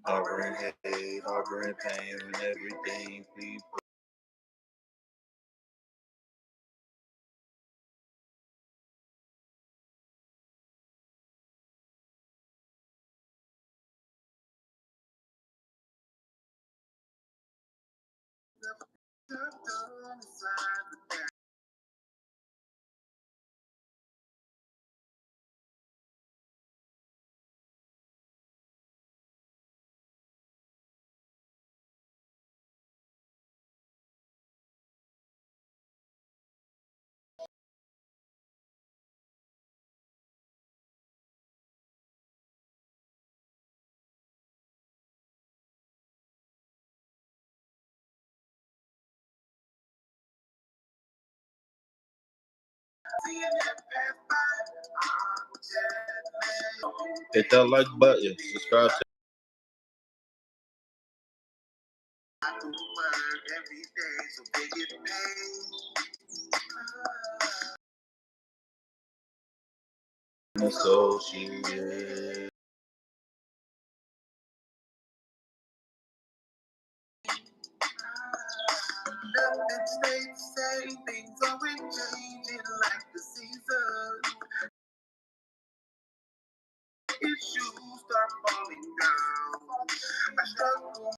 Harboring hate, harboring pain, and everything. People. Hit that like button. Subscribe to associate. Nothing stays the same, things always changing like the seasons. Issues start falling down. I struggle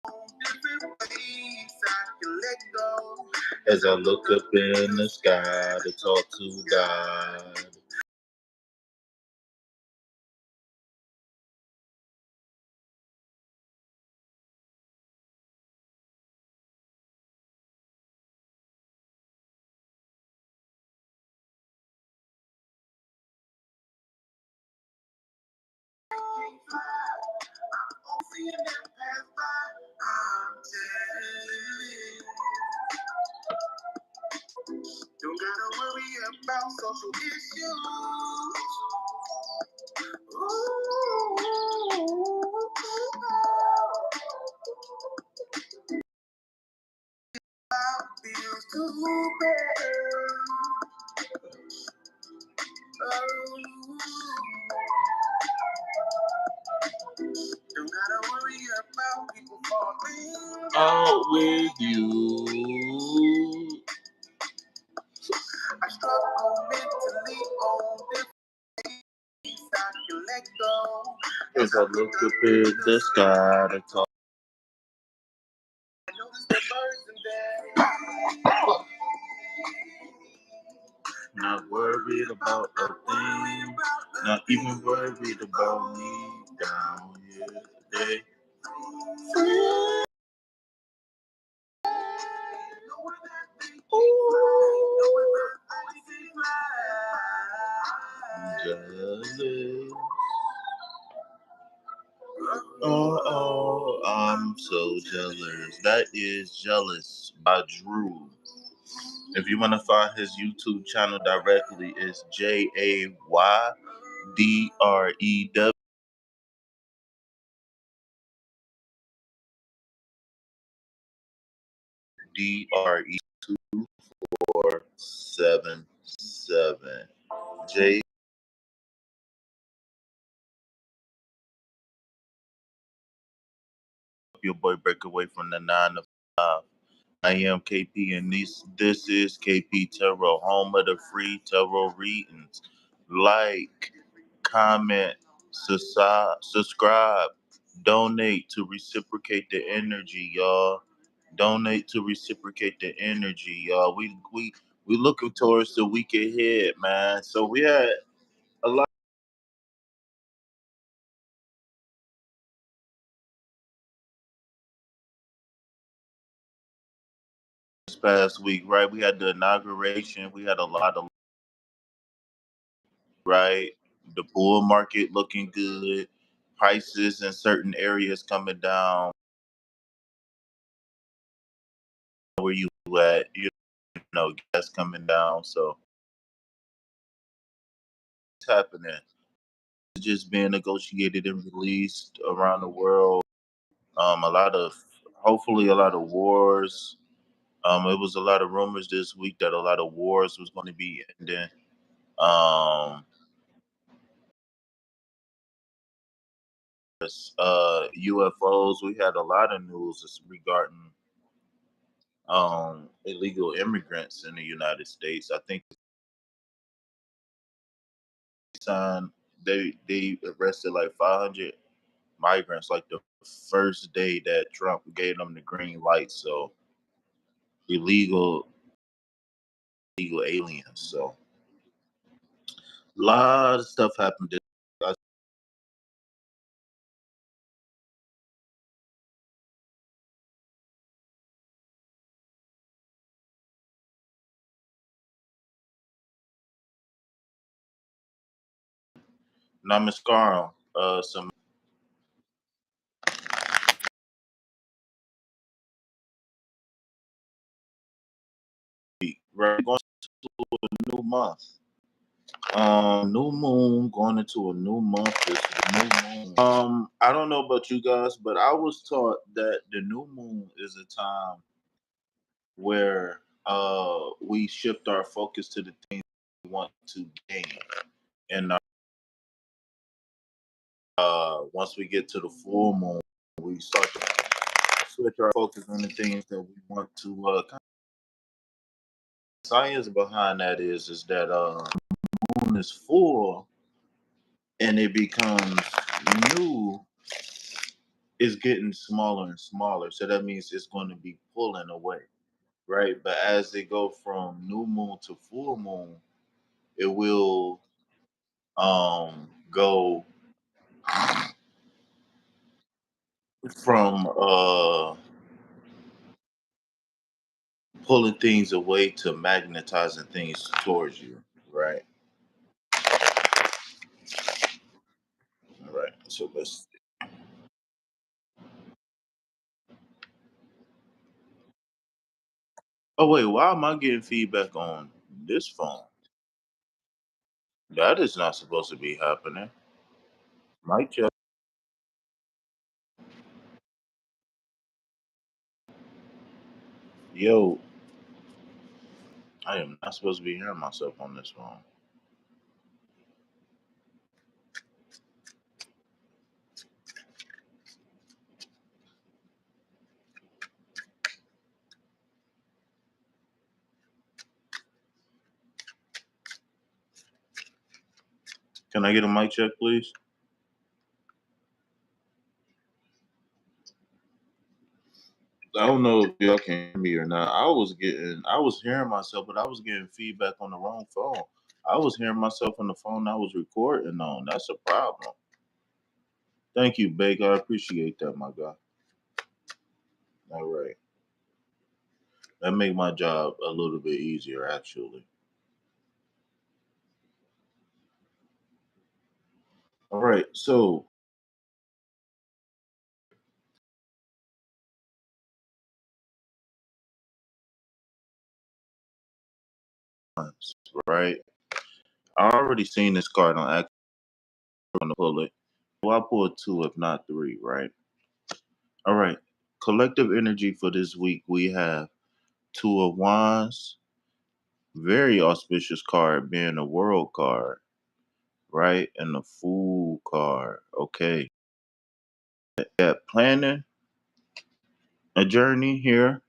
on different ways I can let go. As I look up in the sky to talk to God. Don't gotta worry about social issues. Feels too bad. Don't gotta worry about people falling out with you. I struggle mentally on different things I can let go. As I look up in the sky to talk. I notice the birds in there. Not worried about a thing. Not even worried about me down here today. Jealous. Oh, I'm so jealous. That is Jealous by Drew. If you want to find his YouTube channel directly, it's JAYDREW477. J. Your boy break away from the 9 to 5. I am KP, and this is KP Tarot, home of the free tarot readings. Like, comment, subscribe, donate to reciprocate the energy, y'all. Donate to reciprocate the energy, y'all. We looking towards the week ahead, man. So we had a lot this past week, right? We had the inauguration. We had a lot of right. The bull market looking good. Prices in certain areas coming down. Where you at? You know, gas coming down. So it's happening. It's just being negotiated and released around the world. A lot of, hopefully, a lot of wars. It was a lot of rumors this week that a lot of wars was going to be ending. UFOs. We had a lot of news regarding illegal immigrants in the United States. I think signed they arrested like 500 migrants like the first day that Trump gave them the green light. So illegal illegal aliens. So a lot of stuff happened. Namaskaram. Some right going to a new month. New moon going into a new month. This is the new moon. I don't know about you guys, but I was taught that the new moon is a time where we shift our focus to the things we want to gain. And once we get to the full moon, we start to switch our focus on the things that we want to science behind that is that moon is full and it becomes new is getting smaller and smaller. So that means it's going to be pulling away, right? But as they go from new moon to full moon, it will go from pulling things away to magnetizing things towards you, right? All right. So let's. Oh wait, why am I getting feedback on this phone? That is not supposed to be happening. Mic check. Yo, I am not supposed to be hearing myself on this phone. Can I get a mic check, please? I don't know if y'all can hear me or not. I was hearing myself, but I was getting feedback on the wrong phone. I was hearing myself on the phone I was recording on. That's a problem. Thank you, Baker. I appreciate that, my guy. All right. That make my job a little bit easier, actually. All right. So, right. I already seen this card on act on the pull it. Well, I pulled two, if not three, right? All right. Collective energy for this week, we have Two of Wands, very auspicious card being a world card, right? And the Fool card. Okay. Got planning a journey here.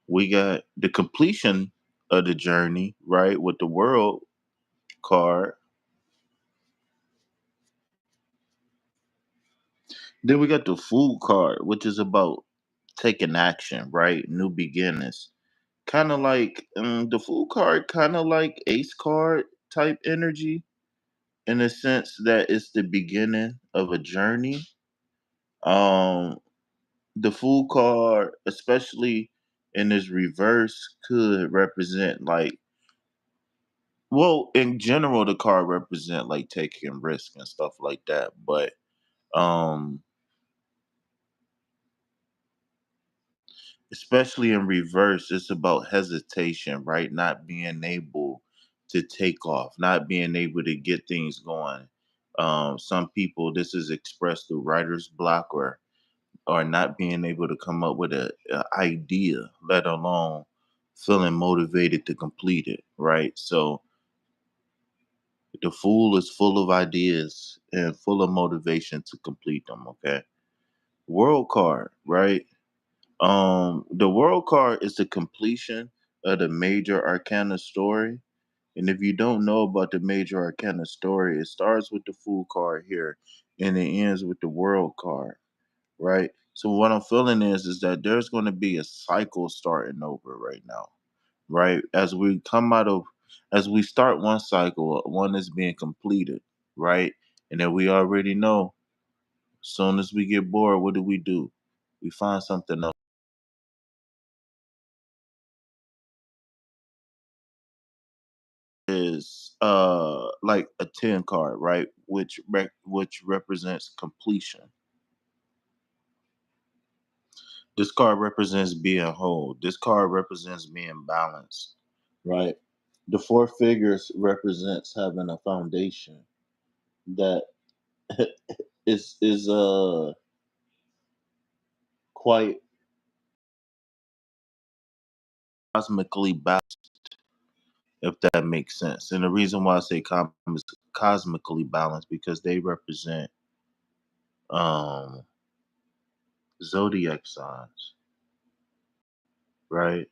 We got the completion of the journey, right? With the world card. Then we got the Fool card, which is about taking action, right? New beginnings. Kind of like the Fool card, kind of like Ace card type energy in a sense that it's the beginning of a journey. Um, the Fool card, especially in this reverse, could represent like, well, in general, the card represent like taking risk and stuff like that. But um, especially in reverse, it's about hesitation, right? Not being able to take off, not being able to get things going. Some people, this is expressed through writer's block or not being able to come up with a idea, let alone feeling motivated to complete it, right? So The Fool is full of ideas and full of motivation to complete them. Okay. World card, right? The world card is the completion of the major arcana story. And if you don't know about the major arcana story, it starts with the Fool card here and it ends with the world card, right? So what I'm feeling is that there's going to be a cycle starting over right now, right? As we start one cycle, one is being completed, right? And then we already know, as soon as we get bored, what do? We find something else. Is like a 10 card, right? Which represents completion. This card represents being whole. This card represents being balanced, right? The four figures represents having a foundation that is quite cosmically balanced, if that makes sense. And the reason why I say is cosmically balanced because they represent um zodiac signs, right?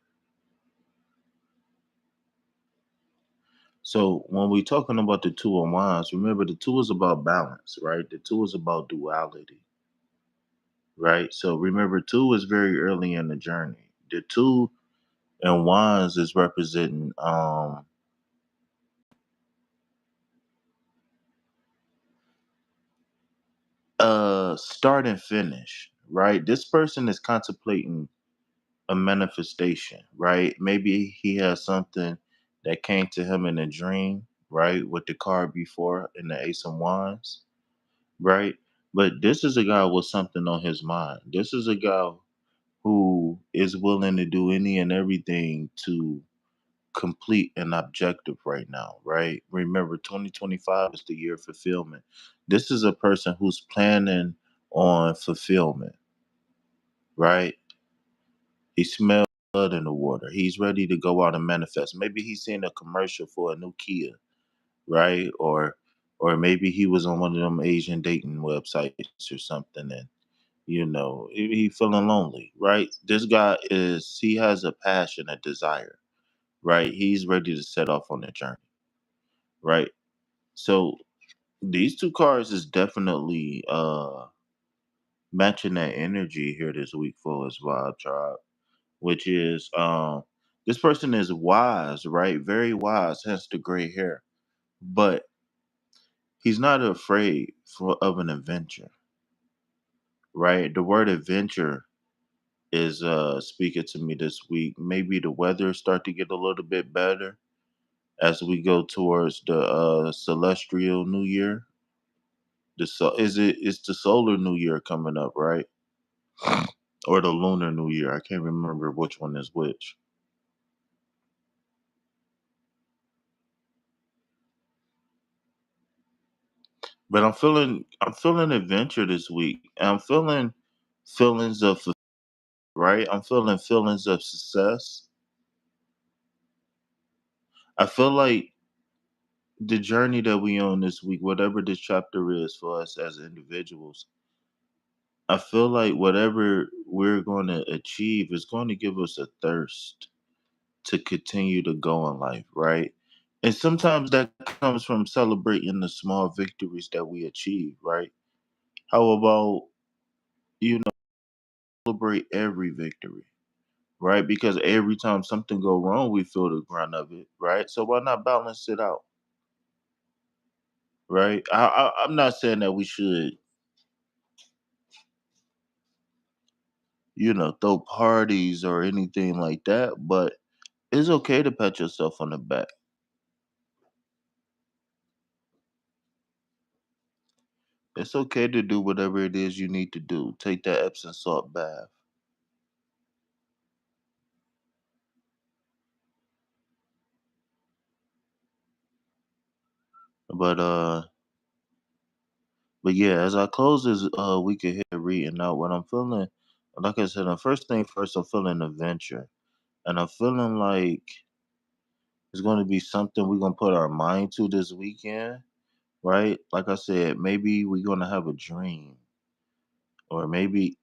So when we're talking about the two of wands, remember the two is about balance, right? The two is about duality, right? So remember, two is very early in the journey. The two and wands is representing start and finish, right? This person is contemplating a manifestation, right? Maybe he has something that came to him in a dream, right? With the card before and the ace of wands, right? But this is a guy with something on his mind. This is a guy who is willing to do any and everything to complete an objective right now, right? Remember, 2025 is the year of fulfillment. This is a person who's planning on fulfillment, right? He smells blood in the water. He's ready to go out and manifest. Maybe he's seen a commercial for a new Kia, right? Or maybe he was on one of them Asian dating websites or something, and he feeling lonely, right? This guy he has a passion, a desire, right? He's ready to set off on the journey, right? So these two cards is definitely matching that energy here this week for us, Vibe Tribe, which is this person is wise, right? Very wise, hence the gray hair. But he's not afraid of an adventure, right? The word adventure is speaking to me this week. Maybe the weather start to get a little bit better as we go towards the celestial new year. It's the solar new year coming up, right? Or the lunar new year. I can't remember which one is which. But I'm feeling adventure this week. And I'm feeling feelings of right. I'm feeling feelings of success. I feel like the journey that we on this week, whatever this chapter is for us as individuals, I feel like whatever we're going to achieve is going to give us a thirst to continue to go in life, right? And sometimes that comes from celebrating the small victories that we achieve, right? How about, you know, celebrate every victory, right? Because every time something go wrong, we feel the grunt of it, right? So why not balance it out, right? I'm not saying that we should, throw parties or anything like that, but it's okay to pat yourself on the back. It's okay to do whatever it is you need to do. Take that Epsom salt bath. But yeah, as I close this week ahead reading out what I'm feeling, like I said, the first thing first, I'm feeling adventure. And I'm feeling like It's going to be something we're going to put our mind to this weekend, right? Like I said, maybe we're going to have a dream, or maybe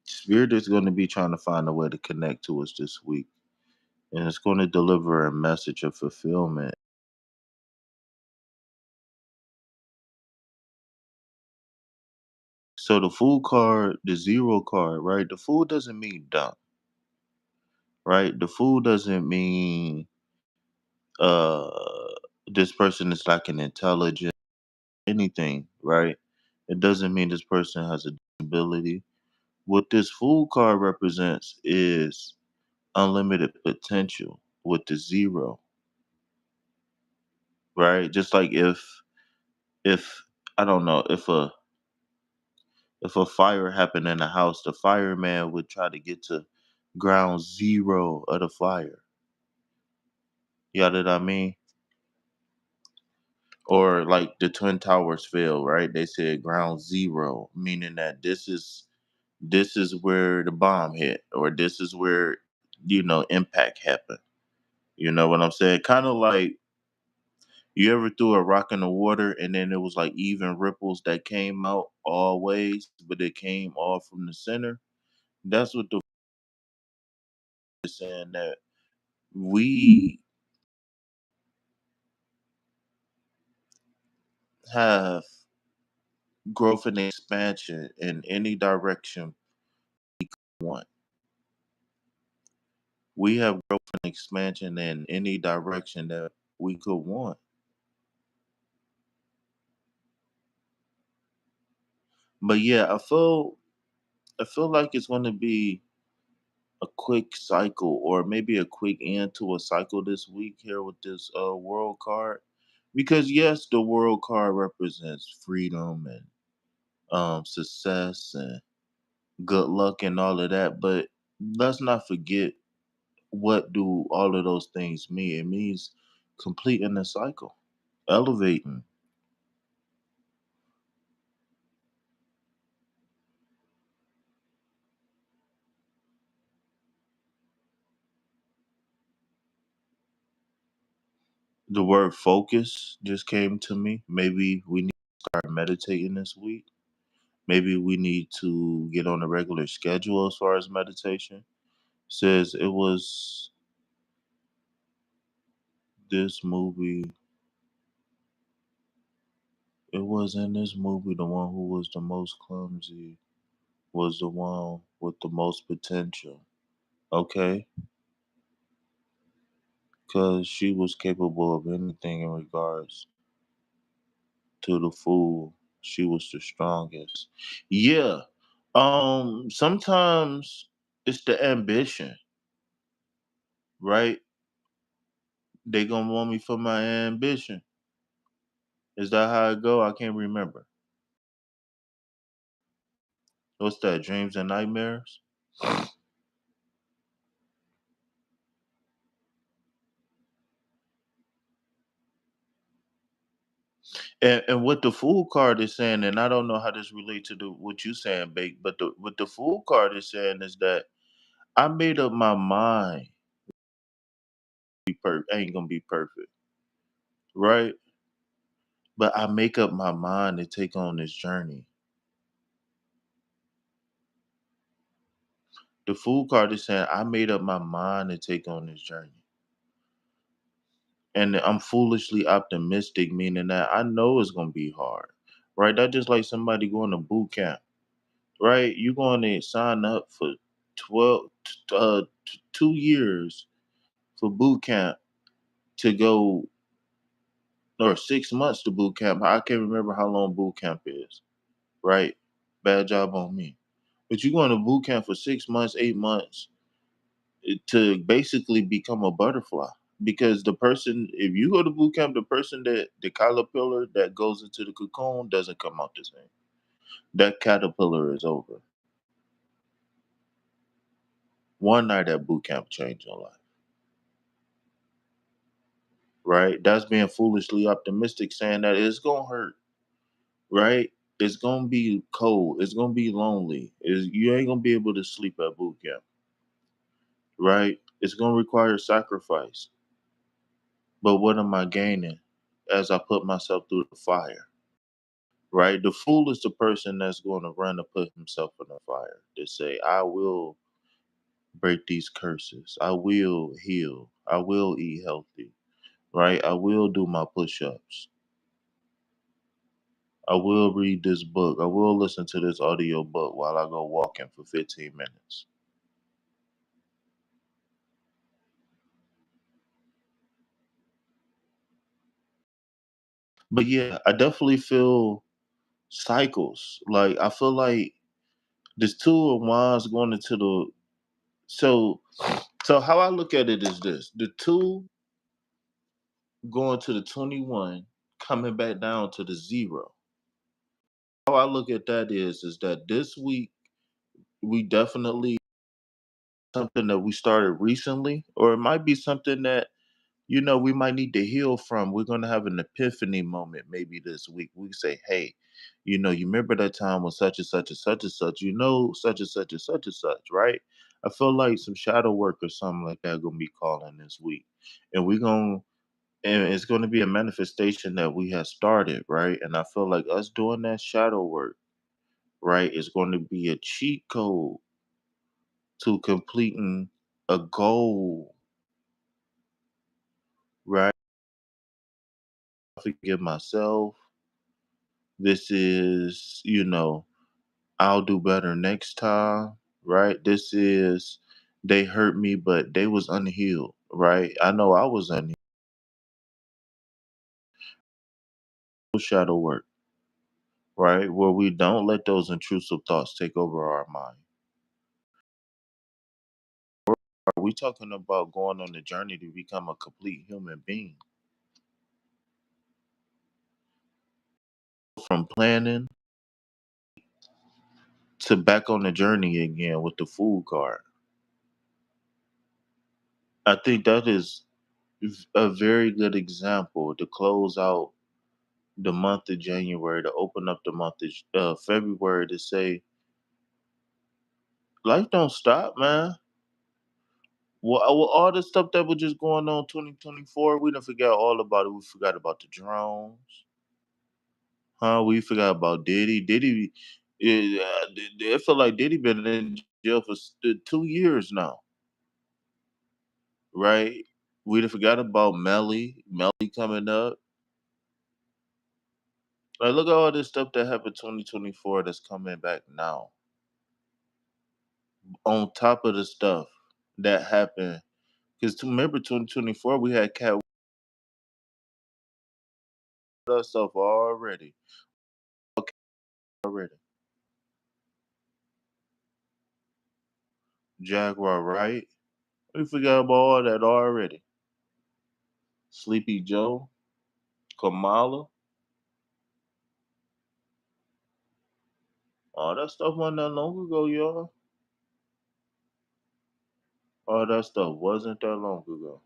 Spirit is going to be trying to find a way to connect to us this week, and it's going to deliver a message of fulfillment. So the fool card, the zero card, right? The fool doesn't mean dumb, right? The fool doesn't mean uh this person is lacking intelligence, anything, right? It doesn't mean this person has a disability. What this fool card represents is unlimited potential with the zero, right? Just like if I don't know, if a fire happened in a house, the fireman would try to get to ground zero of the fire. You know what I mean? Or like the Twin Towers fell, right? They said ground zero, meaning that this is where the bomb hit, or this is where impact happened. You know what I'm saying? Kind of like, you ever threw a rock in the water and then it was like even ripples that came out all ways, but it came all from the center. That's what the is saying, that we have growth and expansion in any direction we want. We have growth and expansion in any direction that we could want. But yeah, I feel like it's going to be a quick cycle, or maybe a quick end to a cycle this week here with this world card, because yes, the world card represents freedom and success and good luck and all of that, but let's not forget, what do all of those things mean? It means completing the cycle, elevating. The word focus just came to me. Maybe we need to start meditating this week. Maybe we need to get on a regular schedule as far as meditation. Says it was this movie. It was in this movie, the one who was the most clumsy was the one with the most potential. Okay? Because she was capable of anything in regards to the fool. She was the strongest. Yeah. Sometimes it's the ambition, right? They gonna want me for my ambition. Is that how it go? I can't remember. What's that? Dreams and nightmares? And what the fool card is saying, and I don't know how this relates to what you saying, Bake, but what the fool card is saying is that I made up my mind. Ain't gonna be perfect, right? But I make up my mind to take on this journey. The fool card is saying I made up my mind to take on this journey. And I'm foolishly optimistic, meaning that I know it's gonna be hard. Right? That's just like somebody going to boot camp, right? You're going to sign up for 12 2 years for boot camp to go, or 6 months to boot camp. I can't remember how long boot camp is, right? Bad job on me. But you're going to boot camp for 6 months, 8 months, to basically become a butterfly. Because the person, if you go to boot camp, the person that the caterpillar that goes into the cocoon doesn't come out the same. That caterpillar is over. One night at boot camp changed your life, right? That's being foolishly optimistic, saying that it's gonna hurt, right? It's gonna be cold. It's gonna be lonely. You ain't gonna be able to sleep at boot camp, right? It's gonna require sacrifice. But what am I gaining as I put myself through the fire? Right? The fool is the person that's going to run to put himself in the fire. To say, I will break these curses. I will heal. I will eat healthy. Right? I will do my push ups. I will read this book. I will listen to this audio book while I go walking for 15 minutes. But yeah, I definitely feel cycles. Like I feel like this two of wands going into the so so how I look at it is this: the two going to the 21, coming back down to the zero. How I look at that is that this week we definitely something that we started recently, or it might be something that we might need to heal from. We're going to have an epiphany moment maybe this week. We say, hey, you remember that time when such and such and such and such, such and such and such and such, right? I feel like some shadow work or something like that going to be calling this week. And it's going to be a manifestation that we have started, right? And I feel like us doing that shadow work, right, is going to be a cheat code to completing a goal, right? I forgive myself. This is, I'll do better next time, right? This is they hurt me, but they was unhealed, right? I know I was unhealed. Shadow work, right? Where we don't let those intrusive thoughts take over our mind. Are we talking about going on the journey to become a complete human being? From planning to back on the journey again with the food card. I think that is a very good example to close out the month of January, to open up the month of February, to say life don't stop, man. Well, all the stuff that was just going on 2024, we didn't forget all about it. We forgot about the drones, huh? We forgot about Diddy. Diddy, it felt like Diddy been in jail for 2 years now, right? We done forgot about Melly coming up. Like, look at all this stuff that happened 2024 that's coming back now. On top of the stuff that happened, because remember 2024, we had cat stuff already. Okay, already. Jaguar, right? We forgot about all that already. Sleepy Joe, Kamala, all that stuff wasn't that long ago, y'all. All that stuff wasn't that long ago.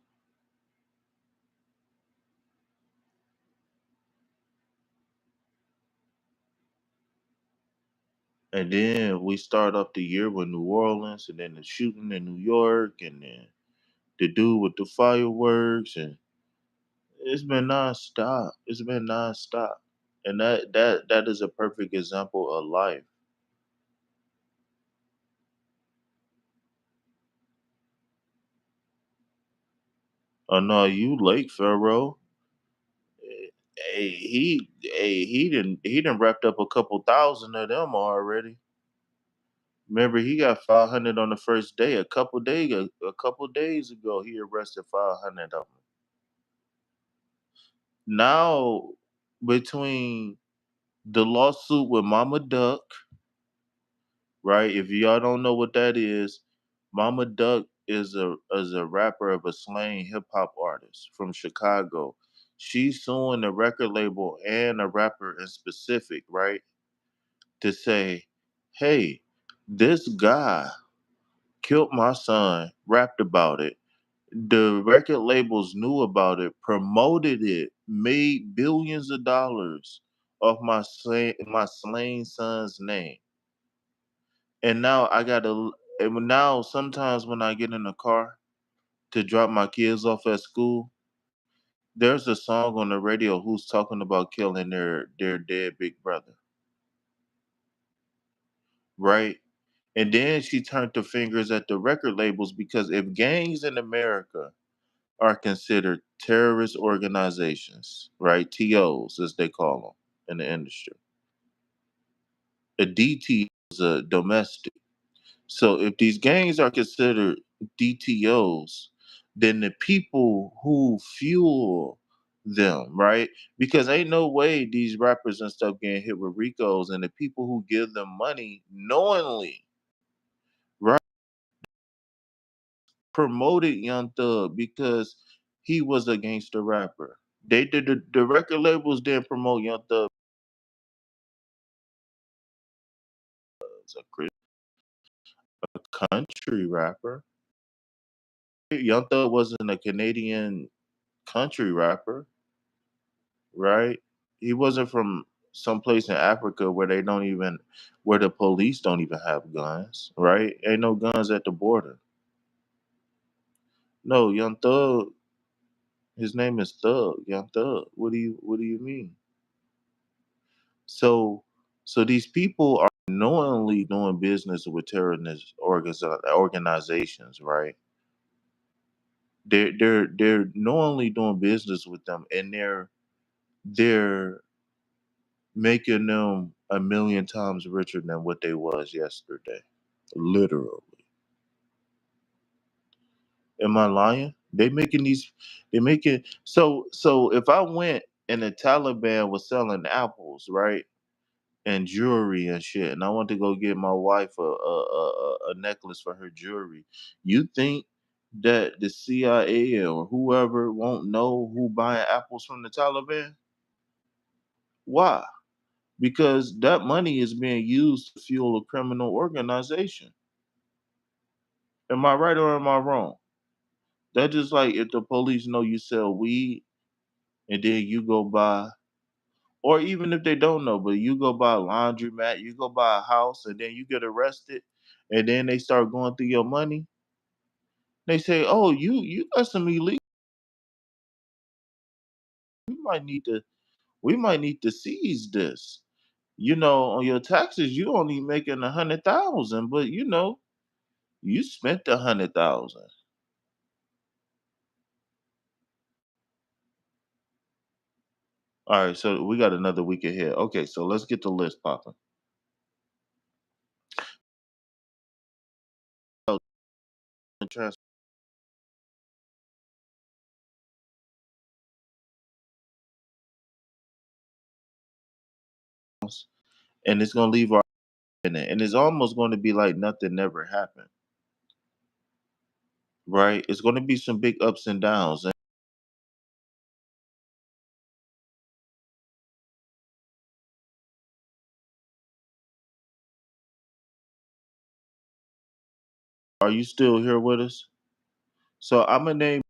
And then we start off the year with New Orleans, and then the shooting in New York, and then the dude with the fireworks, and it's been nonstop. It's been nonstop, and that is a perfect example of life. Oh no, you late, Pharaoh. He didn't wrapped up a couple thousand of them already. Remember, he got 500 on the first day. A couple days ago, he arrested 500 of them. Now, between the lawsuit with Mama Duck, right? If y'all don't know what that is, Mama Duck is a rapper of a slang hip hop artist from Chicago. She's suing a record label and a rapper in specific, right? To say, hey, this guy killed my son, rapped about it. The record labels knew about it, promoted it, made billions of dollars off my slain son's name. And now and now sometimes when I get in the car to drop my kids off at school, There's a song on the radio who's talking about killing their dead big brother, right? And then she turned the fingers at the record labels because if gangs in America are considered terrorist organizations, right? TOs, as they call them in the industry. A DT is a domestic. So if these gangs are considered DTOs, then the people who fuel them, right? Because ain't no way these rappers and stuff getting hit with Ricos, and the people who give them money knowingly, right, promoted Young Thug because he was a gangster rapper. They did the record labels didn't promote Young Thug as a country rapper. Young Thug wasn't a Canadian country rapper, right? He wasn't from someplace in Africa where they don't even where the police don't even have guns, right? Ain't no guns at the border. No, Young Thug, his name is Thug, Young Thug. What do you mean? So so these people are knowingly doing business with terrorist organizations, right? They're knowingly doing business with them, and they're making them a million times richer than what they was yesterday. Literally. Am I lying? They making so if I went and the Taliban was selling apples, right? And jewelry and shit, and I want to go get my wife a necklace for her jewelry. You think that the CIA or whoever won't know who buying apples from the Taliban? Why? Because that money is being used to fuel a criminal organization. Am I right or am I wrong? That's just like if the police know you sell weed and then you go buy, or even if they don't know, but you go buy a laundromat, you go buy a house, and then you get arrested, and then they start going through your money. They say, "Oh, you got some illegal. We might need to we might need to seize this. You know, on your taxes, you only making 100,000, but you spent 100,000." All right, so we got another week ahead. Okay, so let's get the list popping. Oh, trans- And it's gonna leave our in it, and it's almost going to be like nothing never happened, right? It's going to be some big ups and downs. And are you still here with us? So I'm gonna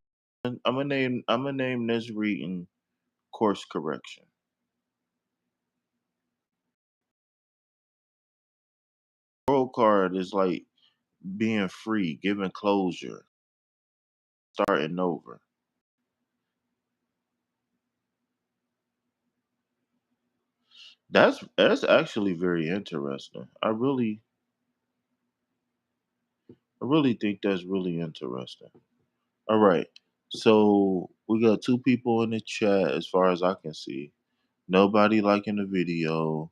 name this reading course correction. World card is like being free, giving closure, starting over. That's actually very interesting. I really think that's really interesting. All right. So we got two people in the chat as far as I can see. Nobody liking the video.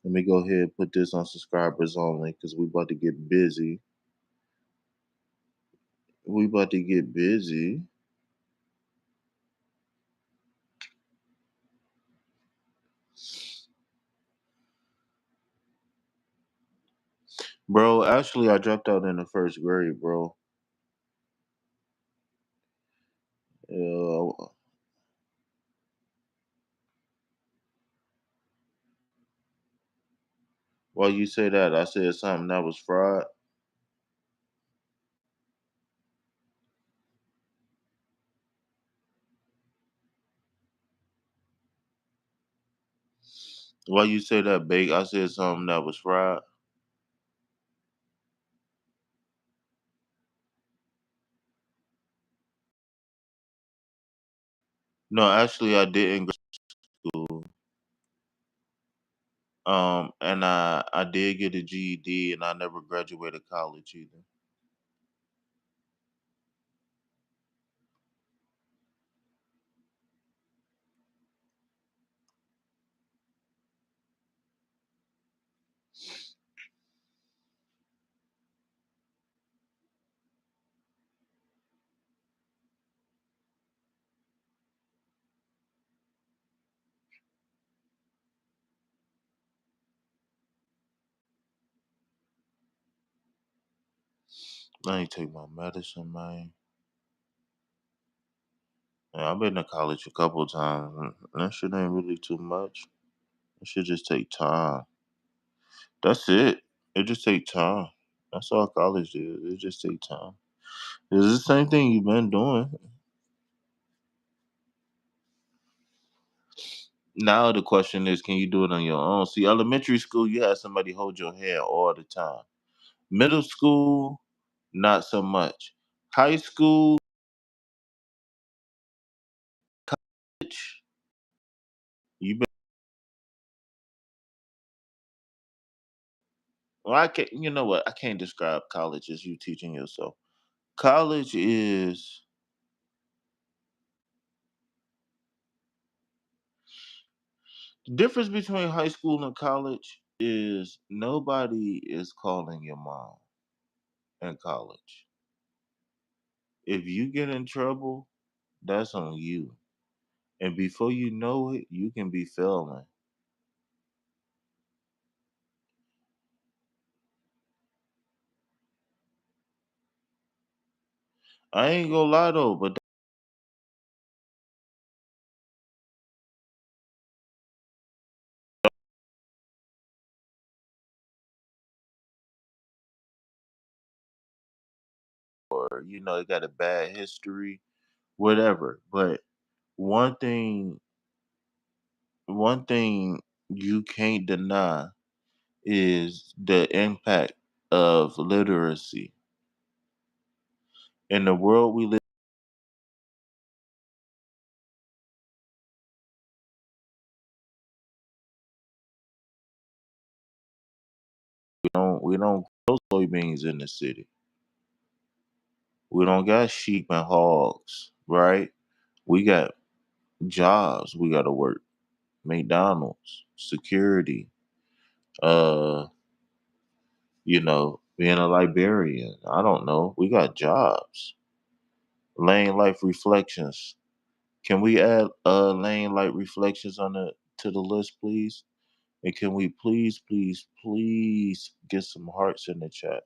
Let me go ahead and put this on subscribers only because we about to get busy. We about to get busy. Bro, actually I dropped out in the first grade, bro. Uh, while you say that, I said something that was fraud. While you say that bake, I said something that was fried. No, actually, I didn't go to school. And I did get a GED, and I never graduated college either. I ain't take my medicine, man. Yeah, I've been to college a couple of times. That shit ain't really too much. It should just take time. That's it. It just take time. That's all college is. It just take time. It's the same thing you've been doing. Now the question is, can you do it on your own? See, elementary school, you had somebody hold your hand all the time. Middle school, not so much. High school, college, you been, well, I can't. You know what? I can't describe college as you teaching yourself. College is the difference between high school and college is nobody is calling your mom in college. If you get in trouble, that's on you. And before you know it, you can be failing. I ain't gonna lie though, but or it got a bad history, whatever. But one thing, one thing you can't deny is the impact of literacy in the world we live. We don't grow soybeans in the city. We don't got sheep and hogs, right? We got jobs we got to work. McDonald's, security, uh, being a librarian. I don't know. We got jobs. Lane life reflections. Can we add lane light reflections on the to the list, please? And can we please, please, please get some hearts in the chat?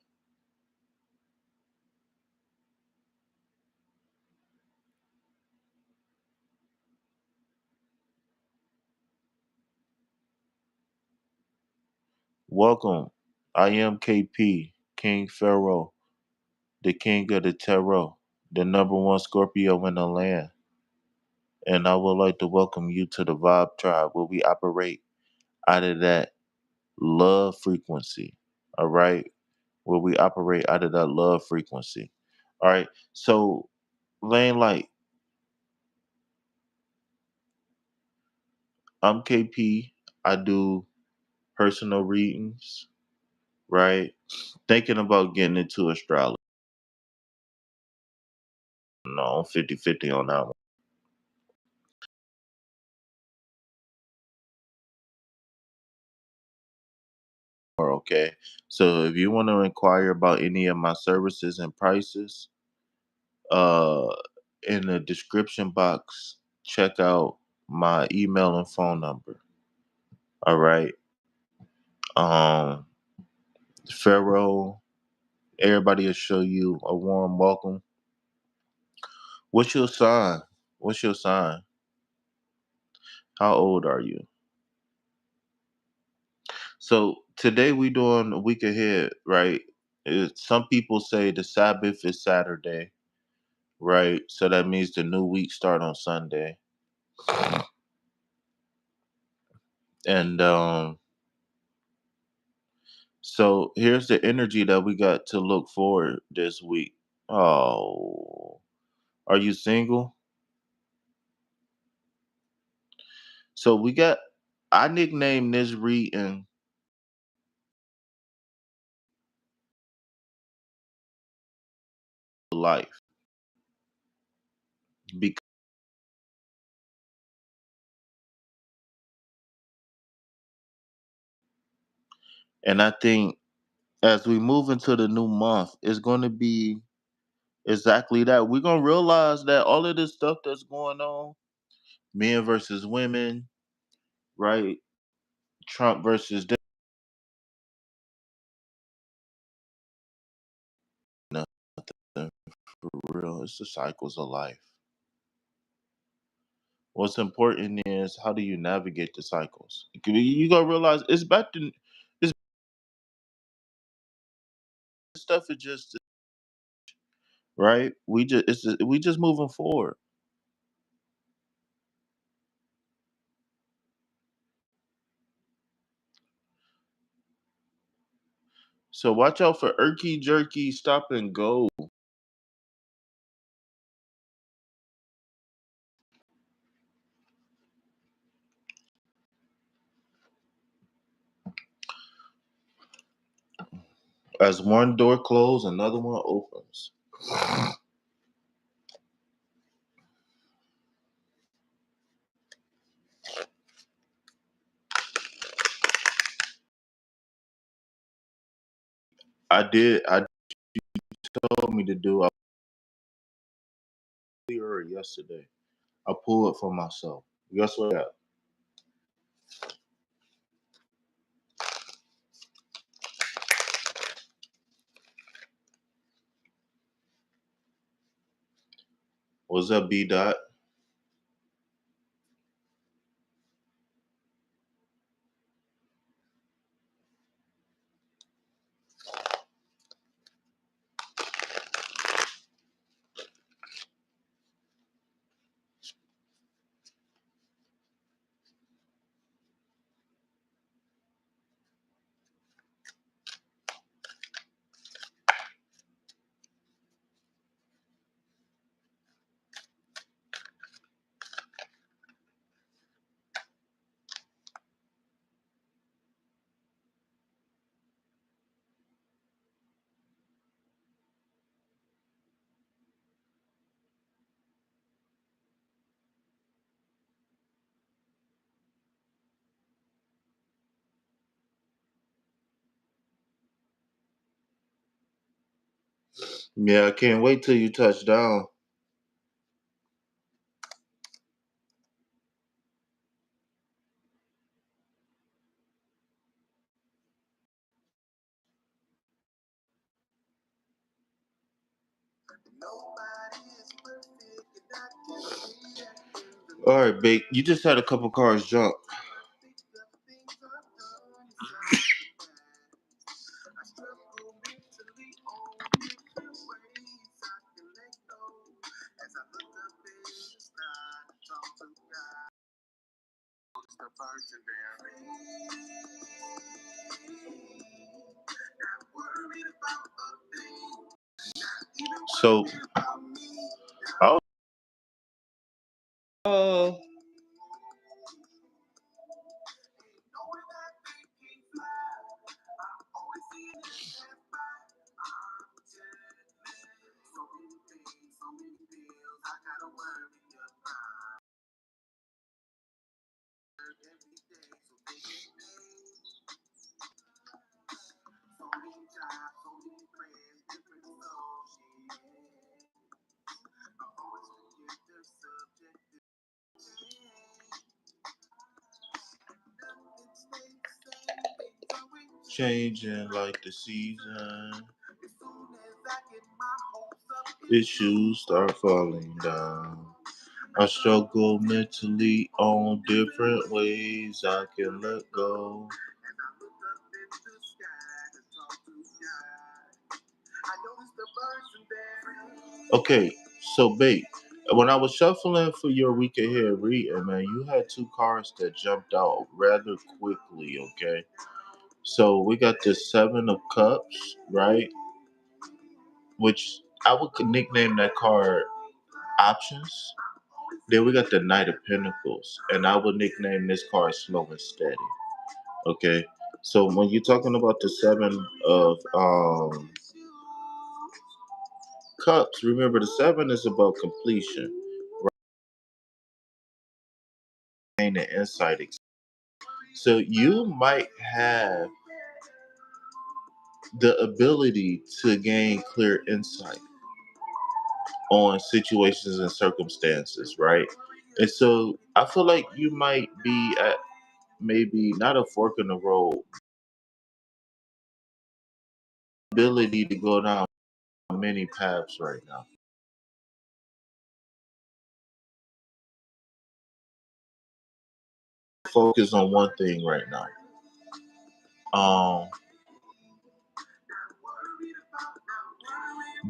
Welcome. I am KP, King Pharaoh, the king of the tarot, the number one Scorpio in the land. And I would like to welcome you to the Vibe Tribe where we operate out of that love frequency. All right. Where we operate out of that love frequency. All right. So, Lane Light, I'm KP. I do personal readings, right? Thinking about getting into astrology. No, I'm 50-50 on that one. Okay. So if you want to inquire about any of my services and prices, uh in the description box, check out my email and phone number. All right. Um Pharaoh, everybody will show you a warm welcome. What's your sign? What's your sign? How old are you? So today we doing a week ahead, right? Some people say the Sabbath is Saturday, right? So that means the new week start on Sunday. And so here's the energy that we got to look forward this week. Oh, are you single? So I nicknamed this reading life. And I think as we move into the new month, it's going to be exactly that. We're going to realize that all of this stuff that's going on, men versus women, right? Trump versus nothing for real. It's the cycles of life. What's important is how do you navigate the cycles? You gotta realize it's back to this stuff is just right. We just moving forward. So watch out for Erky Jerky Stop and Go. As one door closes, another one opens. I did. I told me to do yesterday. I pulled it for myself. Guess what? What's up, B Dot? Yeah, I can't wait till you touch down. All right, Bake. You just had a couple cars jump. So, oh, changing like the season. Issues start falling down. I struggle mentally on different ways I can let go. Okay, so babe, when I was shuffling for your week ahead reading, man, you had two cards that jumped out rather quickly, okay? So we got the Seven of Cups, right? Which I would nickname that card options. Then we got the Knight of Pentacles, and I would nickname this card Slow and Steady. Okay, so when you're talking about the Seven of Cups, remember the seven is about completion, right? And insight. So you might have the ability to gain clear insight on situations and circumstances, right? And so I feel like you might be at maybe not a fork in the road, ability to go down many paths right now. Focus on one thing right now.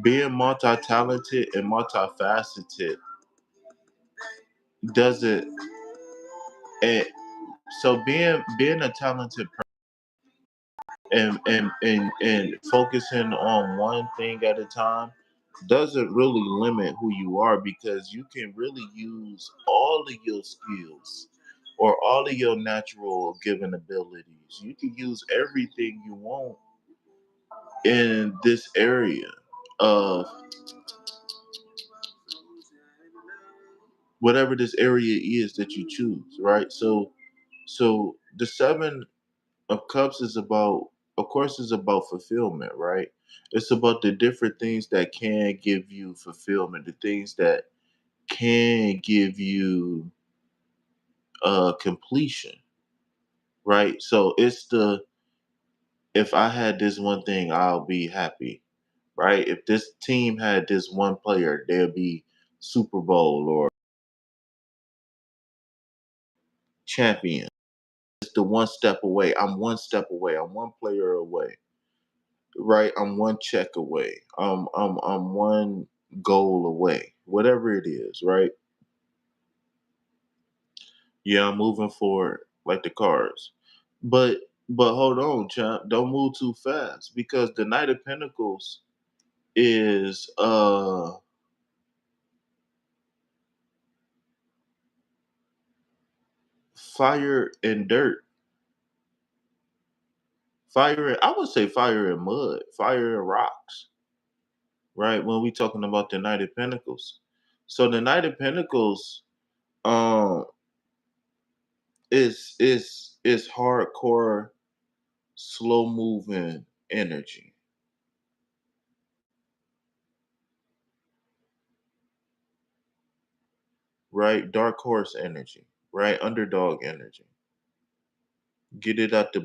Being multi-talented and multifaceted doesn't and so being a talented and focusing on one thing at a time doesn't really limit who you are, because you can really use all of your skills or all of your natural given abilities. You can use everything you want in this area of whatever this area is that you choose, right? So the Seven of Cups is about, of course, is about fulfillment, right? It's about the different things that can give you fulfillment, the things that can give you completion, right? So it's the, if I had this one thing, I'll be happy, right? If this team had this one player, they'll be Super Bowl or champion. It's the one step away. I'm one step away. I'm one player away, right? I'm one check away. I'm one goal away. Whatever it is, right? Yeah, I'm moving forward like the cars. But hold on, champ. Don't move too fast, because the Knight of Pentacles is fire and dirt. I would say fire and mud, fire and rocks, right? When we talking about the Knight of Pentacles. So the Knight of Pentacles um is hardcore, slow moving energy, right? Dark horse energy, right? Underdog energy. Get it out the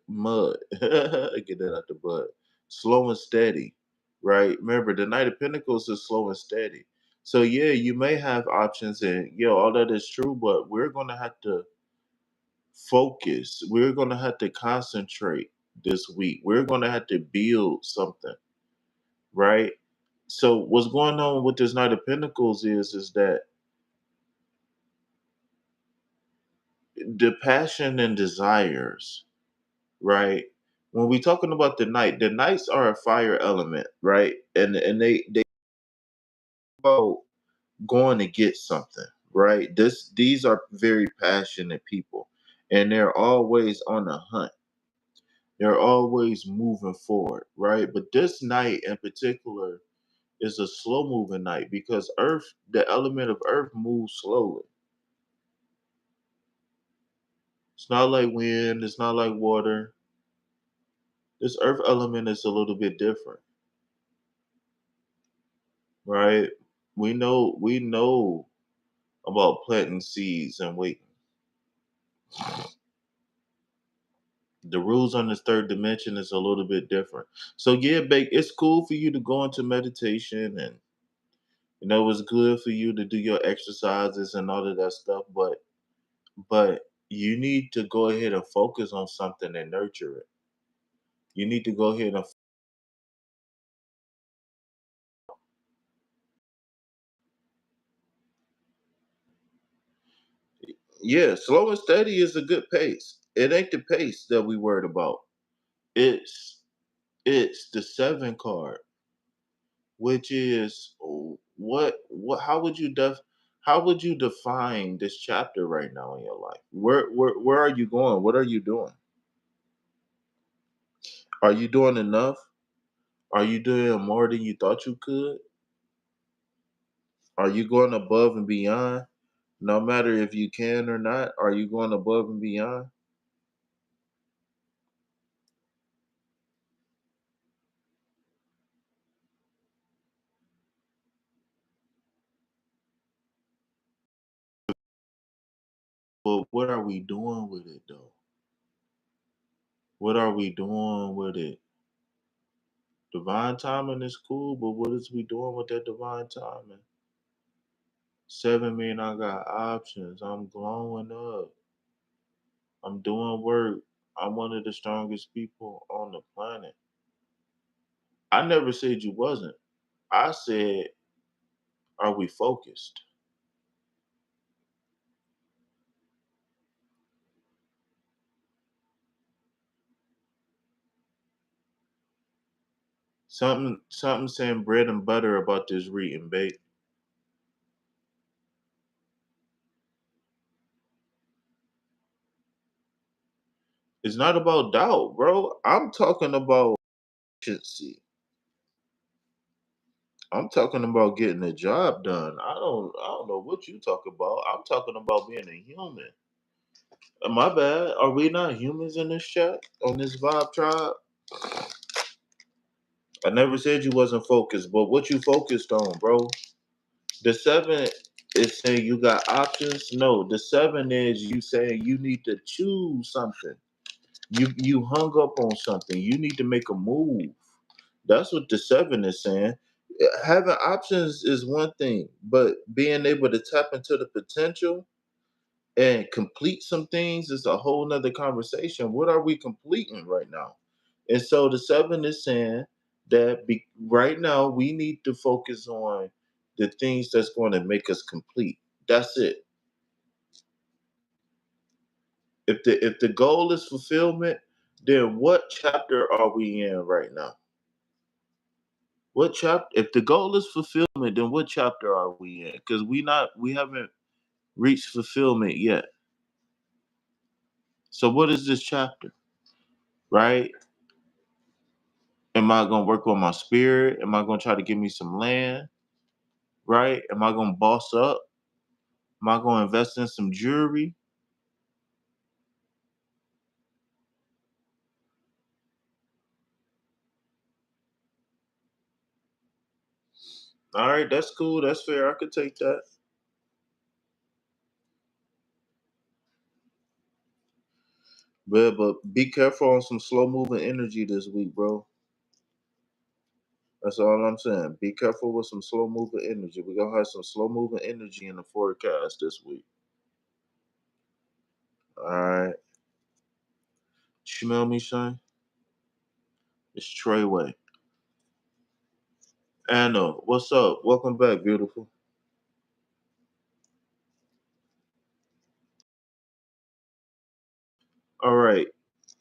mud. Get it out the bud. Slow and steady, right? Remember, the Knight of Pentacles is slow and steady. So yeah, you may have options, and all that is true, but we're gonna have to focus. We're gonna have to concentrate this week. We're gonna have to build something, right? So what's going on with this Knight of Pentacles is that the passion and desires, right? When we talking about the knights are a fire element, right? And they about going to get something, right? These are very passionate people, and they're always on the hunt. They're always moving forward, right? But this night in particular is a slow moving night, because Earth, the element of Earth, moves slowly. It's not like wind, it's not like water. This earth element is a little bit different, right? We know about planting seeds and waiting. The rules on this third dimension is a little bit different. So yeah, Bake, it's cool for you to go into meditation, and it's good for you to do your exercises and all of that stuff, but you need to go ahead and focus on something and nurture it. You need to go ahead and yeah, slow and steady is a good pace. It ain't the pace that we worried about. It's it's the seven card, which is what how would you How would you define this chapter right now in your life? Where are you going? What are you doing? Are you doing enough? Are you doing more than you thought you could? Are you going above and beyond? No matter if you can or not, are you going above and beyond? But what are we doing with it though? What are we doing with it? Divine timing is cool, but what is we doing with that divine timing? 7 mean I got options. I'm glowing up. I'm doing work. I'm one of the strongest people on the planet. I never said you wasn't. I said, are we focused? Something saying bread and butter about this reading, babe. It's not about doubt, bro. I'm talking about efficiency. I'm talking about getting the job done. I don't know what you talk about. I'm talking about being a human. My bad. Are we not humans in this chat on this vibe tribe? I never said you wasn't focused, but what you focused on, bro? The 7 is saying you got options. No, the 7 is you saying you need to choose something. You hung up on something. You need to make a move. That's what the 7 is saying. Having options is one thing, but being able to tap into the potential and complete some things is a whole nother conversation. What are we completing right now? And so the 7 is saying that right now we need to focus on the things that's going to make us complete. That's it. If the goal is fulfillment, then what chapter are we in right now? What chapter? If the goal is fulfillment, then what chapter are we in? Because we haven't reached fulfillment yet. So what is this chapter? Right? Am I gonna work on my spirit? Am I gonna try to give me some land? Right? Am I gonna boss up? Am I gonna invest in some jewelry? All right, that's cool. That's fair. I could take that. But be careful on some slow moving energy this week, bro. That's all I'm saying. Be careful with some slow moving energy. We're gonna have some slow moving energy in the forecast this week. All right. Smell me, son? It's Treyway. Anna, what's up? Welcome back, beautiful. All right.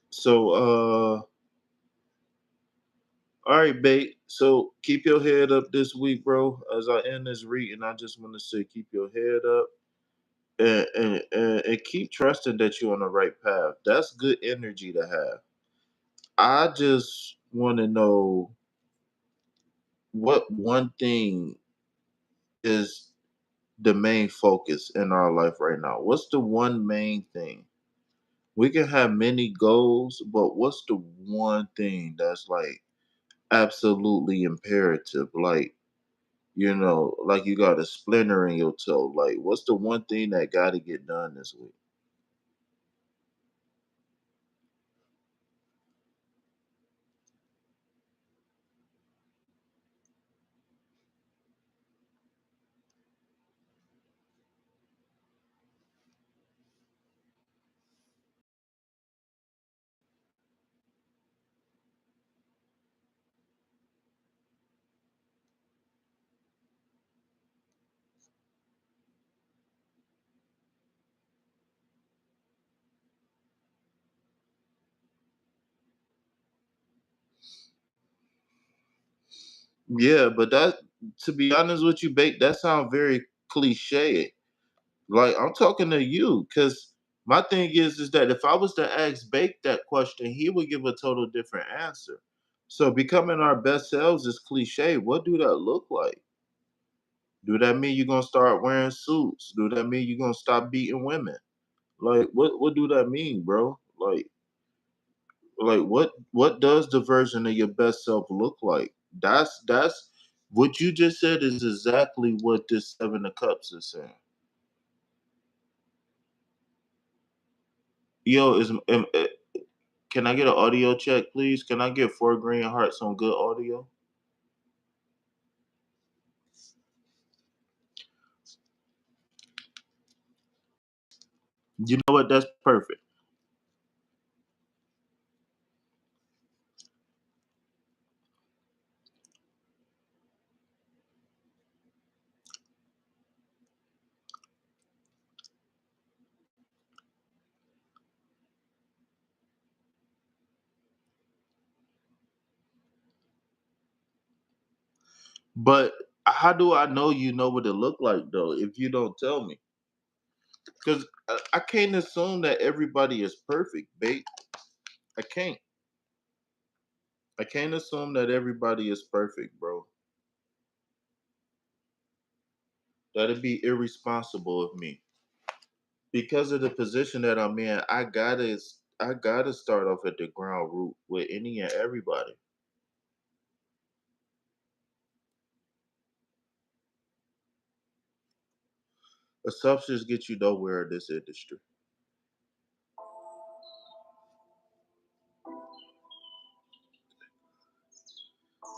So all right, bait. So keep your head up this week, bro. As I end this reading, I just want to say keep your head up and keep trusting that you're on the right path. That's good energy to have. I just want to know what one thing is the main focus in our life right now. What's the one main thing? We can have many goals, but what's the one thing that's like absolutely imperative? Like, like you got a splinter in your toe. Like, what's the one thing that got to get done this week? Yeah, but that, to be honest with you, Bake, that sounds very cliche it. Like, I'm talking to you, because my thing is that if I was to ask Bake that question, he would give a total different answer. So becoming our best selves is cliche. What do that look like? Do that mean you're gonna start wearing suits? Do that mean you're gonna stop beating women? Like, what do that mean, bro? Like what does the version of your best self look like? That's what you just said is exactly what this Seven of Cups is saying. Yo, can I get an audio check, please? Can I get 4 green hearts on good audio? You know what? That's perfect. But how do I know you know what it look like though if you don't tell me? Because I can't assume that everybody is perfect, babe. I can't. I can't assume that everybody is perfect, bro. That'd be irresponsible of me. Because of the position that I'm in, I gotta start off at the ground root with any and everybody. Assumptions get you nowhere in this industry.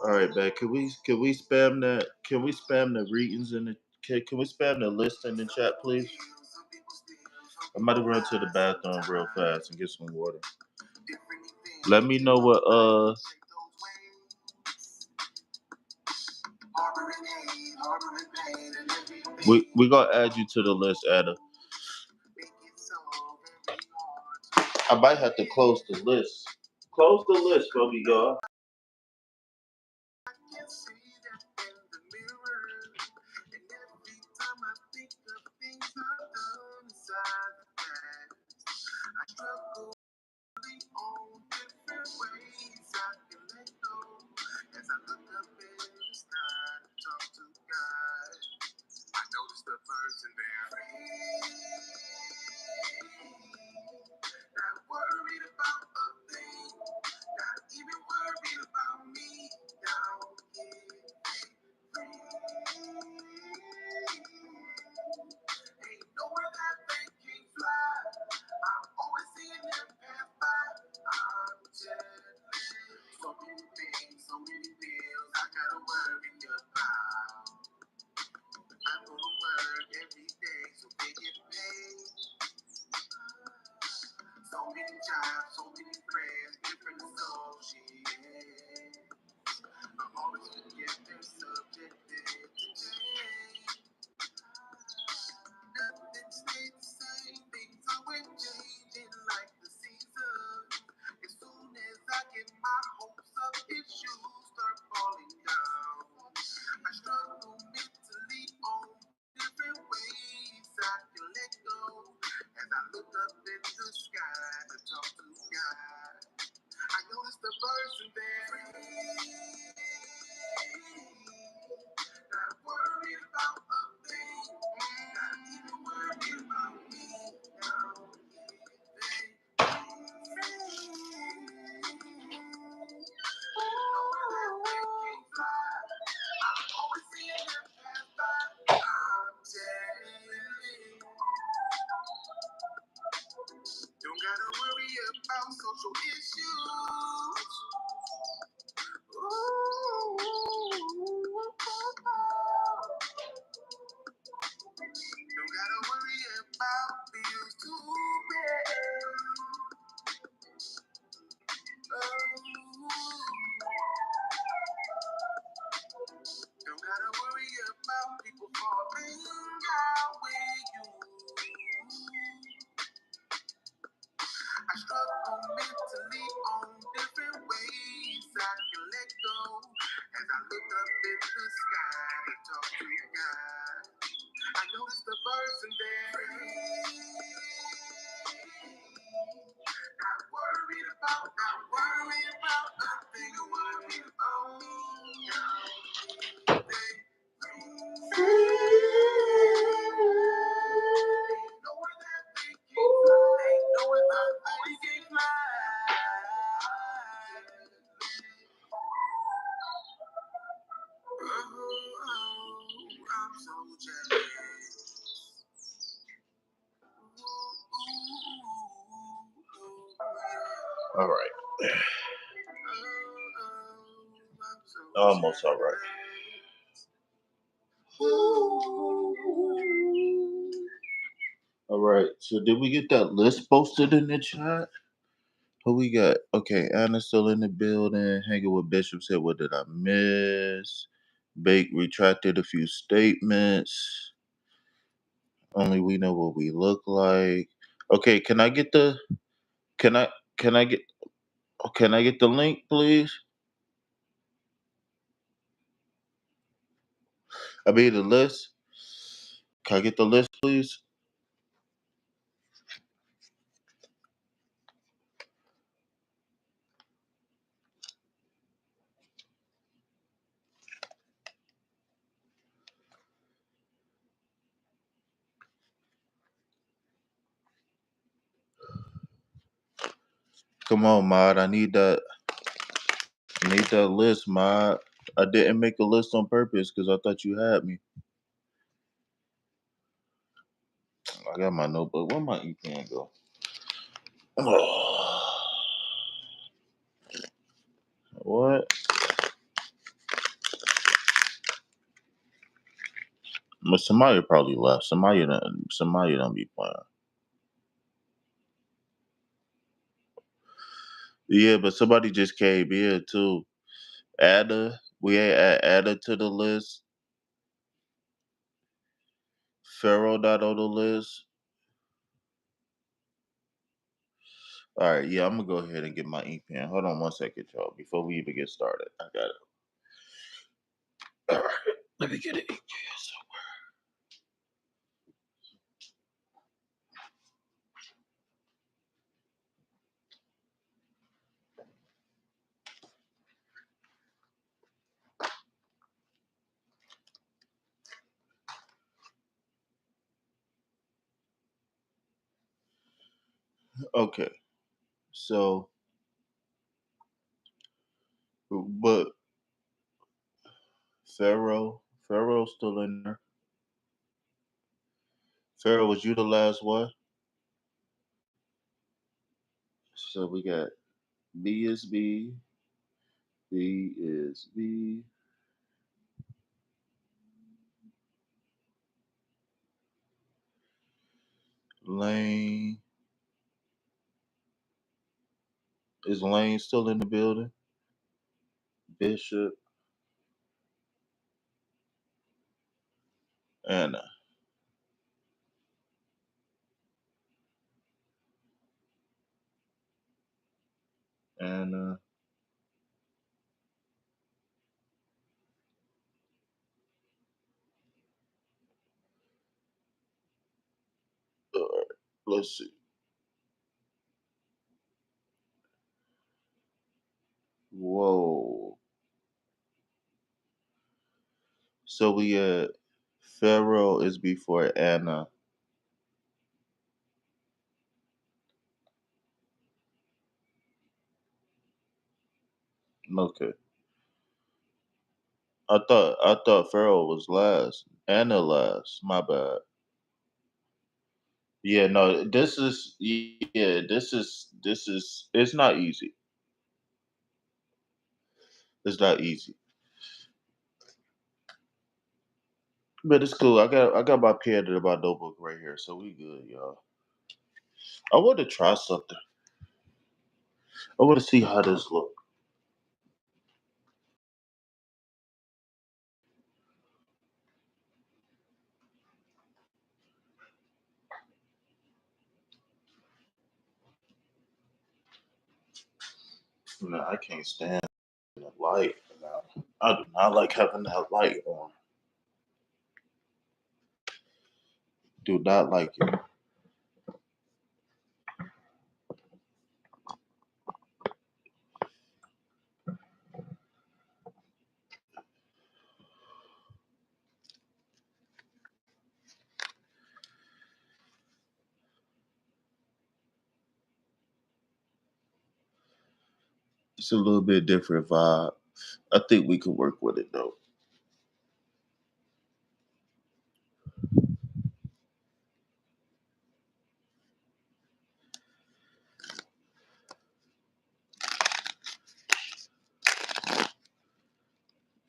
All right, man. Can we spam that? Can we spam the readings in the? Can we spam the list in the chat, please? I'm about to run to the bathroom real fast and get some water. Let me know what we gonna add you to the list, Ada. I might have to close the list. Close the list for me, y'all. All right. Almost all right. All right. So did we get that list posted in the chat? Who we got? Okay, Anna's still in the building. Hanging with Bishop said, what did I miss? Bake retracted a few statements. Only we know what we look like. Okay, can I get the can I get the link, please? I mean the list. Can I get the list, please? Come on, Mod. I need that list, Mod. I didn't make a list on purpose because I thought you had me. I got my notebook. Where my e-pen go? What? But somebody probably left. Somebody don't be playing. Yeah, but somebody just came in too. Ada, we ain't add Ada to the list. Pharaoh not on the list. All right, yeah, I'm gonna go ahead and get my ink pen. Hold on one second, y'all. Before we even get started, I got it. All right, let me get it. Okay, so, but Pharaoh's still in there. Pharaoh, was you the last one? So we got B is B, B is B, Lane. Is Lane still in the building? Bishop, Anna. Anna. All right, let's see. Whoa. So we got Pharaoh is before Anna. Okay. I thought Pharaoh was last. Anna last. My bad. Yeah, no, this is it's not easy. It's not easy. But it's cool. I got my pen and my notebook right here, so we good, y'all. I want to try something. I want to see how this look. No, I can't stand the light. No. I do not like having that light on. Do not like it. It's a little bit different vibe. I think we could work with it though.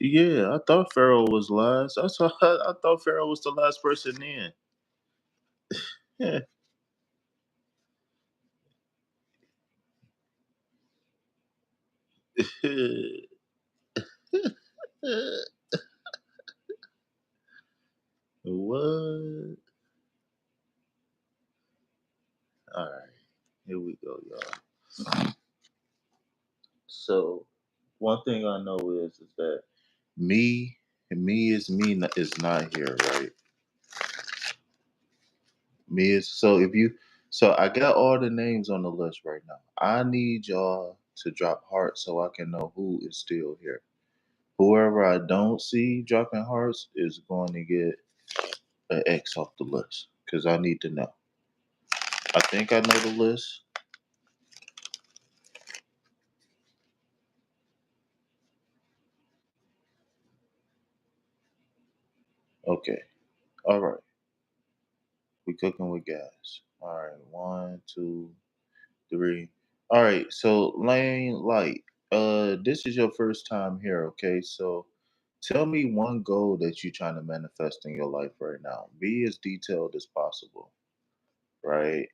Yeah, I thought Pharaoh was last. I thought Pharaoh was the last person in. Yeah. What? All right, here we go, y'all. So, one thing I know is that me is not here, right? Me is so if you so I got all the names on the list right now. I need y'all to drop hearts so I can know who is still here. Whoever I don't see dropping hearts is going to get an X off the list because I need to know. I think I know the list. Okay. All right. We cooking with gas. All right. One, two, three. All right. So Lane Light, this is your first time here. Okay. So tell me one goal that you're trying to manifest in your life right now. Be as detailed as possible. Right.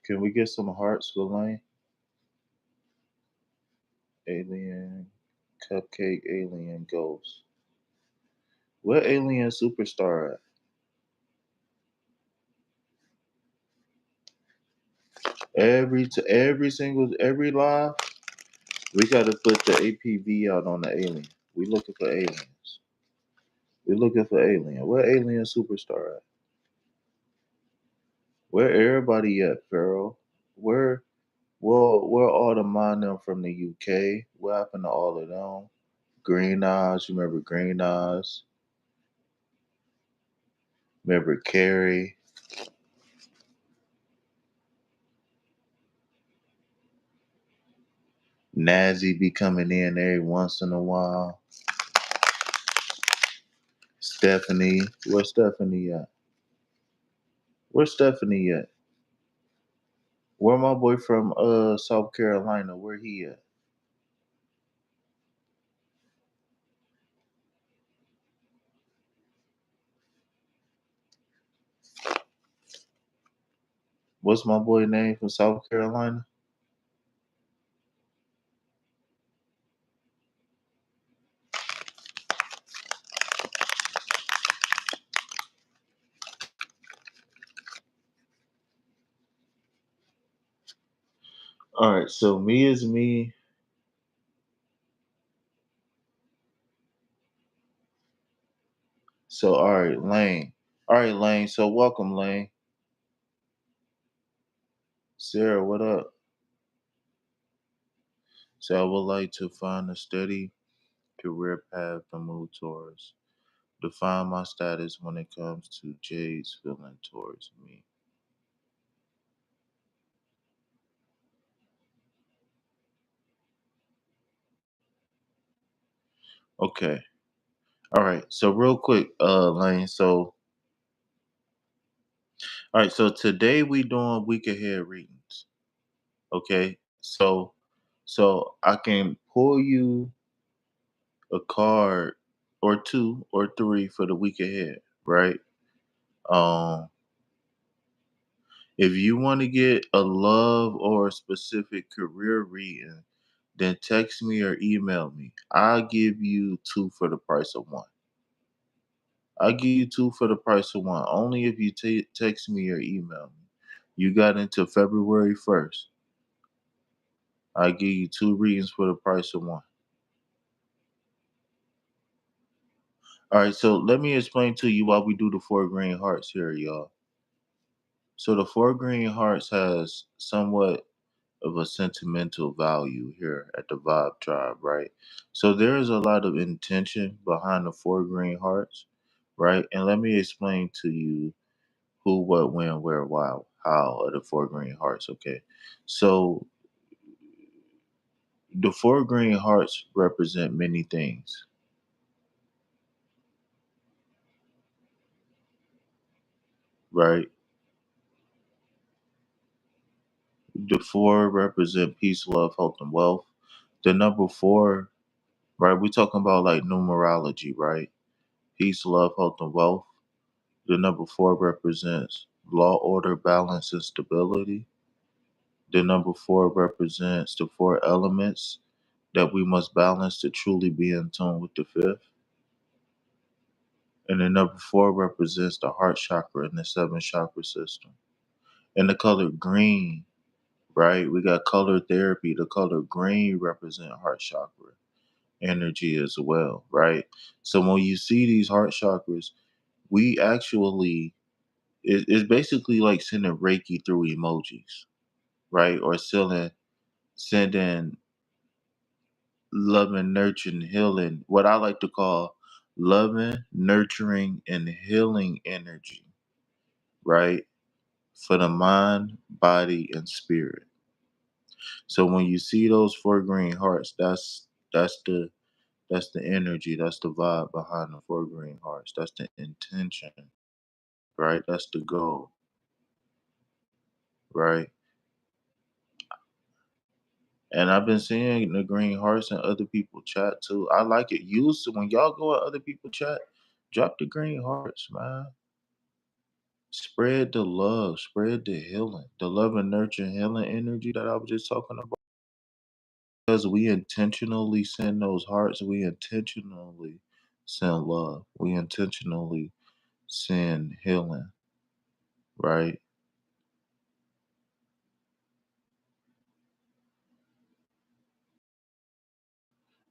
Can we get some hearts for Lane? Alien, cupcake, alien, ghost. What alien superstar at? Every live, we gotta put the APV out on the alien. We looking for aliens. We looking for alien. Where alien superstar at? Where everybody at, Pharaoh? Where all the mind them from the UK? What happened to all of them? Green Eyes, you remember Green Eyes? Remember Carrie? Nazi be coming in every once in a while. Stephanie, where's Stephanie at? Where's Stephanie at? Where my boy from South Carolina? Where he at? What's my boy name from South Carolina? All right, so me is me. So all right, Lane. All right, Lane. So welcome, Lane. Sarah, what up? So I would like to find a steady career path to move towards. Define my status when it comes to Jade's feeling towards me. Okay. All right. So real quick, Lane. So all right. So today we doing week ahead readings. Okay. So I can pull you a card or two or three for the week ahead, right? Um, if you want to get a love or a specific career reading, then text me or email me. I'll give you two for the price of one. I'll give you two for the price of one. Only if you text me or email me. You got until February 1st. I'll give you two readings for the price of one. All right, so let me explain to you why we do the four green hearts here, y'all. So the four green hearts has somewhat of a sentimental value here at the Vibe Tribe, right? So there is a lot of intention behind the four green hearts, right? And let me explain to you who, what, when, where, why, how are the four green hearts, okay? So the four green hearts represent many things, right? The four represent peace, love, health, and wealth. The number four, right? We're talking about like numerology, right? Peace, love, health, and wealth. The number four represents law, order, balance, and stability. The number four represents the four elements that we must balance to truly be in tune with the fifth. And the number four represents the heart chakra in the seven chakra system. And the color green, right? We got color therapy. The color green represent heart chakra energy as well, right? So when you see these heart chakras, we actually it's basically like sending Reiki through emojis, right? Or sending loving, nurturing, healing, what I like to call loving, nurturing, and healing energy, right? For the mind, body, and spirit. So when you see those four green hearts, that's the energy, that's the vibe behind the four green hearts. That's the intention, right? That's the goal, right? And I've been seeing the green hearts in other people chat too. I like it. Use when y'all go at other people chat, drop the green hearts, man. Spread the love, spread the healing, the love and nurture and healing energy that I was just talking about. Because we intentionally send those hearts, we intentionally send love, we intentionally send healing, right?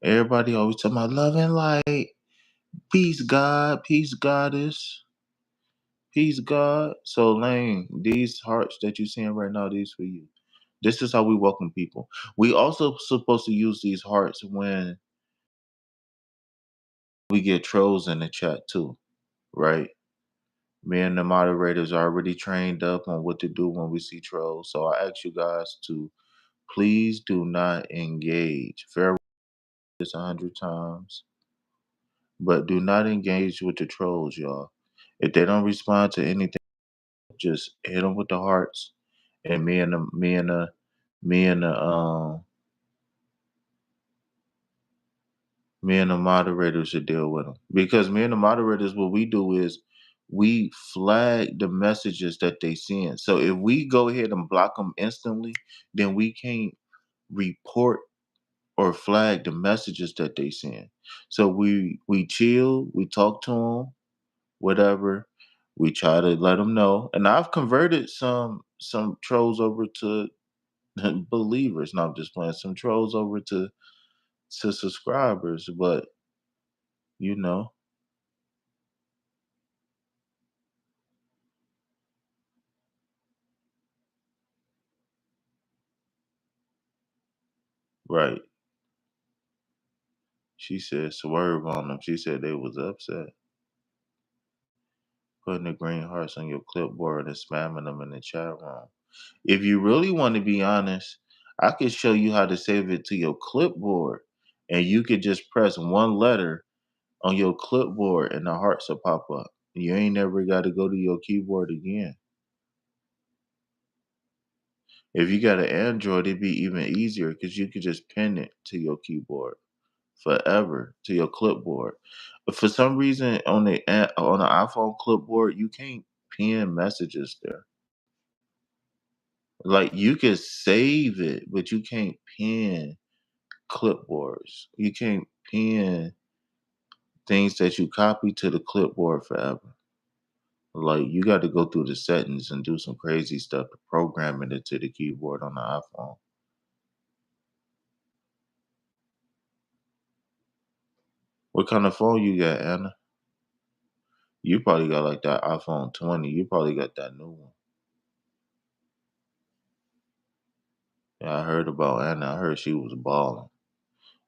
Everybody always talking about love and light, peace, God, peace, goddess, peace, God. So, Lane, these hearts that you're seeing right now, these for you. This is how we welcome people. We also supposed to use these hearts when we get trolls in the chat too, right? Me and the moderators are already trained up on what to do when we see trolls. So I ask you guys to please do not engage. Farewell this 100 times, but do not engage with the trolls, y'all. If they don't respond to anything, just hit them with the hearts, and me and the me and the moderators should deal with them, because me and the moderators, what we do is we flag the messages that they send. So if we go ahead and block them instantly, then we can't report or flag the messages that they send. So we chill, we talk to them, whatever. We try to let them know. And I've converted some trolls over to believers. No, I'm just playing. Some trolls over to subscribers, but you know, right. She said swerve on them. She said they was upset. Putting the green hearts on your clipboard and spamming them in the chat room. If you really want to be honest, I could show you how to save it to your clipboard. And you could just press one letter on your clipboard and the hearts will pop up. You ain't never got to go to your keyboard again. If you got an Android, it'd be even easier because you could just pin it to your keyboard forever, to your clipboard. But for some reason on the iPhone clipboard, you can't pin messages there. Like you can save it, but you can't pin clipboards. You can't pin things that you copy to the clipboard forever. Like you got to go through the settings and do some crazy stuff to program it into the keyboard on the iPhone. What kind of phone you got, Anna? You probably got like that iPhone 20. You probably got that new one. Yeah, I heard about Anna. I heard she was balling.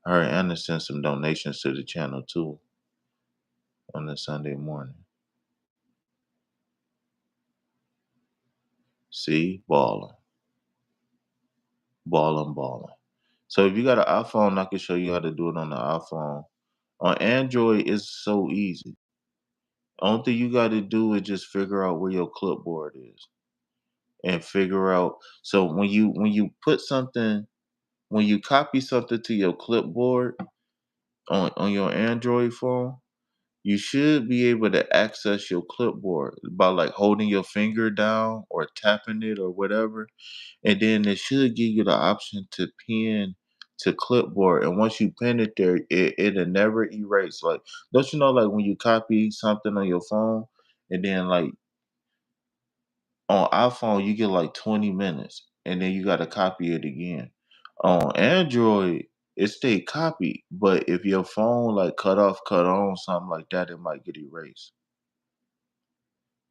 I heard Anna sent some donations to the channel too on the Sunday morning. See, balling, balling, balling. So if you got an iPhone, I can show you how to do it on the iPhone. On Android, it's so easy. Only thing you got to do is just figure out where your clipboard is, and figure out. So when you put something, when you copy something to your clipboard on your Android phone, you should be able to access your clipboard by like holding your finger down or tapping it or whatever. And then it should give you the option to pin to clipboard. And once you pin it there, it'll never erase. Like, don't you know, like when you copy something on your phone and then like on iPhone, you get like 20 minutes and then you got to copy it again. On Android, it stay copied, but if your phone like cut off, cut on, something like that, it might get erased.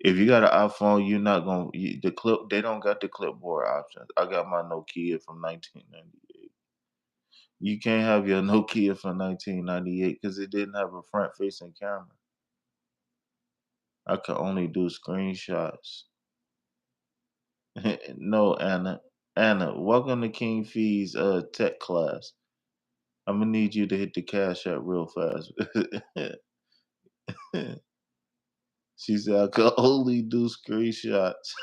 If you got an iPhone, you're not gonna the clip. They don't got the clipboard options. I got my Nokia from 1998. You can't have your Nokia from 1998 because it didn't have a front-facing camera. I could only do screenshots. No, Anna. Anna, welcome to King Fee's tech class. I'm gonna need you to hit the cash app real fast. She said I could only do screenshots.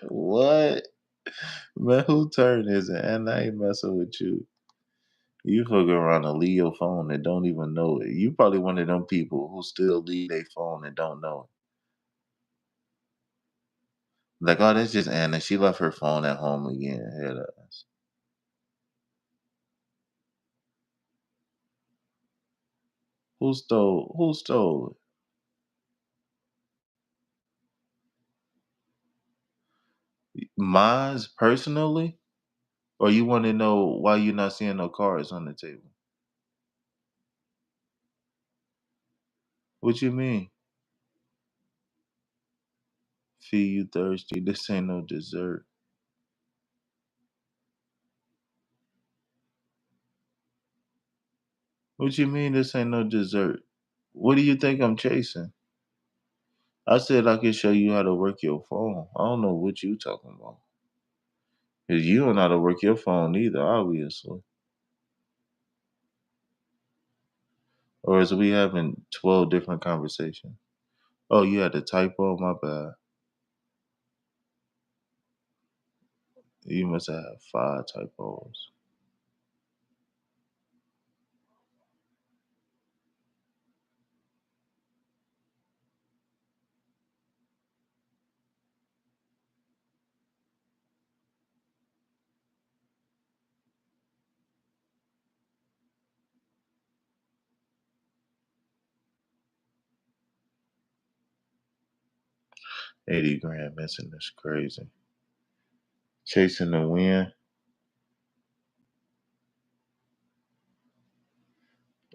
What? Man, who turn is it? And I ain't messing with you. You fucking around and leave your phone and don't even know it. You probably one of them people who still leave their phone and don't know it. Like, oh, that's just Anna. She left her phone at home again. Head ass. Who stole it? Mine's personally? Or you want to know why you're not seeing no cards on the table? What you mean? Feel you thirsty? This ain't no dessert. What you mean this ain't no dessert? What do you think I'm chasing? I said I could show you how to work your phone. I don't know what you talking about. Cause you don't know how to work your phone either, obviously. Or is we having 12 different conversations? Oh, you had a typo? My bad. You must have had 5 typos. $80 grand missing is crazy. Chasing the wind.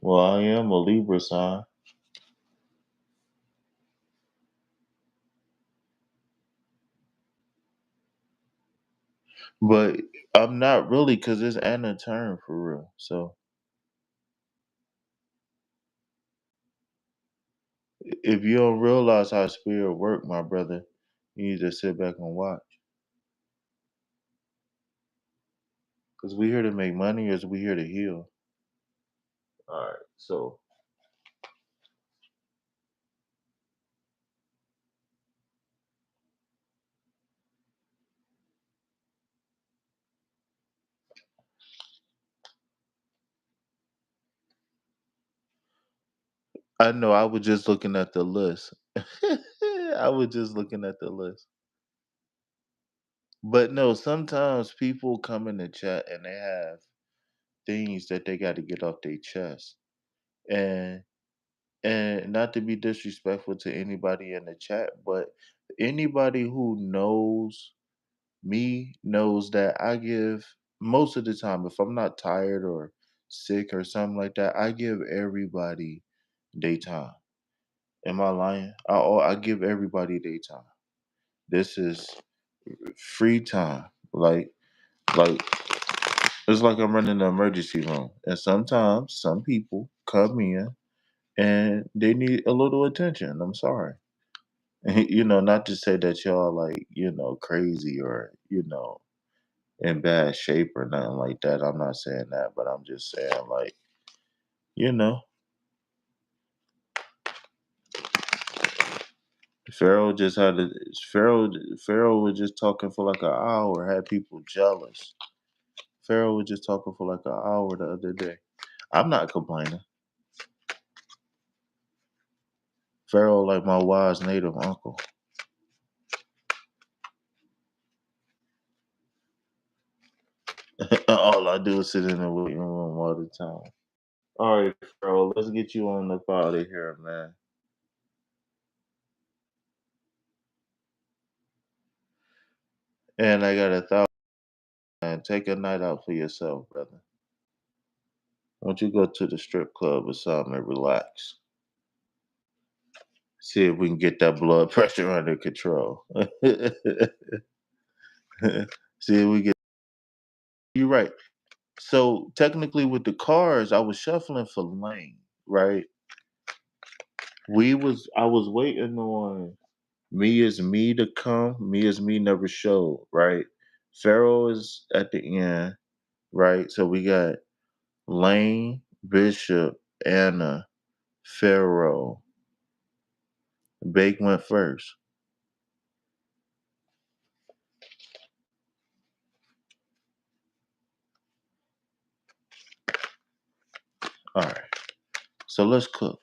Well, I am a Libra sign. But I'm not really because it's Anna turn for real. So if you don't realize how spirit work, my brother, you need to sit back and watch. Because we here to make money or is we here to heal? All right. So I know I was just looking at the list. I was just looking at the list. But no, sometimes people come in the chat and they have things that they got to get off their chest. And not to be disrespectful to anybody in the chat, but anybody who knows me knows that I give most of the time, if I'm not tired or sick or something like that, I give everybody daytime. Am I lying? I give everybody daytime. This is free time. Like it's like I'm running the emergency room. And sometimes some people come in and they need a little attention. I'm sorry. Not to say that y'all like, crazy or, in bad shape or nothing like that. I'm not saying that, but I'm just saying like, you know, Pharaoh just had a Pharaoh Pharaoh was just talking for like an hour, had people jealous. Pharaoh was just talking for like an hour the other day. I'm not complaining. Pharaoh like my wise native uncle. All I do is sit in the waiting room all the time. All right, Pharaoh, let's get you on up out of here, man. And I got 1,000. Man, take a night out for yourself, brother. Why don't you go to the strip club or something and relax? See if we can get that blood pressure under control. See if we get. You're right. So technically, with the cars, I was shuffling for lane, right? I was waiting on Me Is Me to come. Me Is Me never showed, right? Pharaoh is at the end, right? So we got Lane, Bishop, Anna, Pharaoh. Bake went first. All right. So let's cook.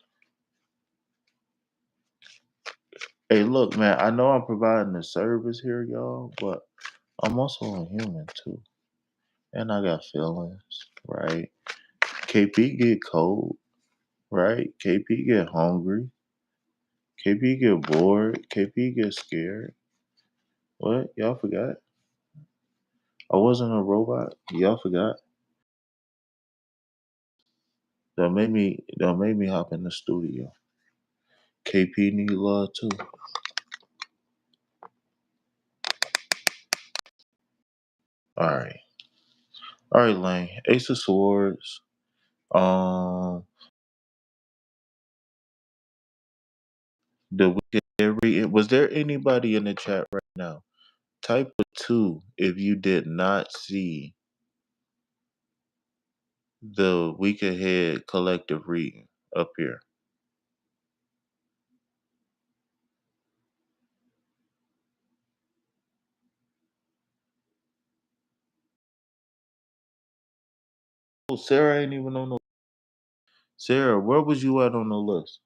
Hey, look, man, I know I'm providing a service here, y'all, but I'm also a human too. And I got feelings, right? KP get cold, right? KP get hungry. KP get bored. KP get scared. What? Y'all forgot? I wasn't a robot. Y'all forgot? Don't make me hop in the studio. KP need love too. All right. All right, Lane. Ace of Swords. Um the was there anybody in the chat right now? Type a two if you did not see the week ahead collective reading up here. Oh, Sarah ain't even on the. Sarah, where was you at on the list?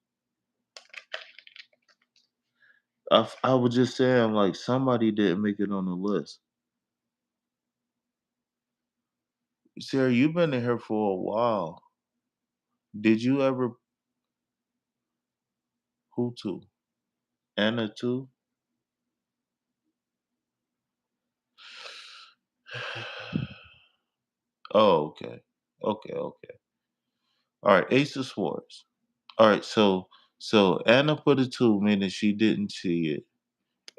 I was just saying, like, somebody didn't make it on the list. Sarah, you've been in here for a while. Did you ever who to? Anna too? Oh, okay. Okay, okay. All right, Ace of Swords. All right, so Anna put a two, meaning she didn't see it.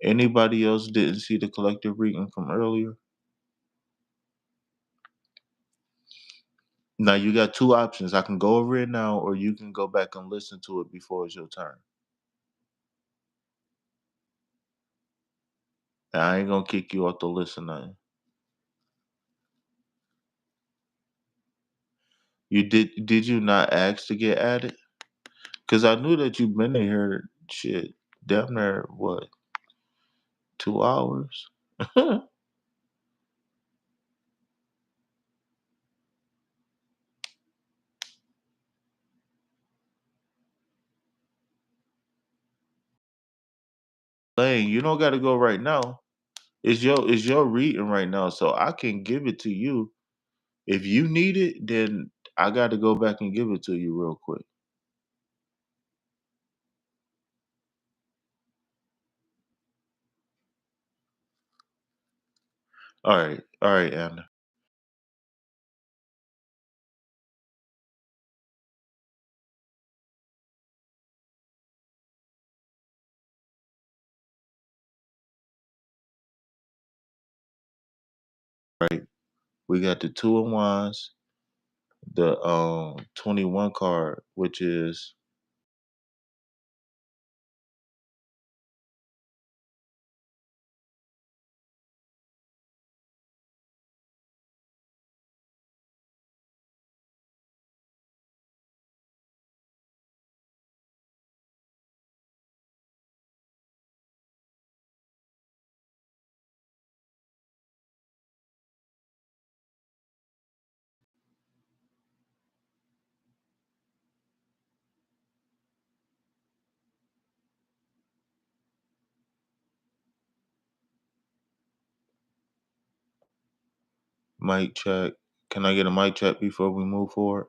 Anybody else didn't see the collective reading from earlier? Now you got two options. I can go over it now, or you can go back and listen to it before it's your turn. And I ain't gonna kick you off the list or nothing. Did you not ask to get added? Cause I knew that you've been in here shit damn near what 2 hours? Lane, you don't gotta go right now. It's your reading right now, so I can give it to you. If you need it, then I gotta go back and give it to you real quick. All right, Anna. right? We got the 2 and 1s, the 21 card, which is mic check. Can I get a mic check before we move forward?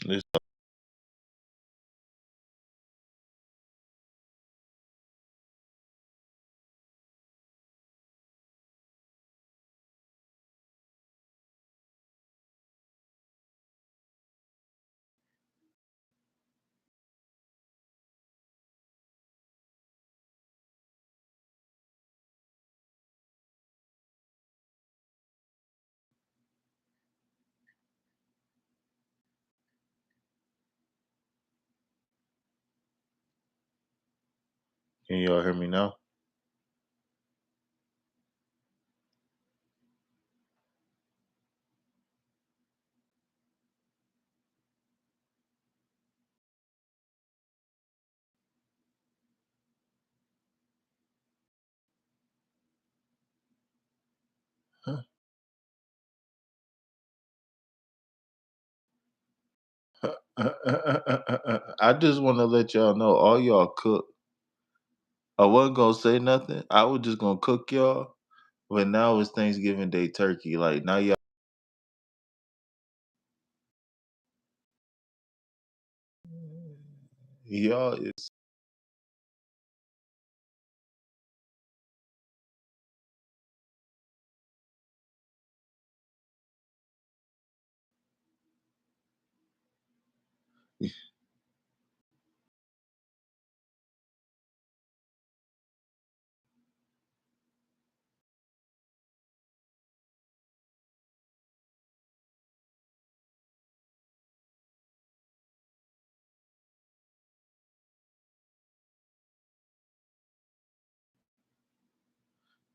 This- Can y'all hear me now? I just want to let y'all know, all y'all cook. I wasn't gonna say nothing. I was just gonna cook y'all, but now it's Thanksgiving Day turkey. Like now y'all is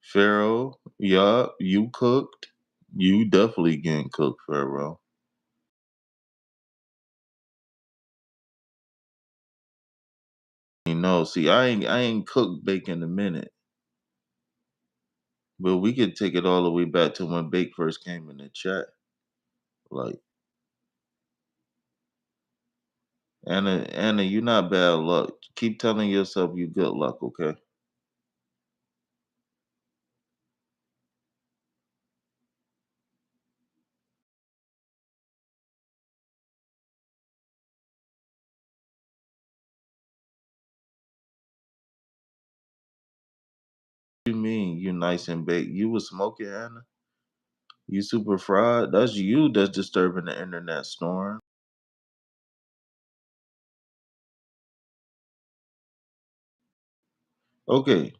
Pharaoh. Yup, you cooked. You definitely getting cooked, Pharaoh. You know, see, I ain't cooked bacon in a minute, but we could take it all the way back to when bake first came in the chat. Like Anna, you're not bad luck. Keep telling yourself you good luck, okay? What you mean you nice and baked? You was smoking, Anna? You super fried? That's you that's disturbing the internet storm. Okay.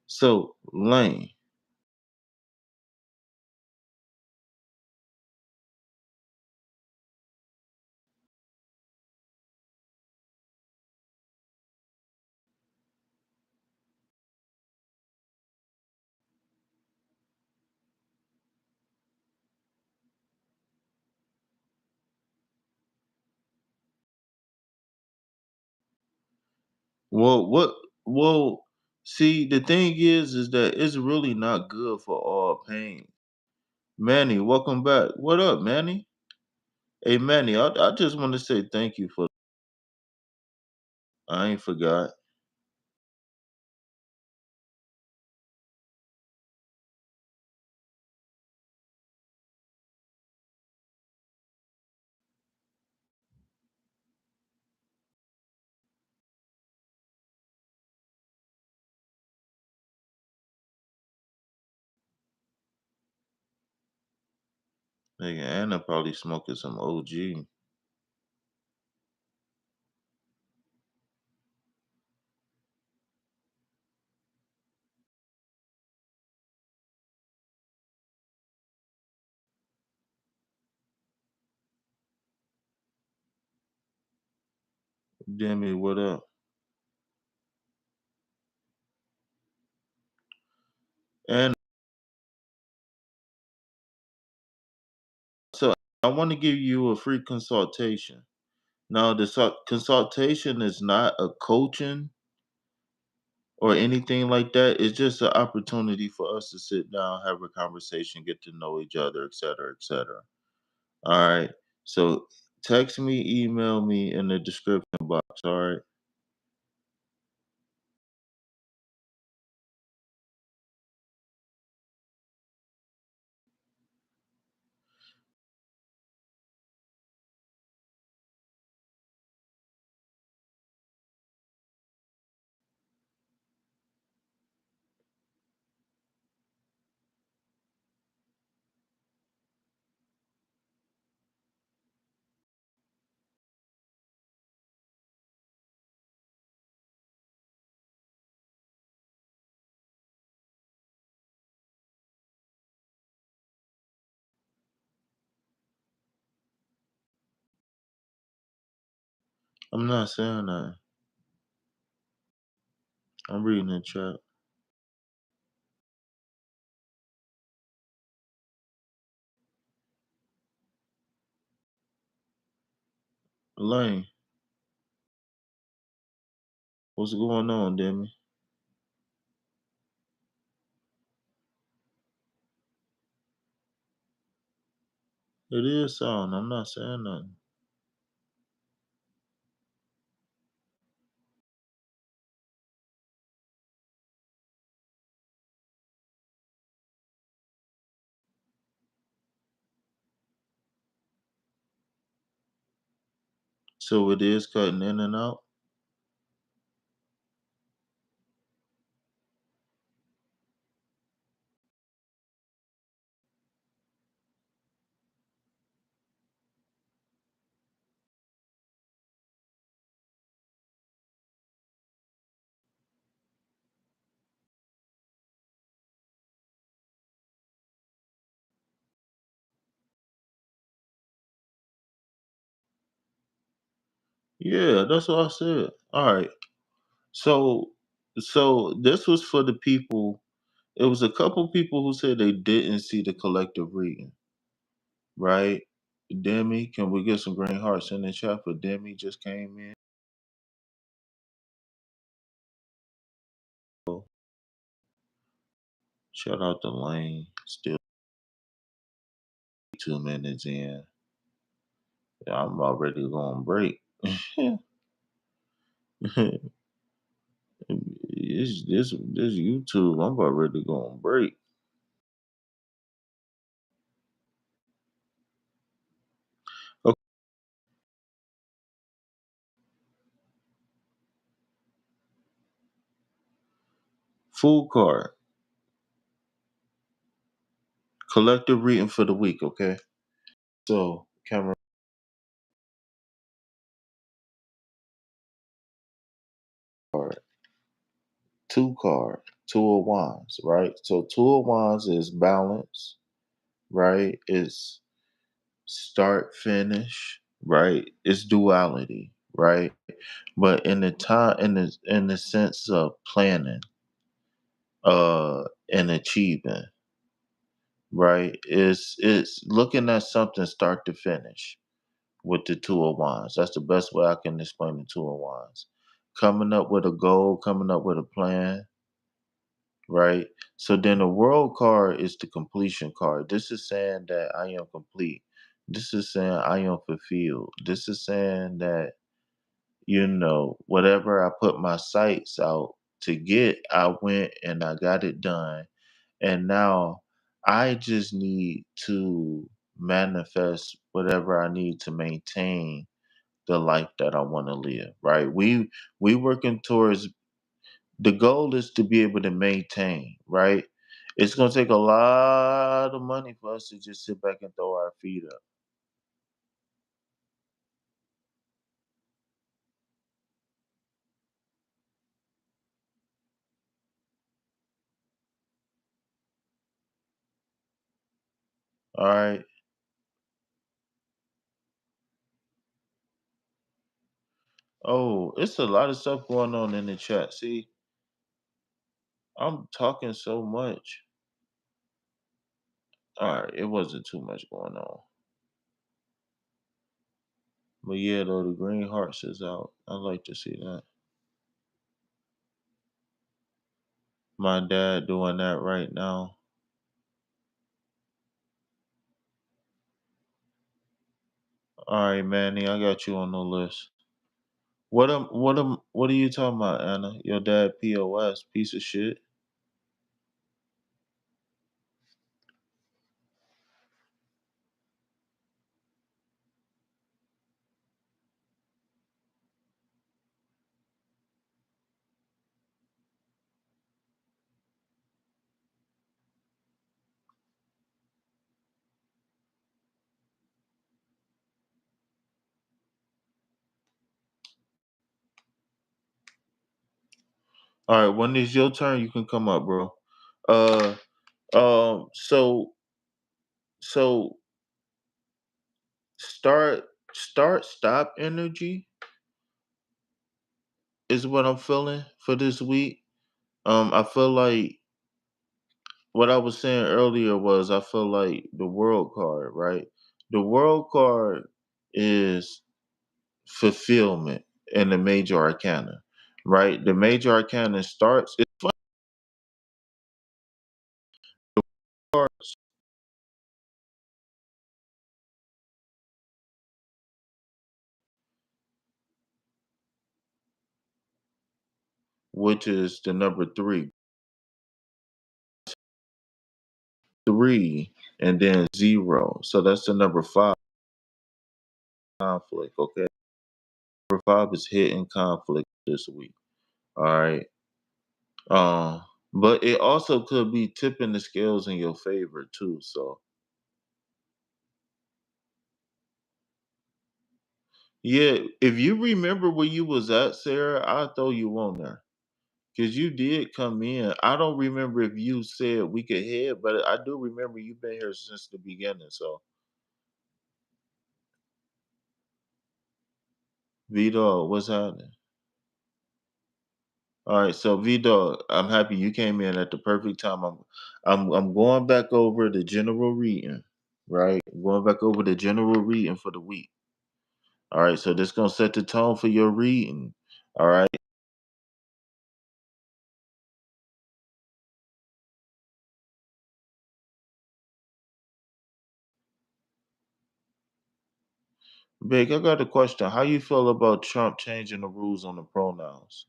So Lane. Well, well, see, the thing is that it's really not good for all pain. Manny, welcome back. What up, Manny? Hey Manny, I just want to say thank you for I ain't forgot. Nigga, Anna probably smoking some OG. Demi, what up? And so I want to give you a free consultation. Now, the consultation is not a coaching or anything like that. It's just an opportunity for us to sit down, have a conversation, get to know each other, et cetera, et cetera. All right. So text me, email me in the description box. All right. I'm not saying that. I'm reading the chat. Elaine, what's going on, Demi? It is sound. I'm not saying nothing. So it is cutting in and out. Yeah, that's what I said. All right. So so this was for the people. It was a couple people who said they didn't see the collective reading. right? Demi, can we get some green hearts in the chat for Demi just came in? Shout out to Lane. Still 2 minutes in. Yeah, I'm already going break. this YouTube, I'm about ready to go on break. Okay. Food card. Collective reading for the week, okay? So, camera card. Two of wands, right? So two of wands is balance, right? It's start, finish, right? It's duality, right? But in the time in the sense of planning, and achieving, right? It's looking at something start to finish with the two of wands. That's the best way I can explain the two of wands. Coming up with a goal, coming up with a plan, right? So then the world card is the completion card. This is saying that I am complete. This is saying I am fulfilled. This is saying that, whatever I put my sights out to get, I went and I got it done. And now I just need to manifest whatever I need to maintain the life that I want to live, right? We working towards, the goal is to be able to maintain, right? It's gonna take a lot of money for us to just sit back and throw our feet up. All right. Oh, it's a lot of stuff going on in the chat. See, I'm talking so much. All right, it wasn't too much going on. But yeah, though, the green hearts is out. I like to see that. My dad doing that right now. All right, Manny, I got you on the list. What are you talking about, Anna? Your dad POS, piece of shit? All right, when it's your turn, you can come up, bro. Uh, so so stop energy is what I'm feeling for this week. I feel like what I was saying earlier was I feel like the world card, right? The world card is fulfillment in the major arcana, right? The major arcana starts, it's fun cards, which is the number three, and then zero. So that's the number five, conflict. Okay, number five is hidden conflict this week. All right. Um, but it also could be tipping the scales in your favor too. So yeah, if you remember where you was at, Sarah, I'll throw you on there. Cause you did come in. I don't remember if you said we could head, but I do remember you've been here since the beginning. So Vito, what's happening? All right, so Vito, I'm happy you came in at the perfect time. I'm going back over the general reading, right? Going back over the general reading for the week. All right, so this gonna set the tone for your reading. All right. Big, I got a question. How you feel about Trump changing the rules on the pronouns?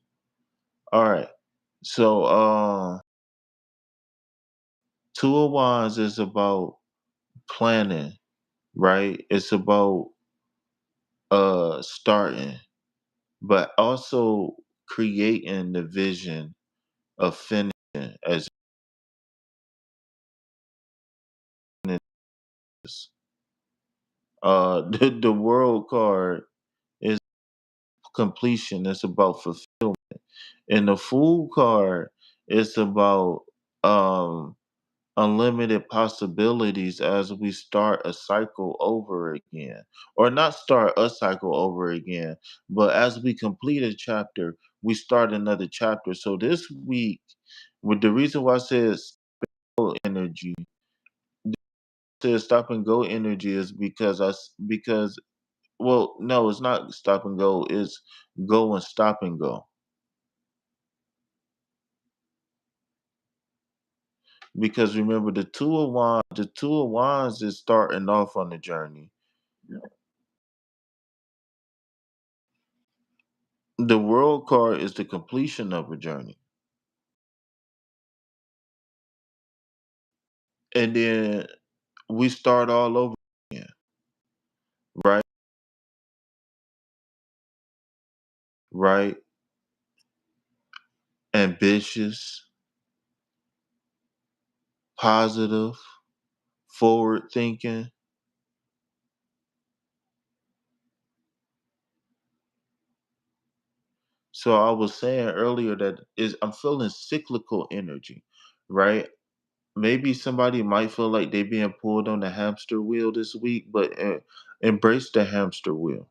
All right. So Two of Wands is about planning, right? It's about starting, but also creating the vision of finishing as it is. The world card is completion, it's about fulfillment. And the fool card is about um unlimited possibilities as we start a cycle over again. Or not start a cycle over again, but as we complete a chapter, we start another chapter. So this week, with the reason why I said stop energy, said stop and go energy is because well, no, it's not stop and go, it's go and stop and go. Because remember the two of wands is starting off on the journey. The world card is the completion of a journey. And then we start all over again, right? Right? Ambitious, positive, forward thinking. So I was saying earlier that is I'm feeling cyclical energy, right? Maybe somebody might feel like they being pulled on the hamster wheel this week, but embrace the hamster wheel,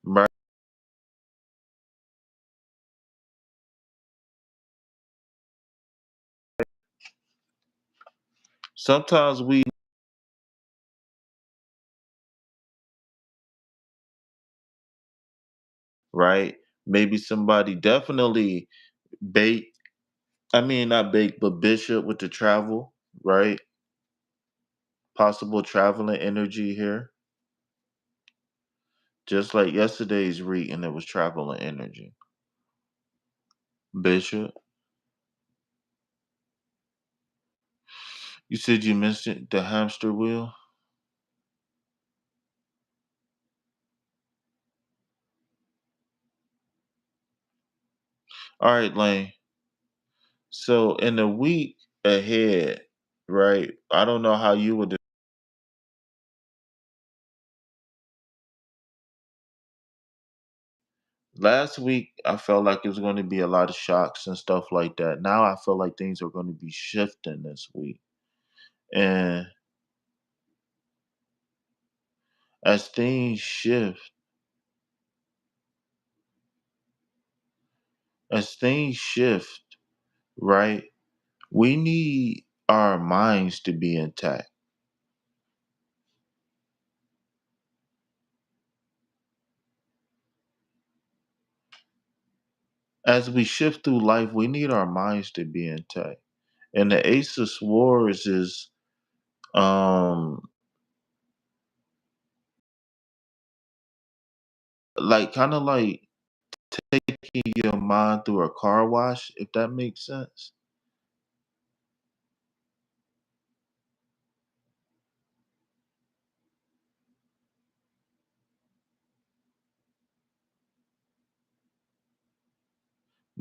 right? Sometimes we right? Maybe somebody definitely bait. I mean, not bait, but bishop with the travel, right? Possible traveling energy here. Just like yesterday's reading, it was traveling energy. Bishop, you said you missed it, the hamster wheel. All right, Lane. So in the week ahead, right? I don't know how you would. Last week, I felt like it was going to be a lot of shocks and stuff like that. Now I feel like things are going to be shifting this week. And as things shift, as things shift, right? We need our minds to be intact. As we shift through life, we need our minds to be intact. And the Ace of Swords is um like kind of like taking your mind through a car wash, if that makes sense.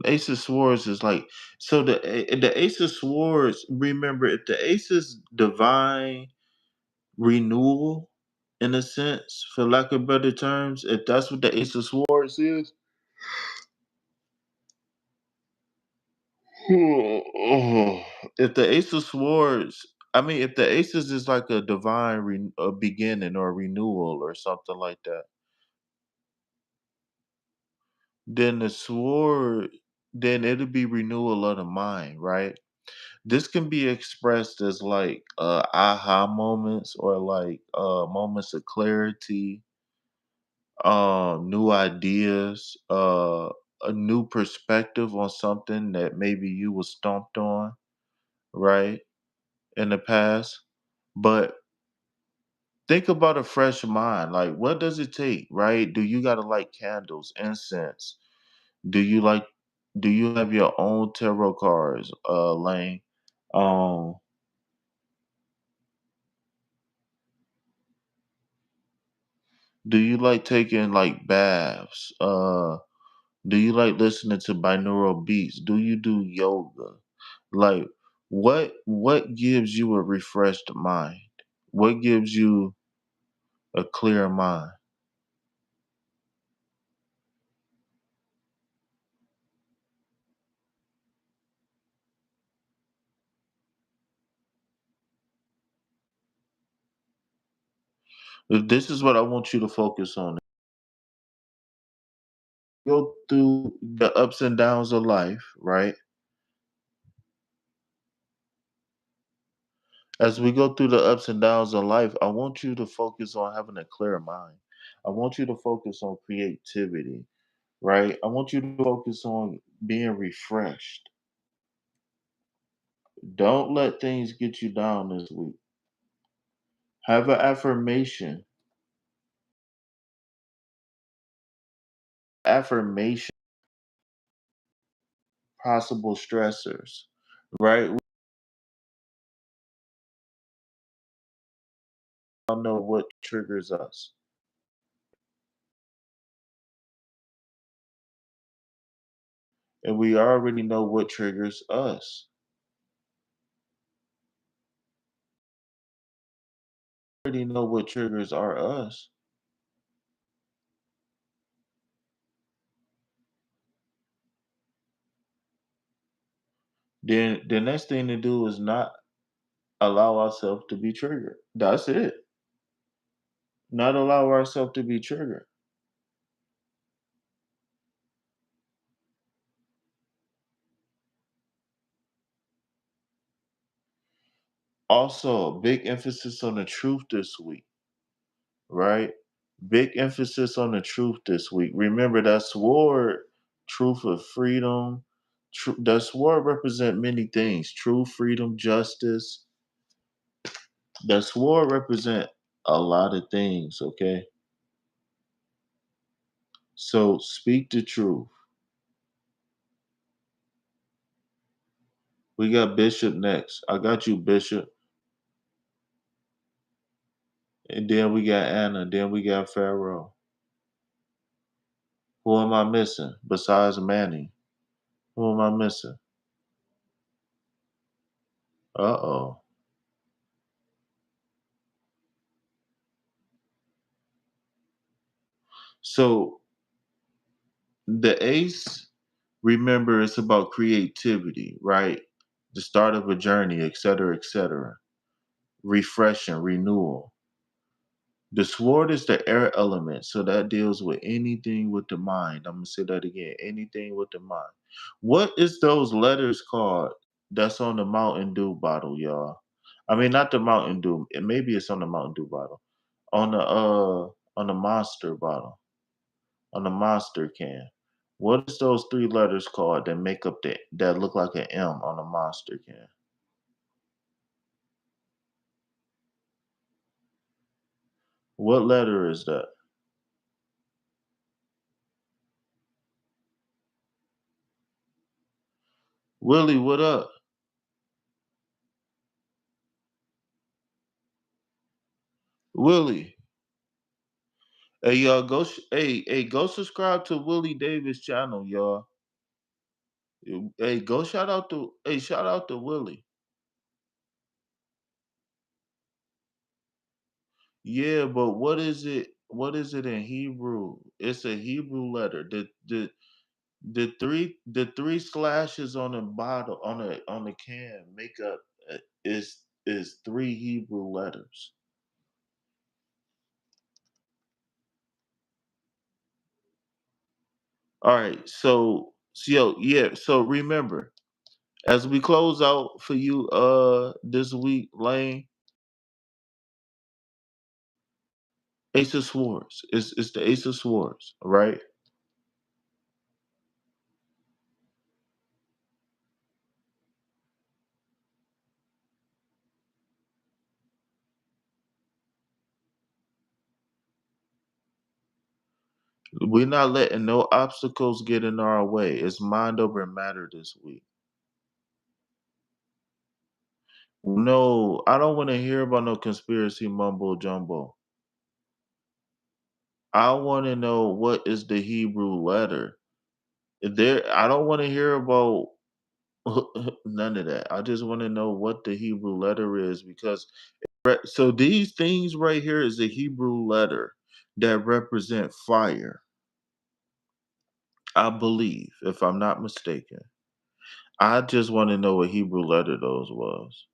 Ace of Swords is like so the Ace of Swords. Remember, if the Ace is divine renewal, in a sense, for lack of better terms, if that's what the Ace of Swords is, if the Ace of Swords, I mean, if the Aces is like a divine a beginning or renewal or something like that, then the sword, then it'll be renewal of the mind, right? this can be expressed as like aha moments or like moments of clarity, new ideas, a new perspective on something that maybe you was stumped on, right, in the past. But think about a fresh mind. Like, what does it take, right? Do you gotta light candles, incense? Do you like? Do you have your own tarot cards, Lane? Um, do you like taking like baths? Do you like listening to binaural beats? Do you do yoga? Like, what gives you a refreshed mind? What gives you a clear mind? If this is what I want you to focus on. Go through the ups and downs of life, right? As we go through the ups and downs of life, I want you to focus on having a clear mind. I want you to focus on creativity, right? I want you to focus on being refreshed. Don't let things get you down this week. Have an affirmation. Affirmation, possible stressors, right? We don't know what triggers us, and we already know what triggers us. Already know what triggers are us. Then the next thing to do is not allow ourselves to be triggered. That's it. Not allow ourselves to be triggered. Also, big emphasis on the truth this week, right? Big emphasis on the truth this week. Remember that sword, truth of freedom. That sword represent many things: truth, freedom, justice. That sword represent a lot of things. Okay, so speak the truth. We got Bishop next. I got you, Bishop. And then we got Anna. Then we got Pharaoh. Who am I missing besides Manny? Who am I missing? Uh oh. So the ace, remember, it's about creativity, right? The start of a journey, et cetera, et cetera. Refreshing, renewal. The sword is the air element, so that deals with anything with the mind. I'm gonna say that again. Anything with the mind. What is those letters called that's on the Mountain Dew bottle, y'all? I mean, not the Mountain Dew. Maybe it's on the Mountain Dew bottle. On the Monster bottle, on the Monster can. What is those three letters called that make up that look like an M on a Monster can? What letter is that? Willie, what up? Willie. Hey y'all, go subscribe to Willie Davis channel, y'all. Hey, go shout out to Willie. Yeah, but what is it? What is it in Hebrew? It's a Hebrew letter. The three slashes on the bottle on the can make up is three Hebrew letters. All right, so yeah, so remember, As we close out for you this week, Lane, Ace of Swords. It's the Ace of Swords, right? We're not letting no obstacles get in our way. It's mind over matter this week. No, I don't want to hear about no conspiracy mumbo jumbo. I want to know what is the Hebrew letter. I don't want to hear about none of that. I just want to know what the Hebrew letter is because so these things right here is a Hebrew letter that represent fire. I believe, if I'm not mistaken. I just want to know what Hebrew letter those was.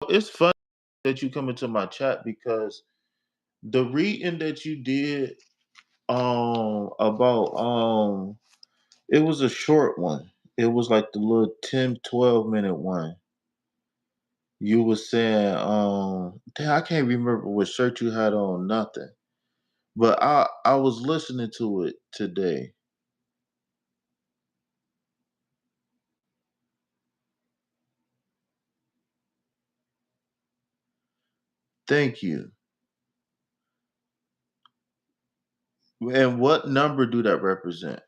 It's funny that you come into my chat because the reading that you did about it was a short one. It was like the little 10, 12 minute one. You were saying damn, I can't remember what shirt you had on, nothing. But I was listening to it today. Thank you. And what number do that represent?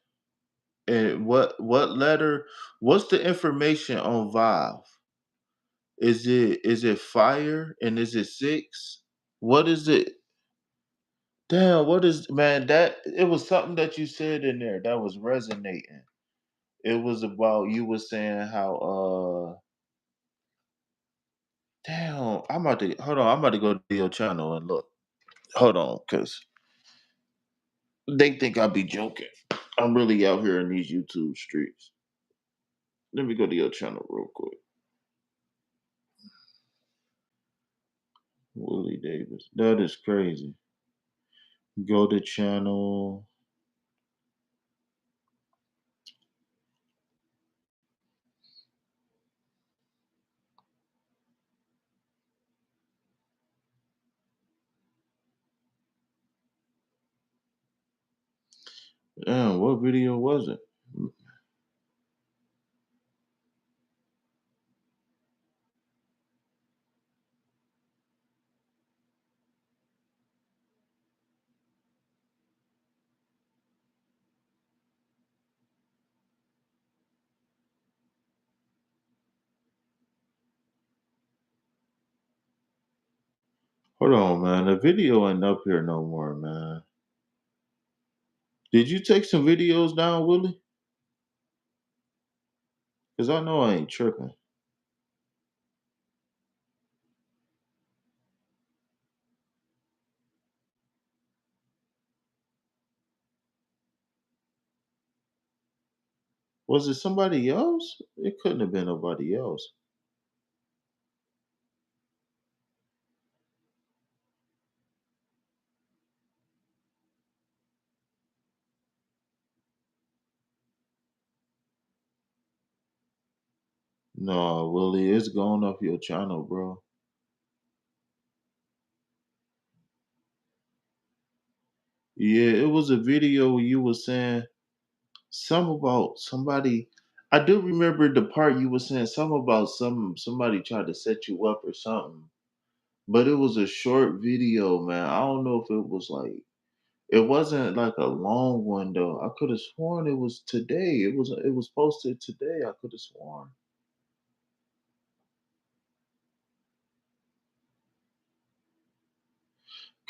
And what letter? What's the information on Vive? Is it fire and is it six? What is it? Damn, what is man? That it was something that you said in there that was resonating. It was about you were saying how damn, I'm about to hold on, I'm about to go to your channel and look. Hold on, cause they think I be joking. I'm really out here in these YouTube streets. Let me go to your channel real quick. Willie Davis. That is crazy. Go to channel. Damn, what video was it? Hold on, man. The video ain't up here no more, man. Did you take some videos down, Willie? Cause I know I ain't tripping. Was it somebody else? It couldn't have been nobody else. No, Willie, it's going off your channel, bro. Yeah, it was a video where you were saying something about somebody. I do remember the part you were saying something about somebody tried to set you up or something. But it was a short video, man. I don't know if it was like it wasn't like a long one though. I could have sworn it was today. It was posted today. I could have sworn.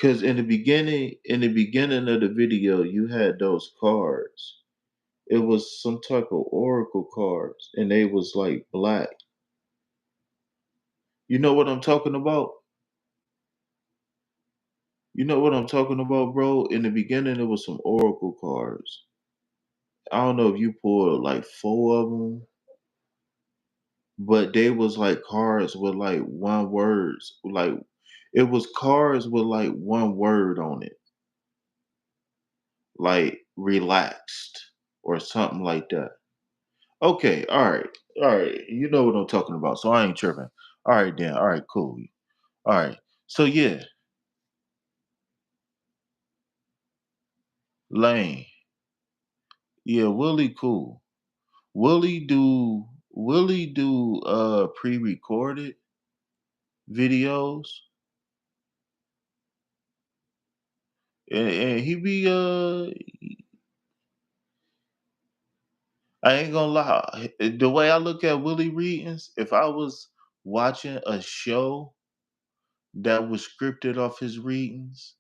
Cause in the beginning of the video, you had those cards. It was some type of oracle cards, and they was like black. You know what I'm talking about? You know what I'm talking about, bro? In the beginning, it was some oracle cards. I don't know if you pulled like four of them, but they was like cards with like one words, like it was cards with like one word on it, like relaxed or something like that. Okay, all right. You know what I'm talking about, so I ain't tripping. All right, then. All right, cool. All right. So yeah, Lane. Yeah, Willie cool. Willie do pre-recorded videos, and he be I ain't gonna lie. The way I look at Willie readings, if I was watching a show that was scripted off his readings,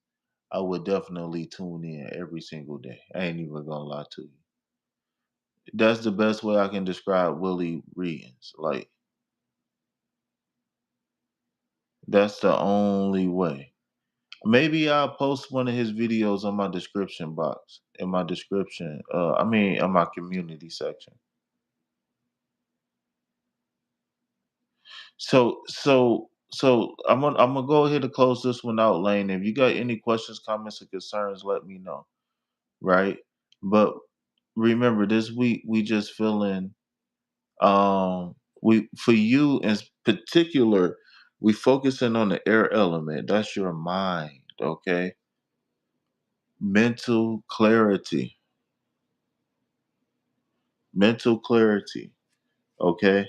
I would definitely tune in every single day. I ain't even gonna lie to you. That's the best way I can describe Willie readings. Like that's the only way. Maybe I'll post one of his videos on my description box. In my description. I mean in my community section. So I'm gonna go ahead and close this one out, Lane. If you got any questions, comments, or concerns, let me know. Right? But remember, this week we just feeling we for you in particular, we focusing on the air element. That's your mind, okay? Mental clarity. Mental clarity. Okay.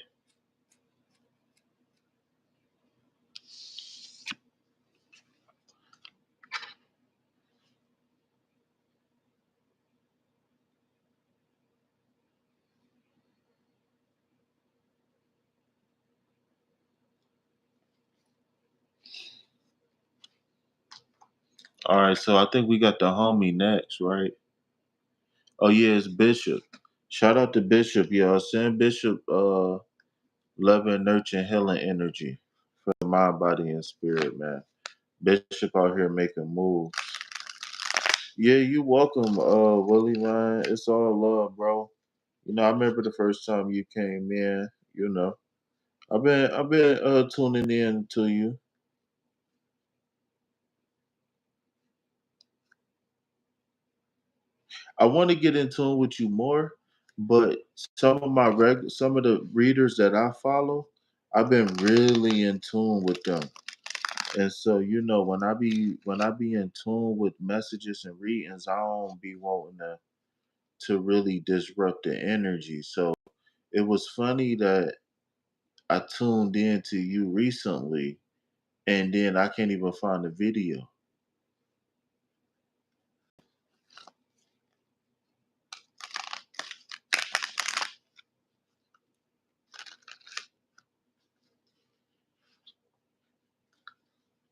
All right, so I think we got the homie next, right? Oh yeah, it's Bishop. Shout out to Bishop, y'all. Send Bishop love and nurture and healing energy for the mind, body, and spirit, man. Bishop out here making moves. Yeah, you welcome, Willie, man. It's all love, bro. You know, I remember the first time you came in, you know. I've been tuning in to you. I want to get in tune with you more, but some of the readers that I follow, I've been really in tune with them. And so, you know, when I be in tune with messages and readings, I don't be wanting to really disrupt the energy. So it was funny that I tuned in to you recently and then I can't even find the video.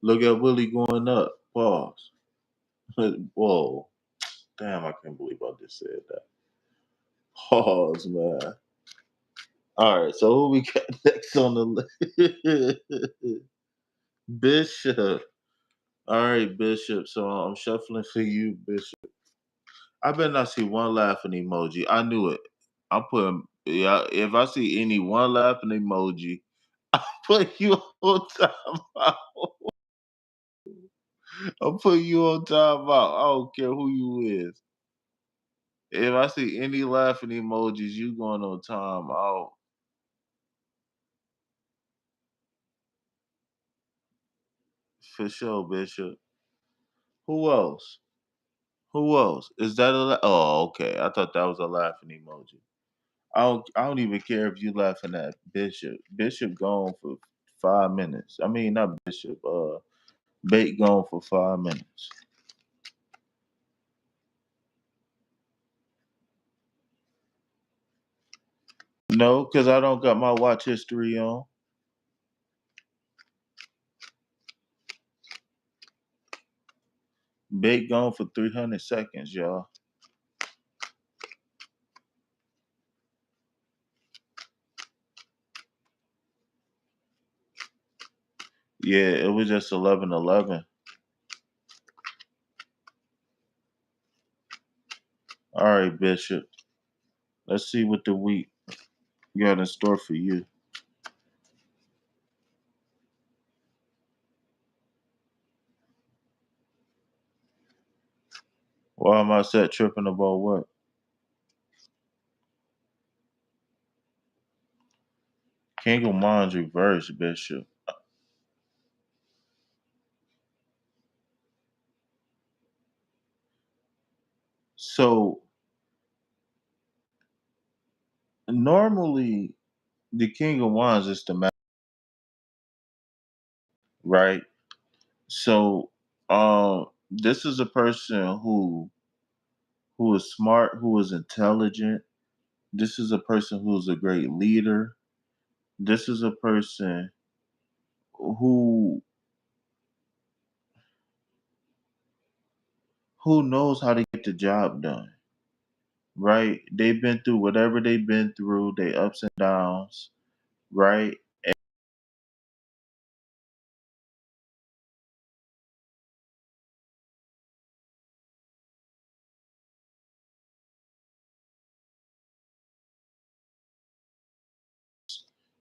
Look at Willie going up. Pause. Whoa. Damn, I can't believe I just said that. Pause, man. All right, so who we got next on the list? Bishop. All right, Bishop. So I'm shuffling for you, Bishop. I better not see one laughing emoji. I knew it. I'm putting yeah. If I see any one laughing emoji, I put you on time out. I'm putting you on time out. I don't care who you is. If I see any laughing emojis, you going on time out. For sure, Bishop. Who else? Who else? Is that oh, okay. I thought that was a laughing emoji. I don't even care if you laughing at Bishop. Bishop gone for 5 minutes. I mean not Bishop, Bait gone for 5 minutes. No, because I don't got my watch history on. Bait gone for 300 seconds, y'all. Yeah, it was just 11:11. All right, Bishop. Let's see what the week got in store for you. Why am I set tripping about what? King of Wands reverse, Bishop. So normally the King of Wands is the man, right? So this is a person who is smart, who is intelligent. This is a person who is a great leader. This is a person who who knows how to get the job done, right? They've been through whatever they've been through, they ups and downs, right?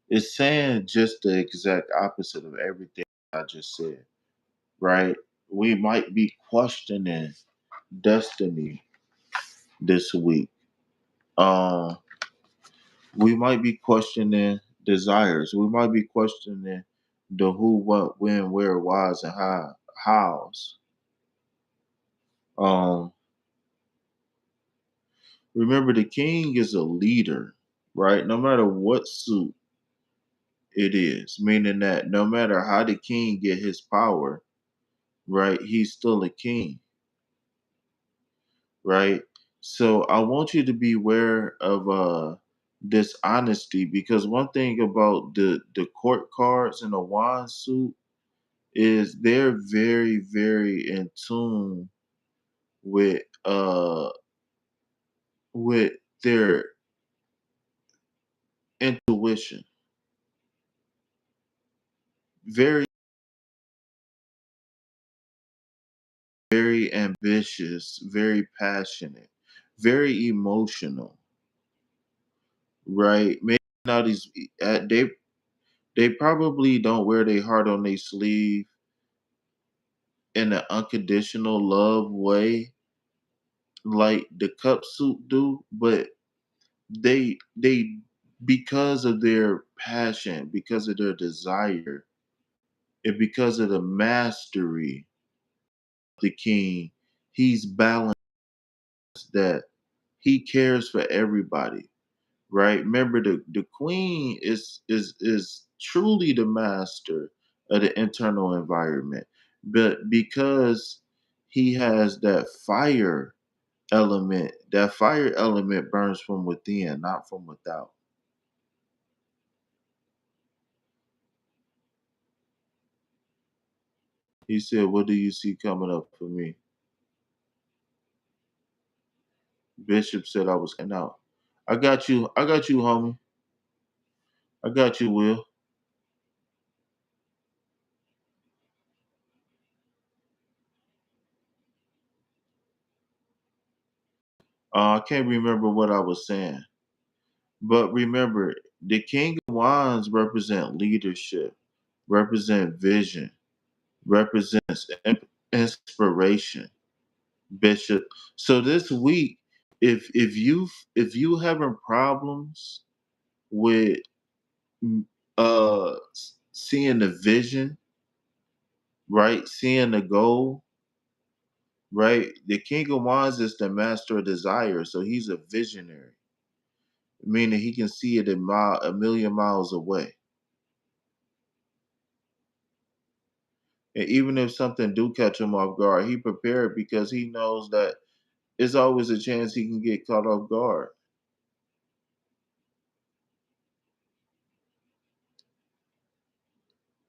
It's saying just the exact opposite of everything I just said, right? We might be questioning destiny this week. Um, we might be questioning desires. We might be questioning the who, what, when, where, whys, and hows. Um, Remember, the king is a leader, right? No matter what suit it is, meaning that no matter how the king get his power, right, he's still a king, right? So I want you to be aware of dishonesty, because one thing about the court cards in a wand suit is they're very, very in tune with with their intuition. Very, very ambitious, very passionate, very emotional, right? Maybe now they probably don't wear their heart on their sleeve in an unconditional love way like the cup suit do, but they because of their passion, because of their desire, and because of the mastery of the king, he's balanced that he cares for everybody, right? Remember, the queen is truly the master of the internal environment, but because he has that fire element, that fire element burns from within, not from without. He said, "What do you see coming up for me?" Bishop said I was coming out. I got you, homie. I got you, Will. I can't remember what I was saying. But remember, the King of Wands represent leadership, represent vision, represents inspiration, Bishop. So this week, if you having problems with seeing the vision, right? Seeing the goal, right? The King of Wands is the master of desire, so he's a visionary, meaning he can see it a million miles away. And even if something do catch him off guard, he prepared because he knows that it's always a chance he can get caught off guard.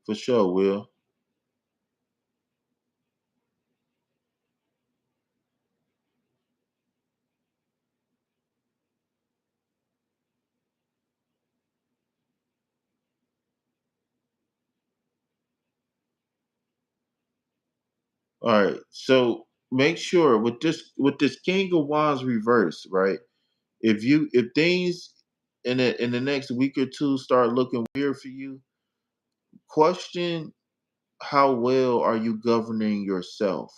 For sure, Will. All right. So make sure with this King of Wands reverse, right? If things in the next week or two start looking weird for you, question how well are you governing yourself?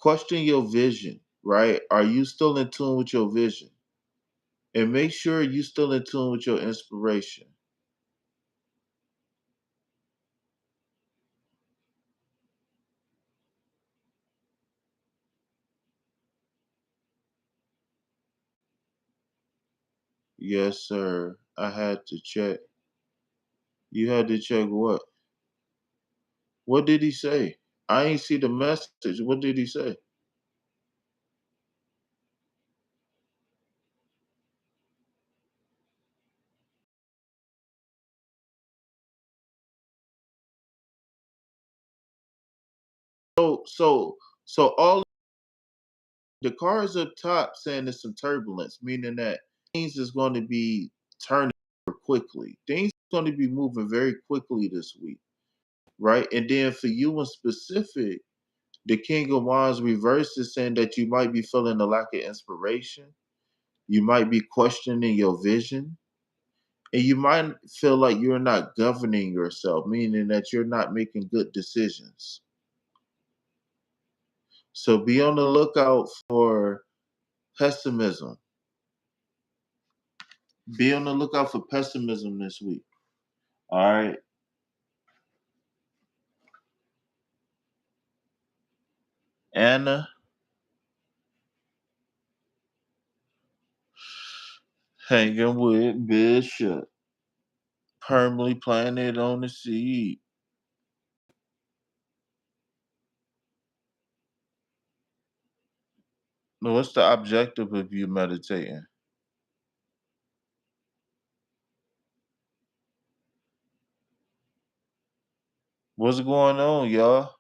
Question your vision, right? Are you still in tune with your vision? And make sure you still in tune with your inspiration. Yes, sir. I had to check. You had to check what? What did he say? I ain't see the message. What did he say? So all the cars up top saying there's some turbulence, meaning that things is going to be turning quickly. Things are going to be moving very quickly this week, right? And then for you in specific, the King of Wands reverse is saying that you might be feeling a lack of inspiration. You might be questioning your vision. And you might feel like you're not governing yourself, meaning that you're not making good decisions. So be on the lookout for pessimism. Be on the lookout for pessimism this week. All right. Anna, hanging with Bishop. Permanently planted on the seed. Now, what's the objective of you meditating? What's going on, y'all?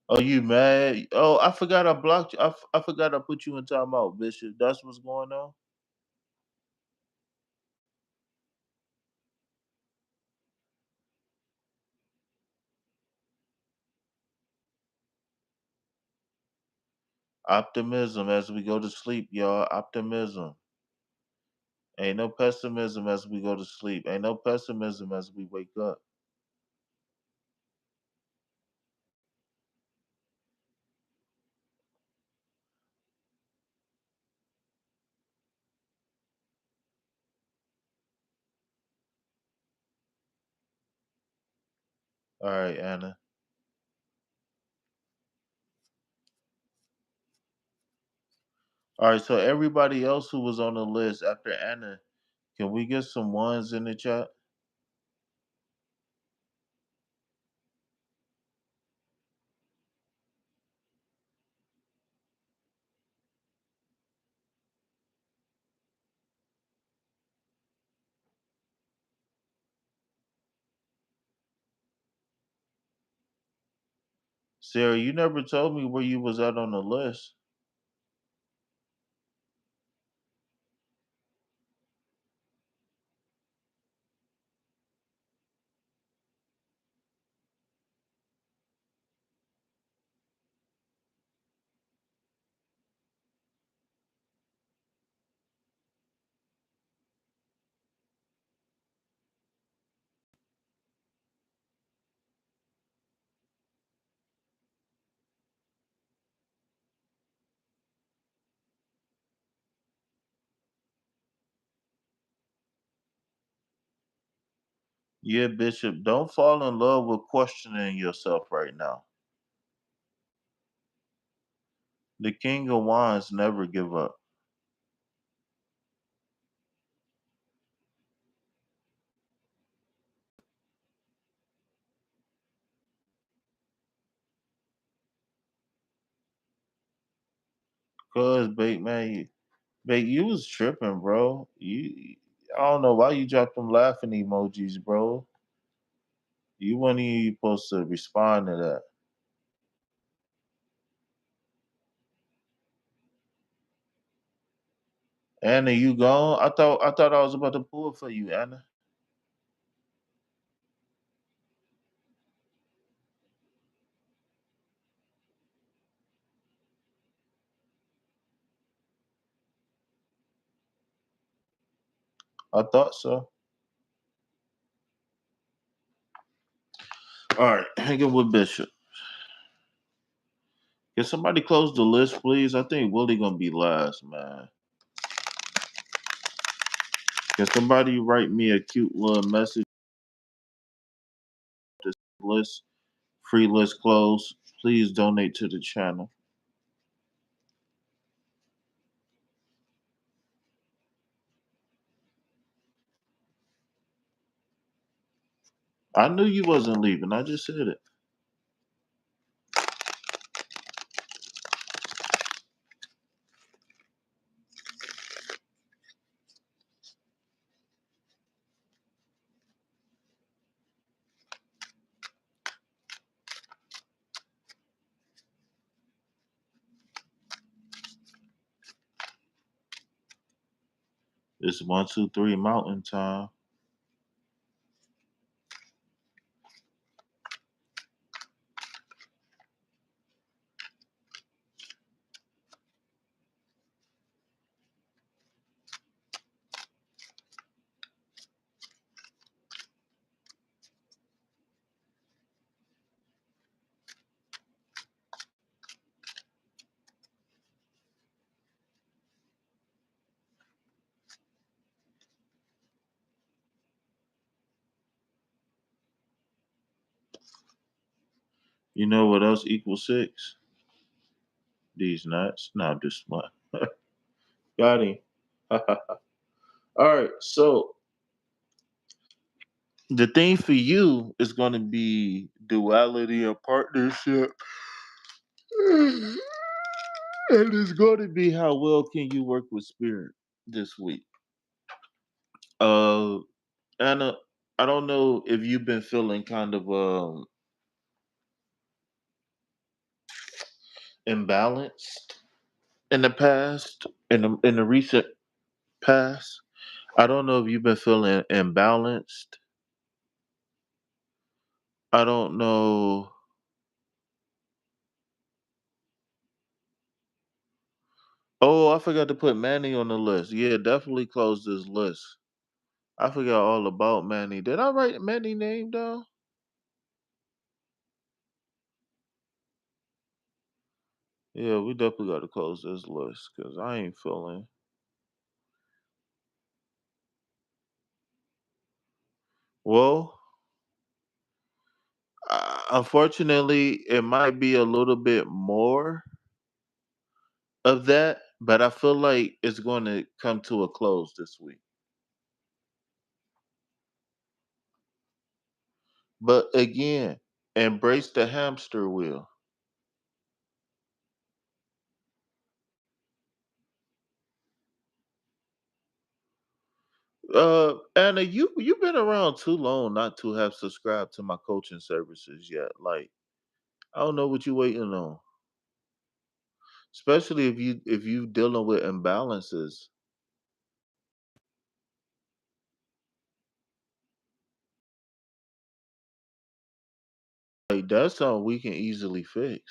Are you mad? Oh, I forgot I blocked you. I forgot I put you in timeout, Bishop. That's what's going on? Optimism as we go to sleep, y'all. Optimism. Ain't no pessimism as we go to sleep. Ain't no pessimism as we wake up. All right, Anna. All right, so everybody else who was on the list after Anna, can we get some ones in the chat? Sarah, you never told me where you was at on the list. Yeah, Bishop, don't fall in love with questioning yourself right now. The King of Wands never give up. Cause, bait man, bait, you was tripping, bro. I don't know why you dropped them laughing emojis, bro. You weren't even supposed to respond to that. Anna, you gone? I thought I was about to pull for you, Anna. I thought so. All right, hanging with Bishop. Can somebody close the list, please? I think Willie gonna be last, man. Can somebody write me a cute little message? This list, free list closed. Please donate to the channel. I knew you wasn't leaving. I just said it. It's 1, 2, 3 mountain time. You know what else equals 6? These nuts. No, I'm just one. Got him. All right, so the thing for you is going to be duality and partnership. And it's going to be how well can you work with spirit this week. Uh, Anna, I don't know if you've been feeling kind of imbalanced in the past, in the recent past. I don't know if you've been feeling imbalanced. I don't know. Oh, I forgot to put Manny on the list. Yeah, definitely close this list. I forgot all about Manny. Did I write Manny name down? Yeah, we definitely got to close this list because I ain't feeling. Well, unfortunately, it might be a little bit more of that, but I feel like it's going to come to a close this week. But again, embrace the hamster wheel. Anna, you've been around too long not to have subscribed to my coaching services yet. Like, I don't know what you waiting on. Especially if you dealing with imbalances. Like that's something we can easily fix.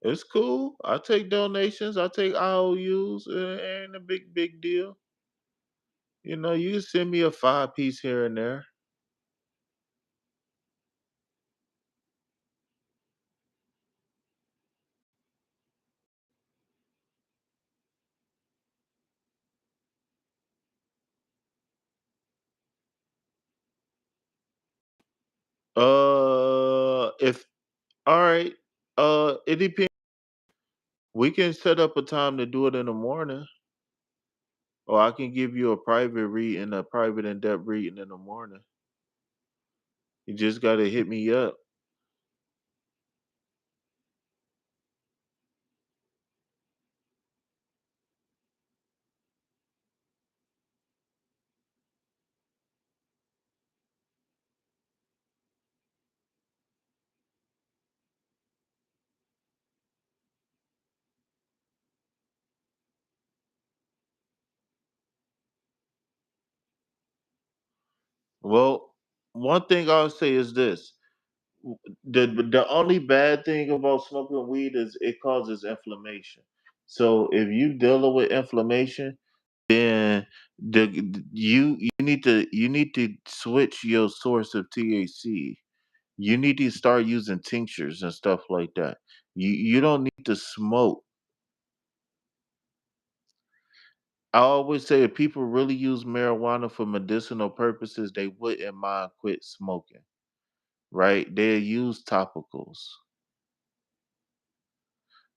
It's cool. I take donations. I take IOUs. It ain't a big deal. You know, you can send me a 5 piece here and there. If all right. It depends. We can set up a time to do it in the morning, or I can give you a private reading, a private in-depth reading in the morning. You just gotta hit me up. Well, one thing I'll say is this. The only bad thing about smoking weed is it causes inflammation. So if you dealing with inflammation, then you need to switch your source of THC. You need to start using tinctures and stuff like that. You don't need to smoke. I always say if people really use marijuana for medicinal purposes, they wouldn't mind quit smoking, right? They use topicals.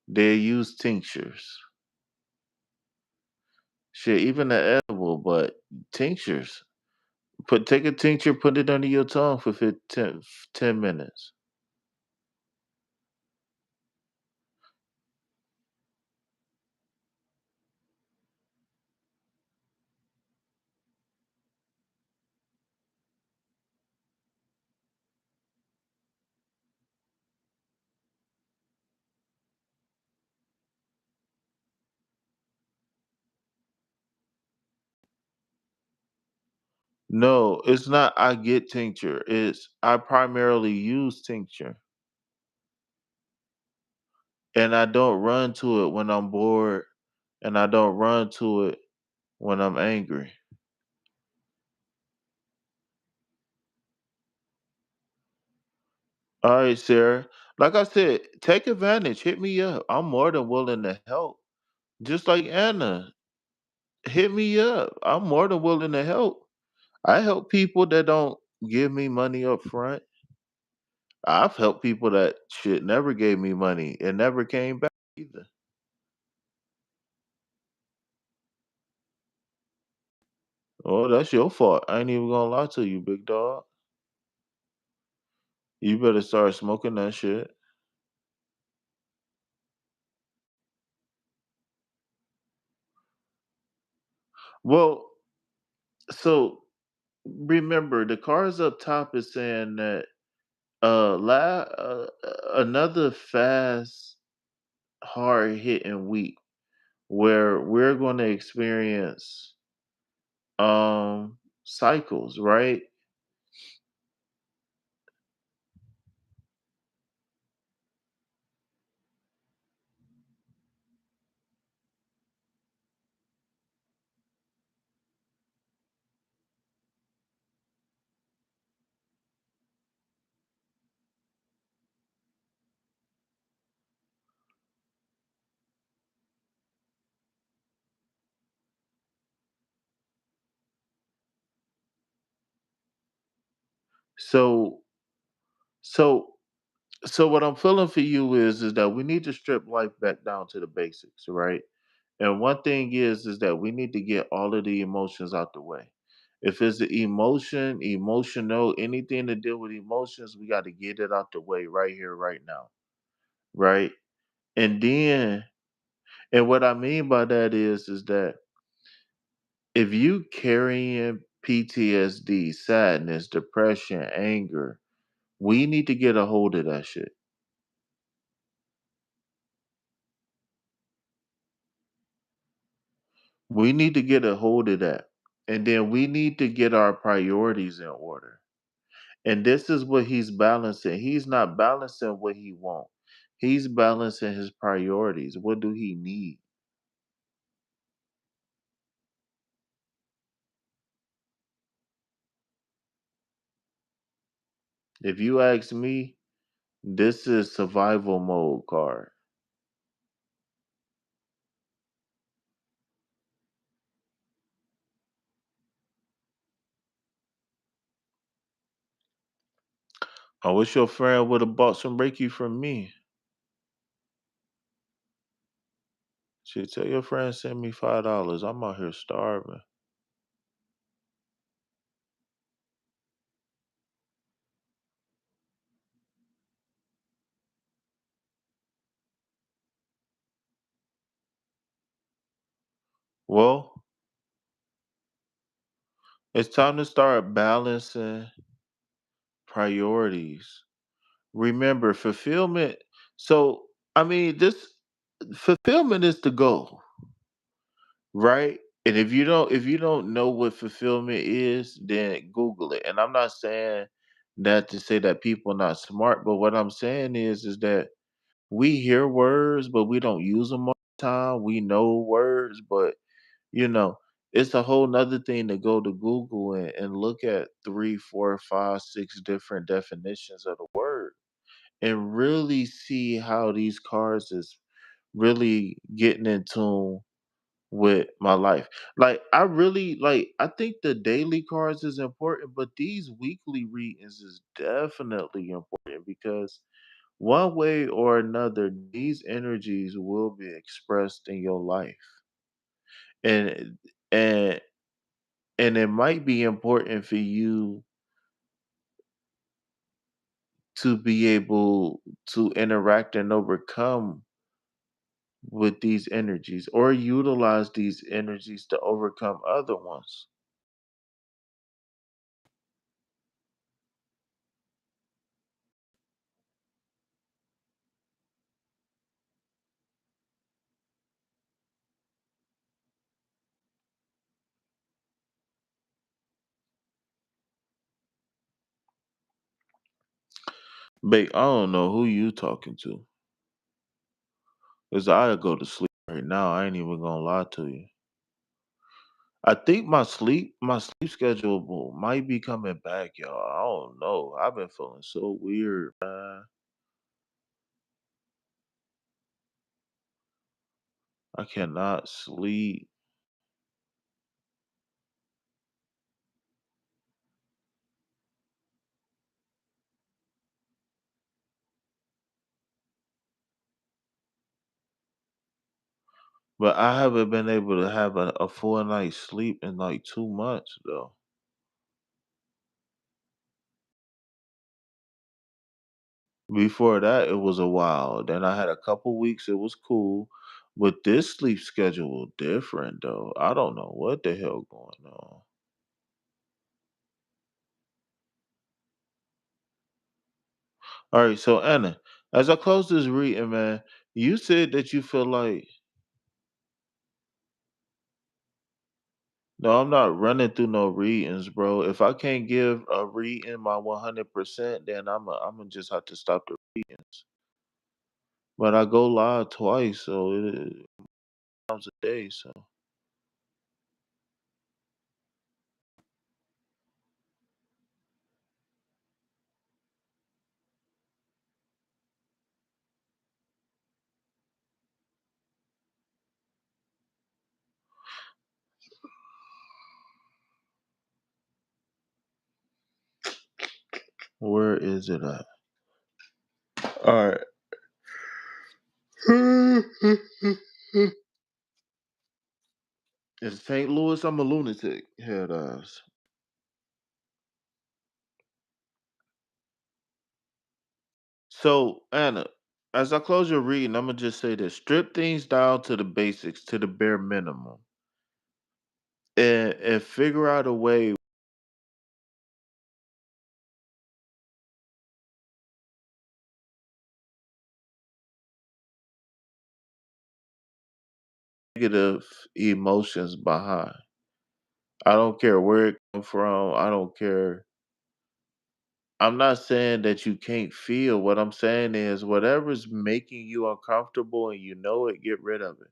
They use tinctures. Shit, even the edible, but tinctures. Take a tincture, put it under your tongue for 10 minutes. No, it's not I get tincture. It's I primarily use tincture. And I don't run to it when I'm bored, and I don't run to it when I'm angry. All right, Sarah. Like I said, take advantage. Hit me up. I'm more than willing to help. Just like Anna, hit me up. I'm more than willing to help. I help people that don't give me money up front. I've helped people that shit never gave me money and never came back either. Oh, that's your fault. I ain't even gonna lie to you, big dog. You better start smoking that shit. Well, so remember the cards up top is saying that another fast, hard hitting week where we're gonna experience cycles, right? So so so what I'm feeling for you is that we need to strip life back down to the basics, right? And one thing is that we need to get all of the emotions out the way. If it's the emotional, anything to deal with emotions, we got to get it out the way right here, right now, right? And then, and what I mean by that is that if you carrying PTSD, sadness, depression, anger, we need to get a hold of that shit. We need to get a hold of that. And then we need to get our priorities in order. And this is what he's balancing. He's not balancing what he wants. He's balancing his priorities. What do he need? If you ask me, this is survival mode card. I wish your friend would have bought some Reiki from me. She tell your friend send me $5. I'm out here starving. Well, it's time to start balancing priorities. Remember, fulfillment. So, I mean, this fulfillment is the goal, right? And if you don't know what fulfillment is, then Google it. And I'm not saying Not to say that people not smart, but what I'm saying is that we hear words, but we don't use them all the time. We know words, but you know, it's a whole nother thing to go to Google and look at three, four, five, six different definitions of the word and really see how these cards is really getting in tune with my life. Like I really I think the daily cards is important, but these weekly readings is definitely important because one way or another, these energies will be expressed in your life. And and and it might be important for you to be able to interact and overcome with these energies or utilize these energies to overcome other ones. Babe, I don't know who you talking to. Cause I go to sleep right now. I ain't even gonna lie to you. I think my sleep schedule might be coming back, y'all. I don't know. I've been feeling so weird, man. I cannot sleep. But I haven't been able to have a full night's sleep in like 2 months though. Before that, it was a while. Then I had a couple weeks, it was cool. But this sleep schedule different though. I don't know what the hell going on. All right, so Anna, as I close this reading, man, you said that you feel like no, I'm not running through no readings, bro. If I can't give a reading my 100%, then I'm gonna just have to stop the readings. But I go live twice, so it times a day. So where is it at? All right. In St. Louis, I'm a lunatic. Head ass. So Anna, as I close your reading, I'm gonna just say this: strip things down to the basics, to the bare minimum, and figure out a way negative emotions behind. I don't care where it come from. I don't care. I'm not saying that you can't feel. What I'm saying is whatever's making you uncomfortable and you know it, get rid of it.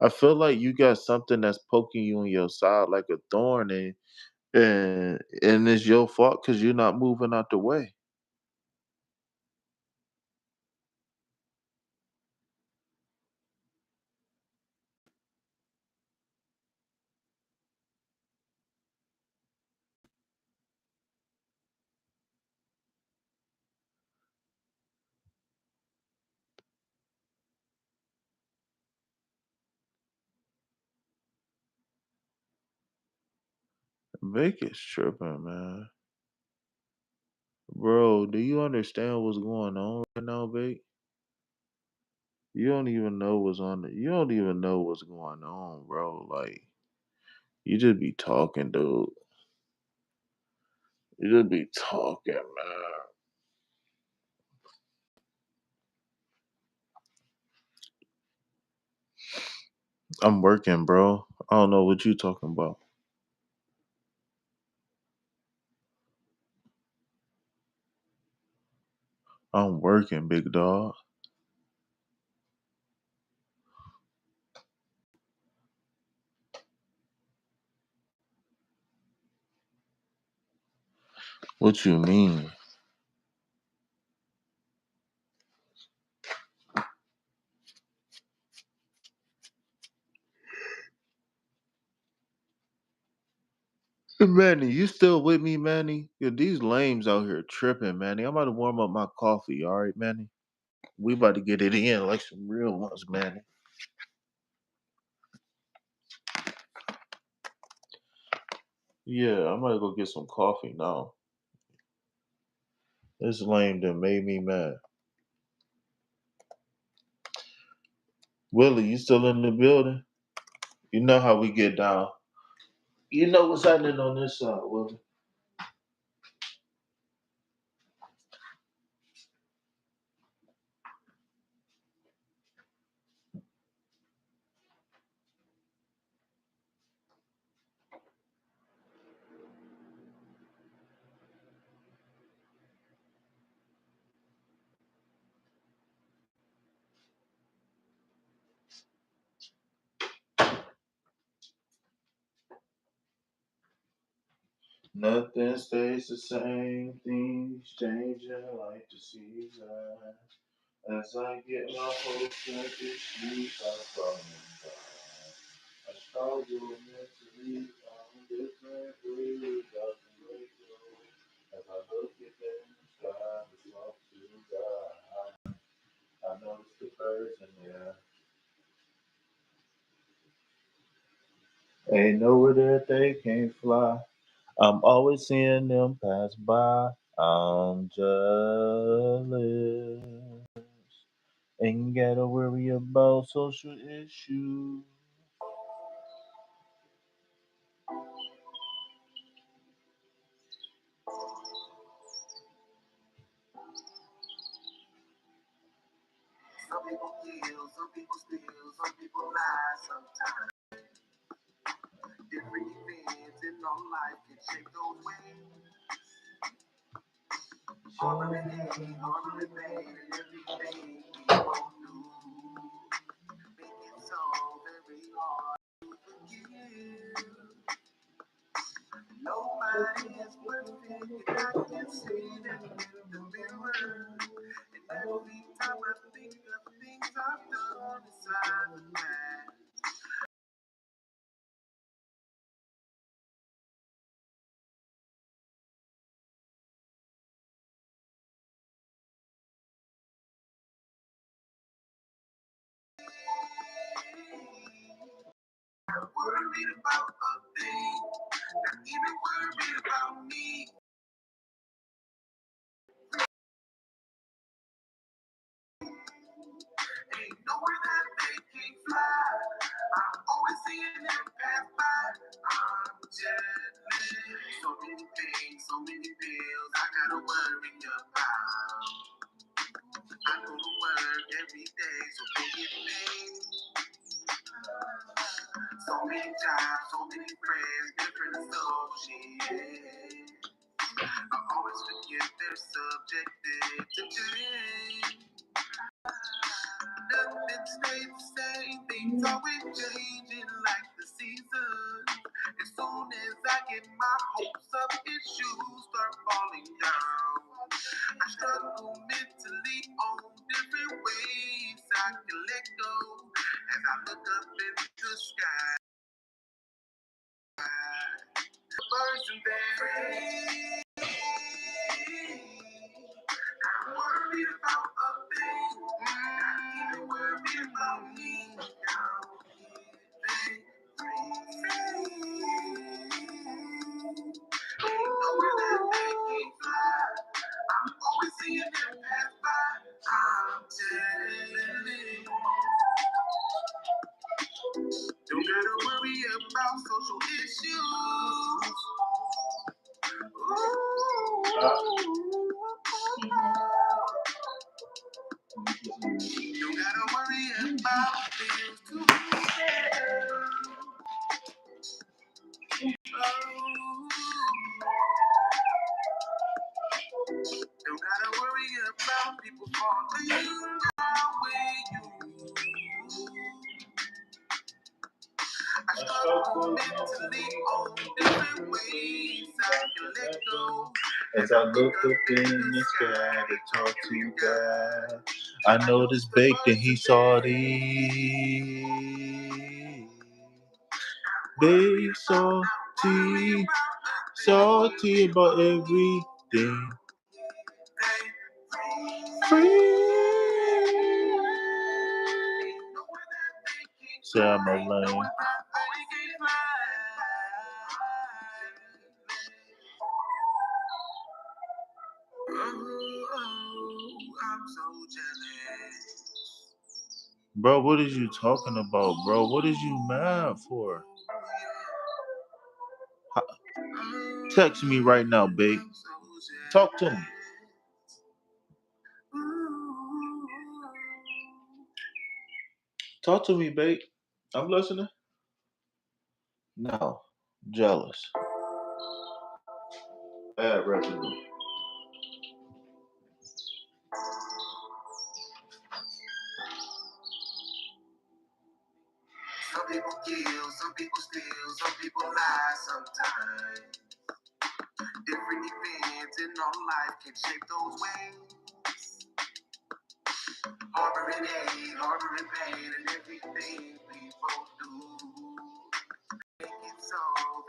I feel like you got something that's poking you on your side like a thorn and it's your fault because you're not moving out the way. Vegas tripping, man. Bro, do you understand what's going on right now, babe? You don't even know you don't even know what's going on, bro. Like you just be talking, dude. You just be talking, man. I'm working, bro. I don't know what you talking about. I'm working, big dog. What you mean? Manny, you still with me, Manny? Yeah, these lames out here tripping, Manny. I'm about to warm up my coffee, all right, Manny? We about to get it in like some real ones, Manny. Yeah, I'm gonna go get some coffee now. This lame that made me mad. Willie, you still in the building? You know how we get down. You know what's happening on this side, Willie. Nothing stays the same, things changing like the season. As I get my hopes up, issues are falling down. I struggle mentally on different ways of the radio. As I look at them, sky is off to God. I notice the birds in there. Ain't nowhere that they can't fly. I'm always seeing them pass by. I'm jealous. Ain't gotta worry about social issues. Some people kill, some people steal, some people lie sometimes. Different events in our life can shake those ways. Harder than hate, harder than pain, and everything we won't do. Make it so very hard to forgive. Nobody is perfect, and I can see them in the mirror. And every time I think of things I've done inside the past. Worried about a thing, not even worried about me. Ain't nowhere that they can't fly. I'm always seeing them pass by. I'm jealous. So many things, so many bills I gotta worry about. I go to work every day, so they get paid. So many jobs, so many friends, different associates. I always forget they're subjected to change. Nothing stays the same, things always changing like the seasons. As soon as I get my hopes up, issues start falling down. I struggle mentally on different ways I can let go. As I look up in the sky, birds and bears. Not worried about a thing, not even worried about me. Now get ain't nowhere that they can't fly. I'm always seeing them pass by. I'm jealous. Don't gotta worry about social issues. Don't gotta worry about bills to pay. Don't gotta worry about people struggle mentally on different ways I can let go. As I look up in the sky to talk to you, God, I noticed baked and he salty. Big salty, salty about everything. Sam Lane. Bro, what is you talking about, bro? What is you mad for? Text me right now, babe. Talk to me. Talk to me, babe. I'm listening. No. Jealous. Bad residue. Some people kill, some people steal, some people lie sometimes. Different events in our life can shape those ways. Harboring hate, harboring pain, and everything people do. Make it so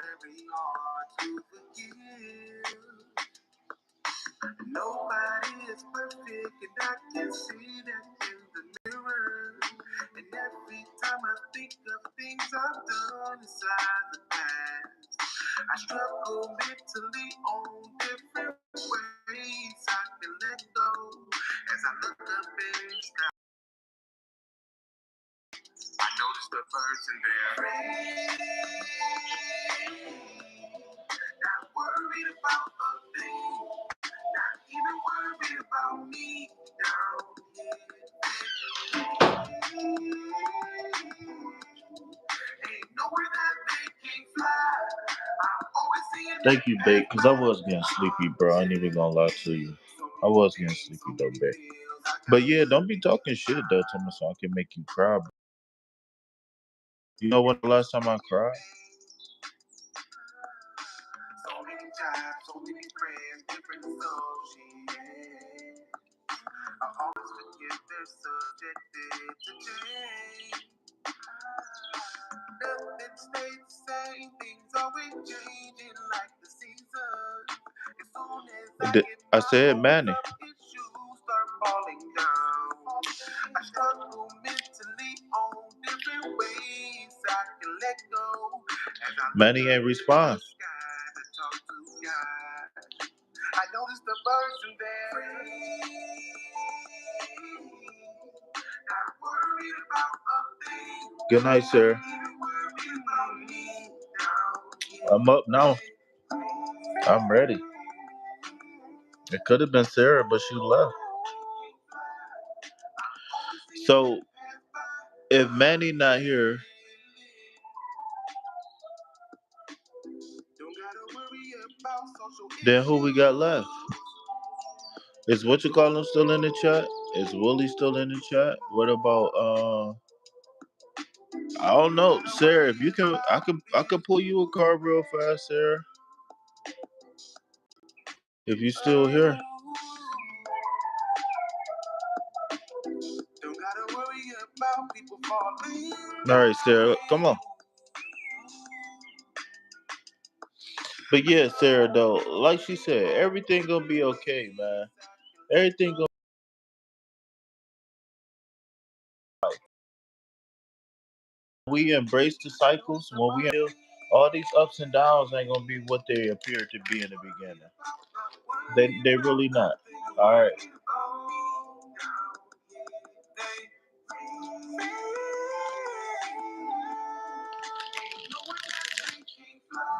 very hard to forgive. Nobody is perfect, and I can see that in the mirror. And every time I think of things I've done inside the past, I struggle mentally on different ways I can let go. As I look up in the sky, I notice the birds in there. Not worried about a thing, not even worried about me down here. Ain't nowhere that they can fly. I'm always seeing. Thank you, babe, because I was getting sleepy, bro. I ain't even gonna lie to you. I was getting sleepy, though, babe. But yeah, don't be talking shit, though, to me, so I can make you cry, bro. You know when the last time I cried? So many times, so many friends, different souls, yeah. I always forget they're subjected to change. Nothing stays the same, things always changing like the seasons. As soon as I said Manny. Issues start falling down. I struggle mentally on different ways I can let go. Manny ain't respond. I noticed the birds in there. Not worried about a thing. Good night, sir. I'm up now. I'm ready. It could have been Sarah, but she left. So, if Manny not here, then who we got left? Is what you call him still in the chat? Is Willie still in the chat? What about I don't know, Sarah. If you can, I could pull you a card real fast, Sarah. If you still here. All right, Sarah, come on. But yeah, Sarah, though, like she said, everything gonna be okay, man. Everything gonna. We embrace the cycles when we feel all these ups and downs ain't gonna be what they appear to be in the beginning. They really not. All right.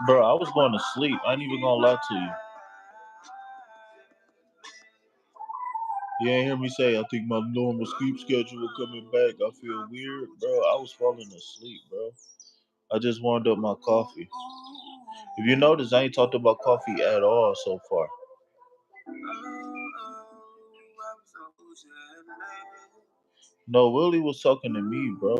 Bro, I was going to sleep. I ain't even gonna lie to you. You ain't hear me say I think my normal sleep schedule coming back. I feel weird, bro. I was falling asleep, bro. I just warmed up my coffee. If you notice, I ain't talked about coffee at all so far. No, Willie was talking to me, bro.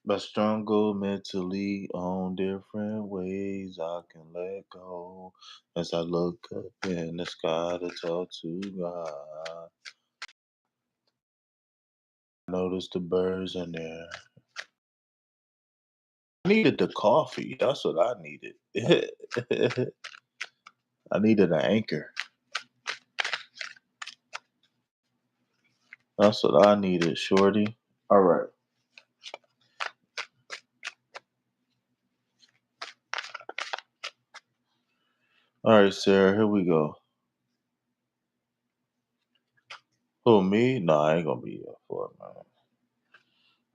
But stronger mentally on different ways I can let go as I look up in the sky to talk to God. Notice the birds in there. I needed the coffee. That's what I needed. I needed an anchor. That's what I needed, Shorty. All right. All right, Sarah, here we go. Who, me? No, I ain't gonna be up for it, man.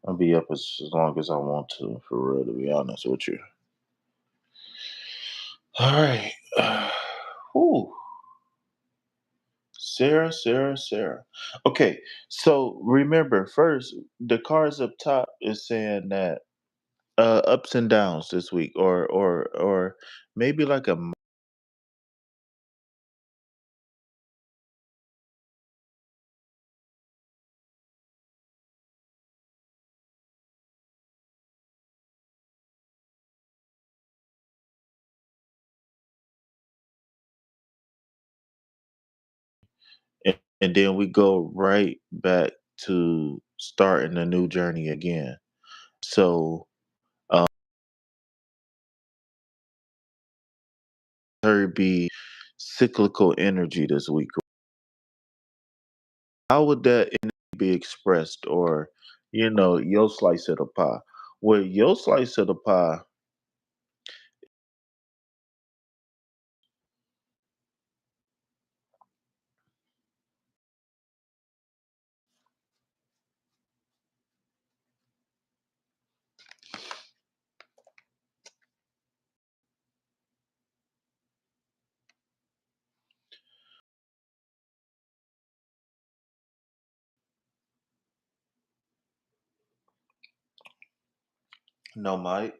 I'll be up as long as I want to, for real, to be honest with you. All right. Whew. Sarah, Sarah, Sarah. Okay, so remember, first, the cards up top is saying that ups and downs this week, or maybe like a and then we go right back to starting a new journey again. So, her be cyclical energy this week. How would that energy be expressed, or your slice of the pie? Well, your slice of the pie. No, Mike.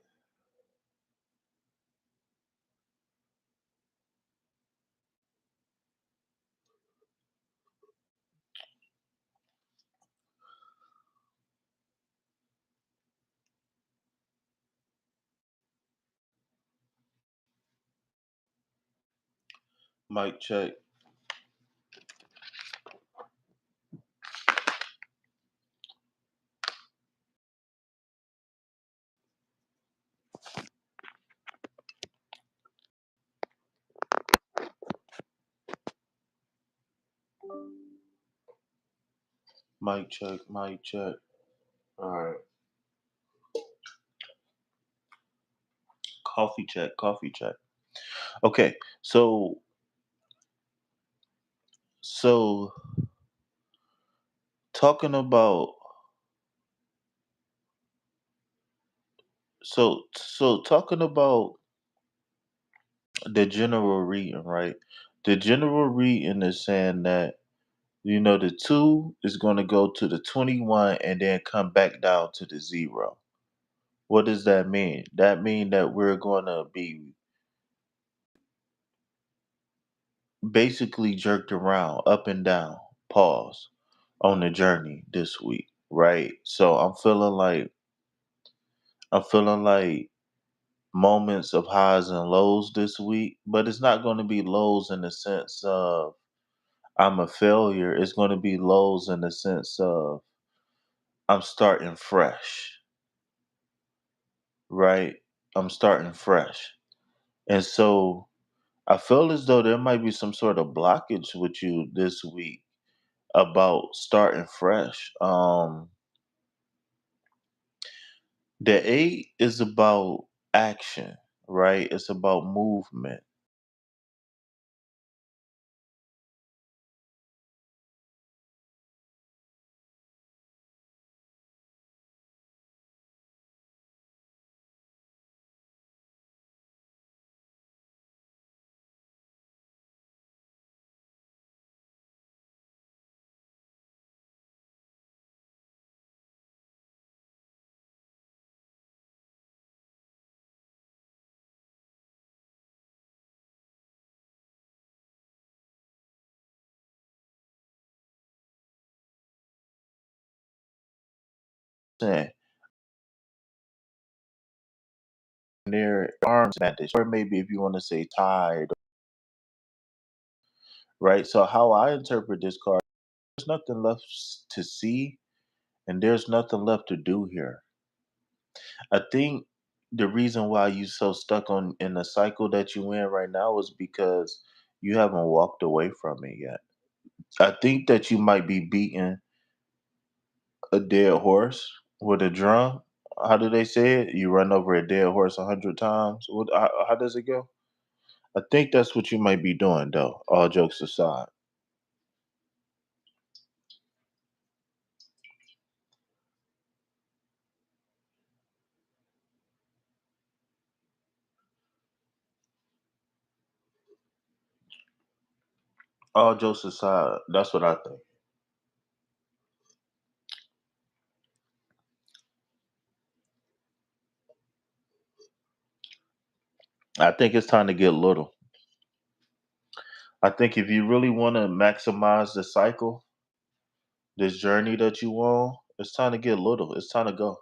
Mike check. Mic check, mic check. All right. Coffee check, coffee check. Okay. So talking about talking about the general reading, right? The general reading is saying that the 2 is going to go to the 21 and then come back down to the 0. What does that mean? That mean that we're going to be basically jerked around, up and down, pause, on the journey this week, right? So I'm feeling like moments of highs and lows this week, but it's not going to be lows in the sense of I'm a failure. It's going to be lows in the sense of I'm starting fresh, right? I'm starting fresh. And so I feel as though there might be some sort of blockage with you this week about starting fresh. The 8 is about action, right? It's about movement. Saying their arms bandaged, or maybe if you want to say tied, right? So how I interpret this card, there's nothing left to see, and there's nothing left to do here. I think the reason why you so stuck on in the cycle that you in right now is because you haven't walked away from it yet. I think that you might be beating a dead horse with a drum. How do they say it? You run over a dead horse 100 times. How does it go? I think that's what you might be doing, though. All jokes aside, all jokes aside, that's what I think. I think it's time to get little. I think if you really want to maximize the cycle, this journey that you on, it's time to get little. It's time to go.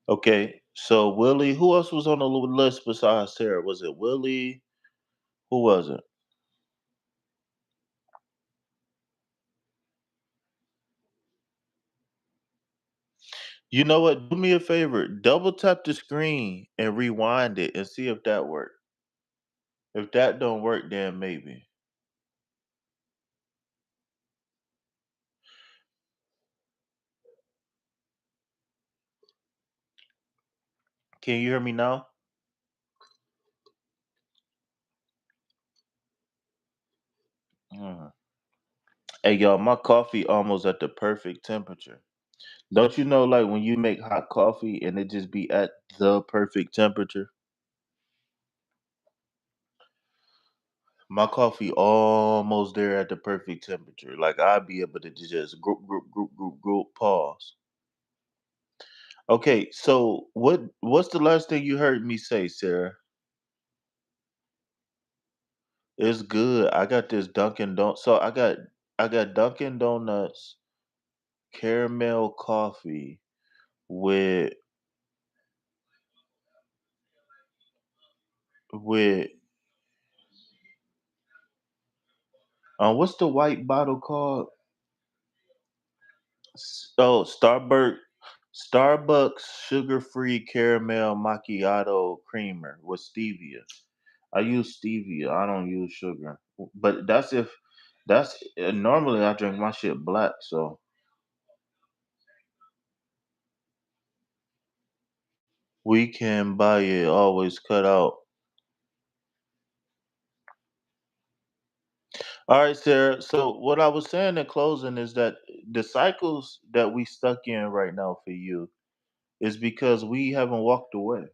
Okay, so Willie, who else was on the list besides Sarah? Was it Willie? Who was it? You know what? Do me a favor. Double tap the screen and rewind it and see if that worked. If that don't work, then maybe. Can you hear me now? Mm. Hey y'all, my coffee almost at the perfect temperature. Don't you know, like when you make hot coffee and it just be at the perfect temperature? My coffee almost there at the perfect temperature. Like I'd be able to just group, pause. Okay, so what's the last thing you heard me say, Sarah? It's good. I got this Dunkin' Don so I got Dunkin' Donuts caramel coffee with with what's the white bottle called? Oh, Starbucks sugar-free caramel macchiato creamer with stevia. I use stevia. I don't use sugar. But that's normally I drink my shit black, so we can buy it always cut out. All right, Sarah. So what I was saying in closing is that the cycles that we stuck in right now for you is because we haven't walked away.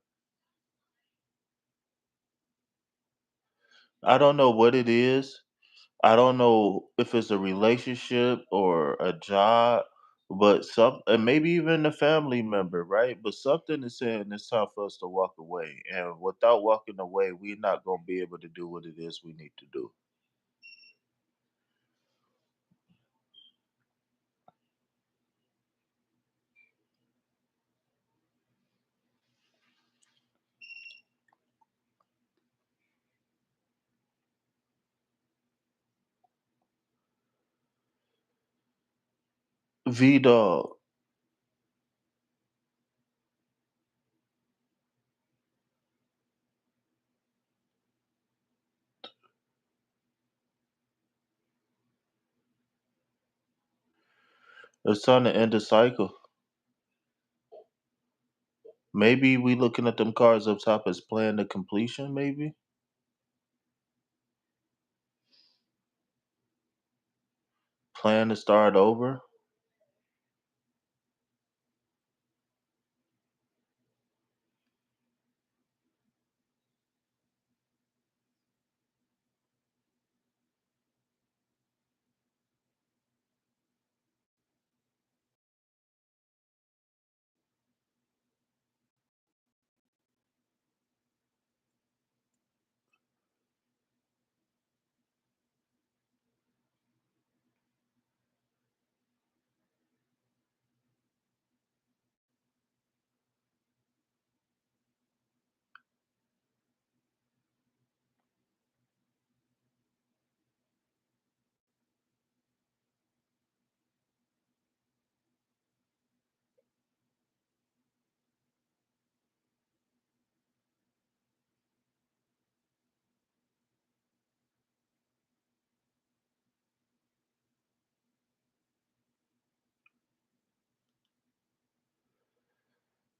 I don't know what it is. I don't know if it's a relationship or a job, but some and maybe even a family member, right? But something is saying it's time for us to walk away. And without walking away, we're not gonna be able to do what it is we need to do. V Dog, it's time to end the cycle. Maybe we looking at them cards up top as plan to completion, maybe? Plan to start over.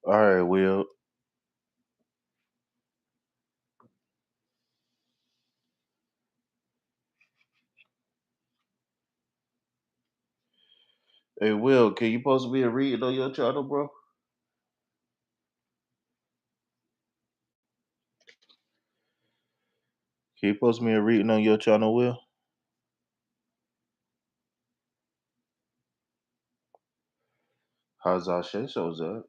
All right, Will. Hey, Will, can you post me a reading on your channel, bro? Can you post me a reading on your channel, Will? How's our shit shows up?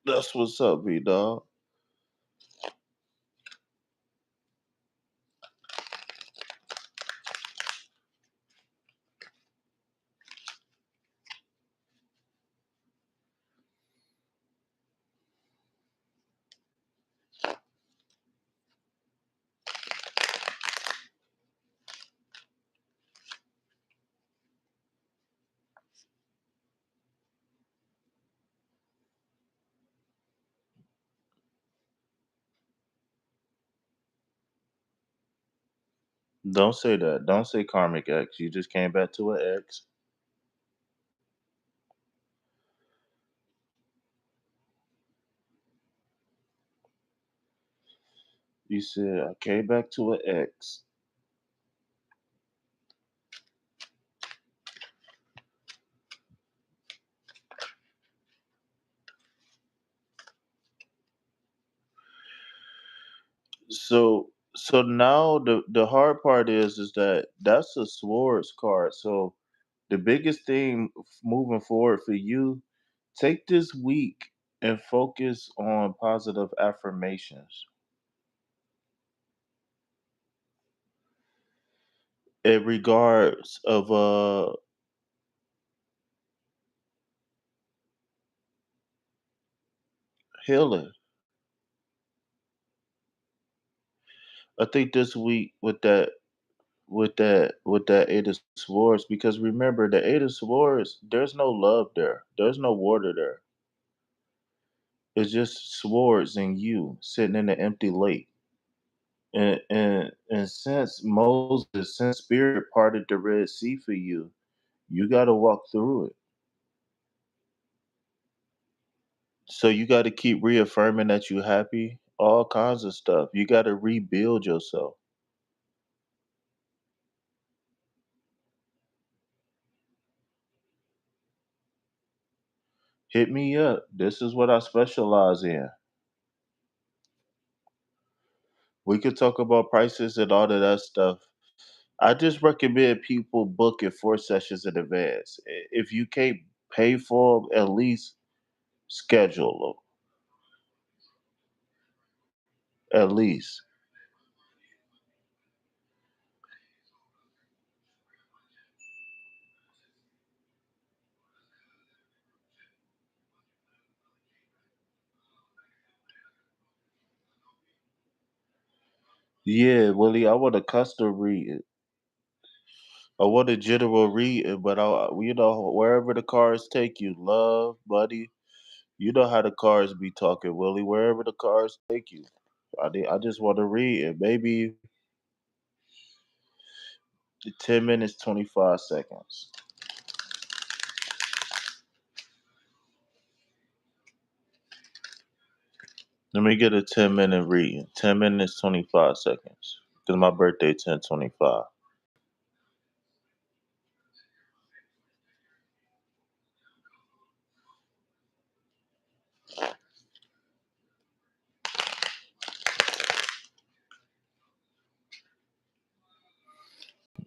That's what's up, B dog. Don't say that. Don't say karmic X. You just came back to an X. You said I came back to an X. So now the hard part is that that's a swords card. So the biggest thing moving forward for you, take this week and focus on positive affirmations in regards of healing. I think this week with that Eight of Swords, because remember the Eight of Swords, there's no love there. There's no water there. It's just swords and you sitting in an empty lake. And since Spirit parted the Red Sea for you, you gotta walk through it. So you gotta keep reaffirming that you're happy, all kinds of stuff. You gotta rebuild yourself. Hit me up. This is what I specialize in. We could talk about prices and all of that stuff. I just recommend people book it 4 sessions in advance. If you can't pay for them, at least schedule them. At least. Yeah, Willie, I want a custom read. I want a general read, but wherever the cars take you, love, buddy. You know how the cars be talking, Willie. Wherever the cars take you, I just want to read it. Maybe 10 minutes, 25 seconds. Let me get a 10-minute reading. 10 minutes, 25 seconds. Cause my birthday 10/25.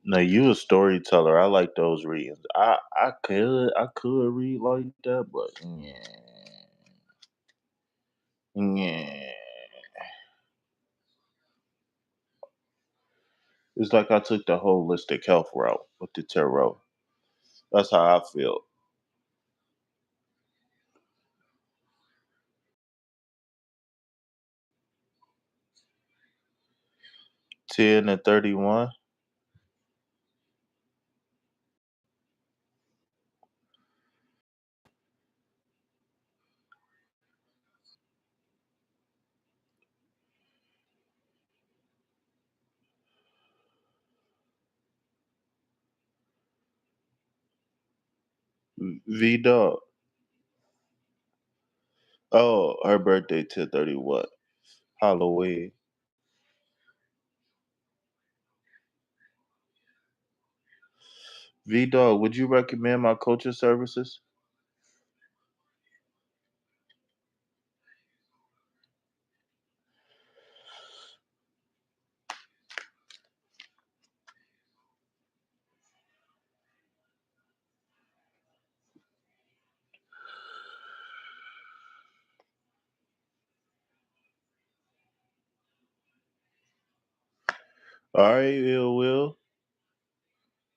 Now you a storyteller. I like those readings. I could read like that, but yeah. It's like I took the holistic health route with the tarot. That's how I feel. 10 and 31. V Dog. Oh, her birthday 10/30 what? Halloween. V Dog, would you recommend my coaching services? All right, Ill Will.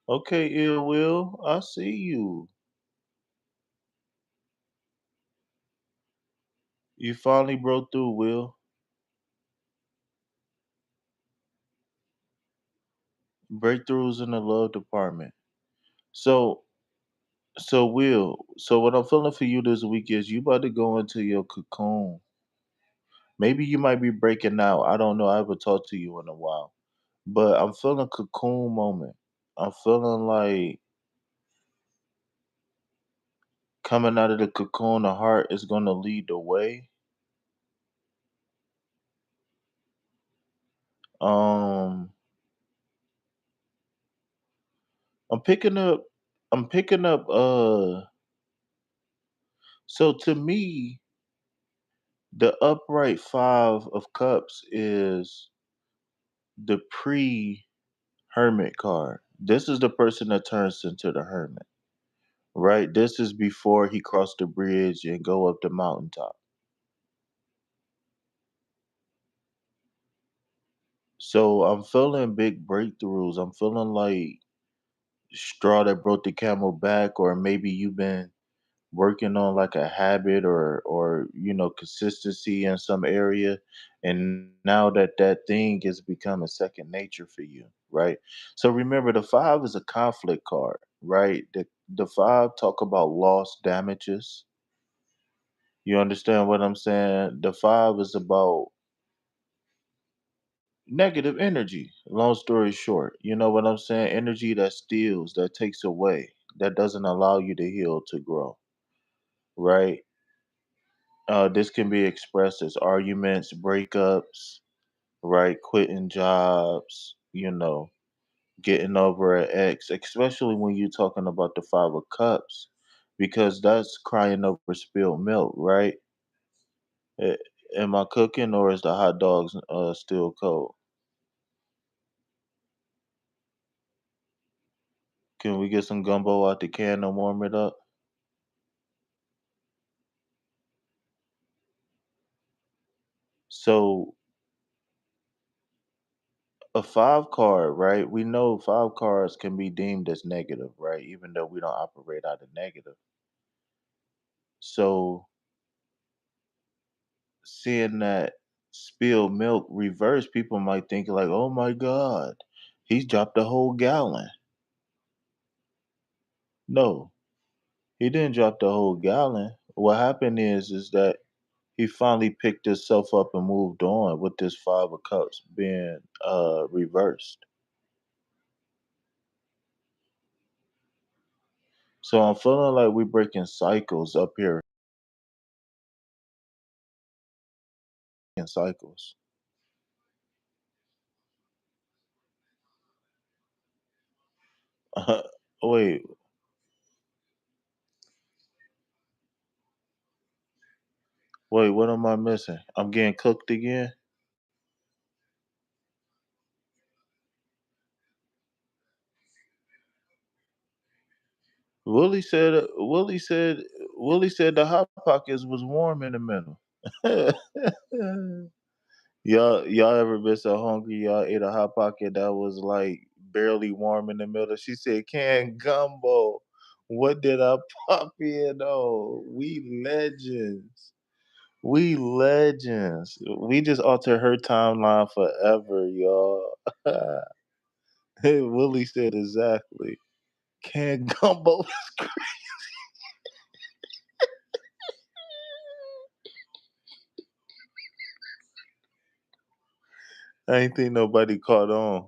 Okay, Ill Will. I see you. You finally broke through, Will. Breakthroughs in the love department. So, Will, so what I'm feeling for you this week is you about to go into your cocoon. Maybe you might be breaking out. I don't know. I haven't talked to you in a while. But I'm feeling cocoon moment. I'm feeling like coming out of the cocoon, the heart is gonna lead the way. Um, I'm picking up. I'm picking up. So to me, the upright five of cups is the pre-hermit card. This is the person that turns into the hermit, right? This is before he crossed the bridge and go up the mountaintop. So I'm feeling big breakthroughs. I'm feeling like straw that broke the camel back, or maybe you've been working on like a habit or consistency in some area, and now that thing is becoming second nature for you, right? So remember, the five is a conflict card, right? The five talk about loss, damages. You understand what I'm saying? The five is about negative energy. Long story short, you know what I'm saying? Energy that steals, that takes away, that doesn't allow you to heal, to grow, right? This can be expressed as arguments, breakups, right? Quitting jobs, getting over an ex, especially when you're talking about the Five of Cups, because that's crying over spilled milk, right? Eh, Am I cooking, or is the hot dogs still cold? Can we get some gumbo out the can and warm it up? So a five card, right? We know five cards can be deemed as negative, right? Even though we don't operate out of negative. So seeing that spilled milk reverse, people might think like, "Oh my God, he's dropped a whole gallon." No, he didn't drop the whole gallon. What happened is that he finally picked himself up and moved on with this five of cups being reversed. So I'm feeling like we're breaking cycles up here in cycles. Wait, wait, what am I missing? I'm getting cooked again? Willie said Willie said Willie said the hot pockets was warm in the middle. Y'all ever been so hungry y'all ate a hot pocket that was like barely warm in the middle? She said canned gumbo. What did I pop in on? We legends. We legends. We just alter her timeline forever, y'all. Willie said exactly. Canned gumbo. I ain't think nobody caught on.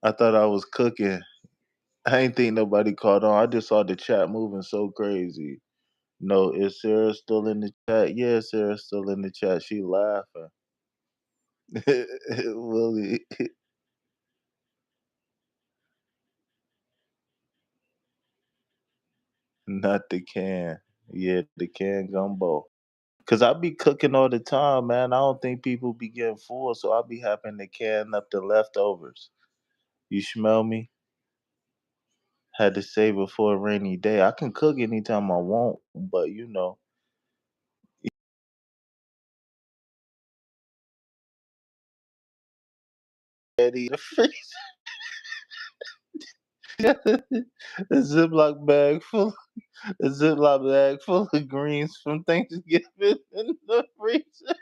I thought I was cooking. I ain't think nobody caught on. I just saw the chat moving so crazy. No, is Sarah still in the chat? Yeah, Sarah's still in the chat. She laughing. Willie, not the can. Yeah, the canned gumbo. Cause I be cooking all the time, man. I don't think people be getting full, so I be having to can up the leftovers. You smell me? Had to save it for a rainy day. I can cook anytime I want, but Eddie the freeze. A Ziploc bag full, a Ziploc bag full of greens from Thanksgiving in the freezer.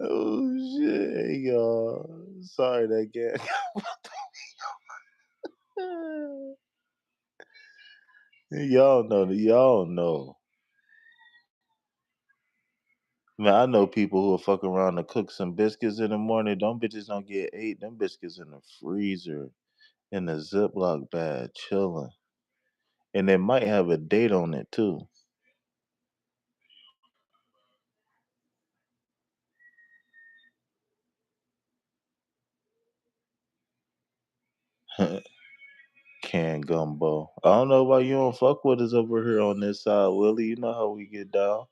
Oh shit, hey, y'all. Sorry that gang. Y'all know that y'all know. Man, I know people who will fuck around and cook some biscuits in the morning. Them bitches don't get ate. Them biscuits in the freezer in a Ziploc bag, chilling. And it might have a date on it too. Canned gumbo. I don't know why you don't fuck with us over here on this side, Willie. You know how we get down.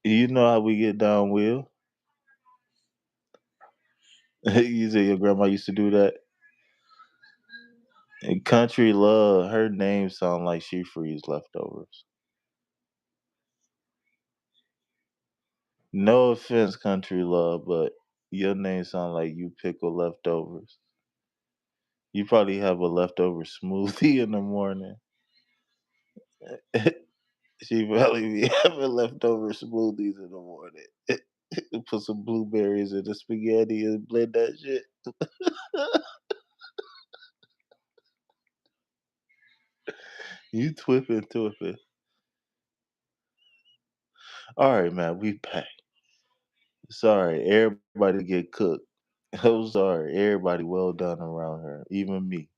You know how we get down, Will. You say your grandma used to do that. And Country Love, her name sound like she frees leftovers. No offense, Country Love, but your name sound like you pickle leftovers. You probably have a leftover smoothie in the morning. She probably be having leftover smoothies in the morning. Put some blueberries in the spaghetti and blend that shit. You twipping, twipping. All right, man, we back. Sorry, everybody get cooked. I'm sorry, everybody well done around here, even me.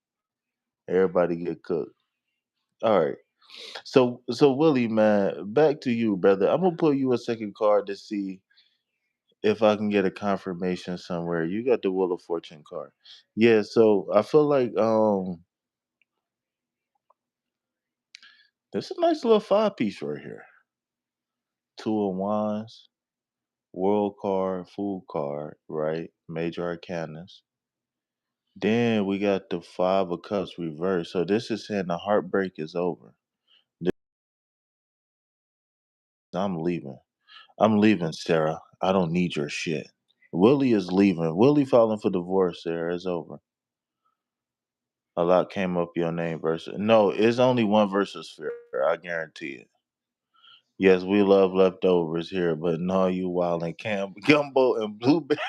Everybody get cooked. All right. So Willie, man, back to you, brother. I'm gonna put you a second card to see if I can get a confirmation somewhere. You got the Wheel of Fortune card. Yeah, so I feel like there's a nice little five piece right here. Two of Wands, World card, Fool card, right? Major Arcanas. Then we got the Five of Cups reversed. So this is saying the heartbreak is over. I'm leaving. I'm leaving, Sarah. I don't need your shit. Willie is leaving. Willie filing for divorce, Sarah. It's over. A lot came up your name versus. No, it's only one versus fair. I guarantee it. Yes, we love leftovers here, but no, you wild and gumbo and blueberry.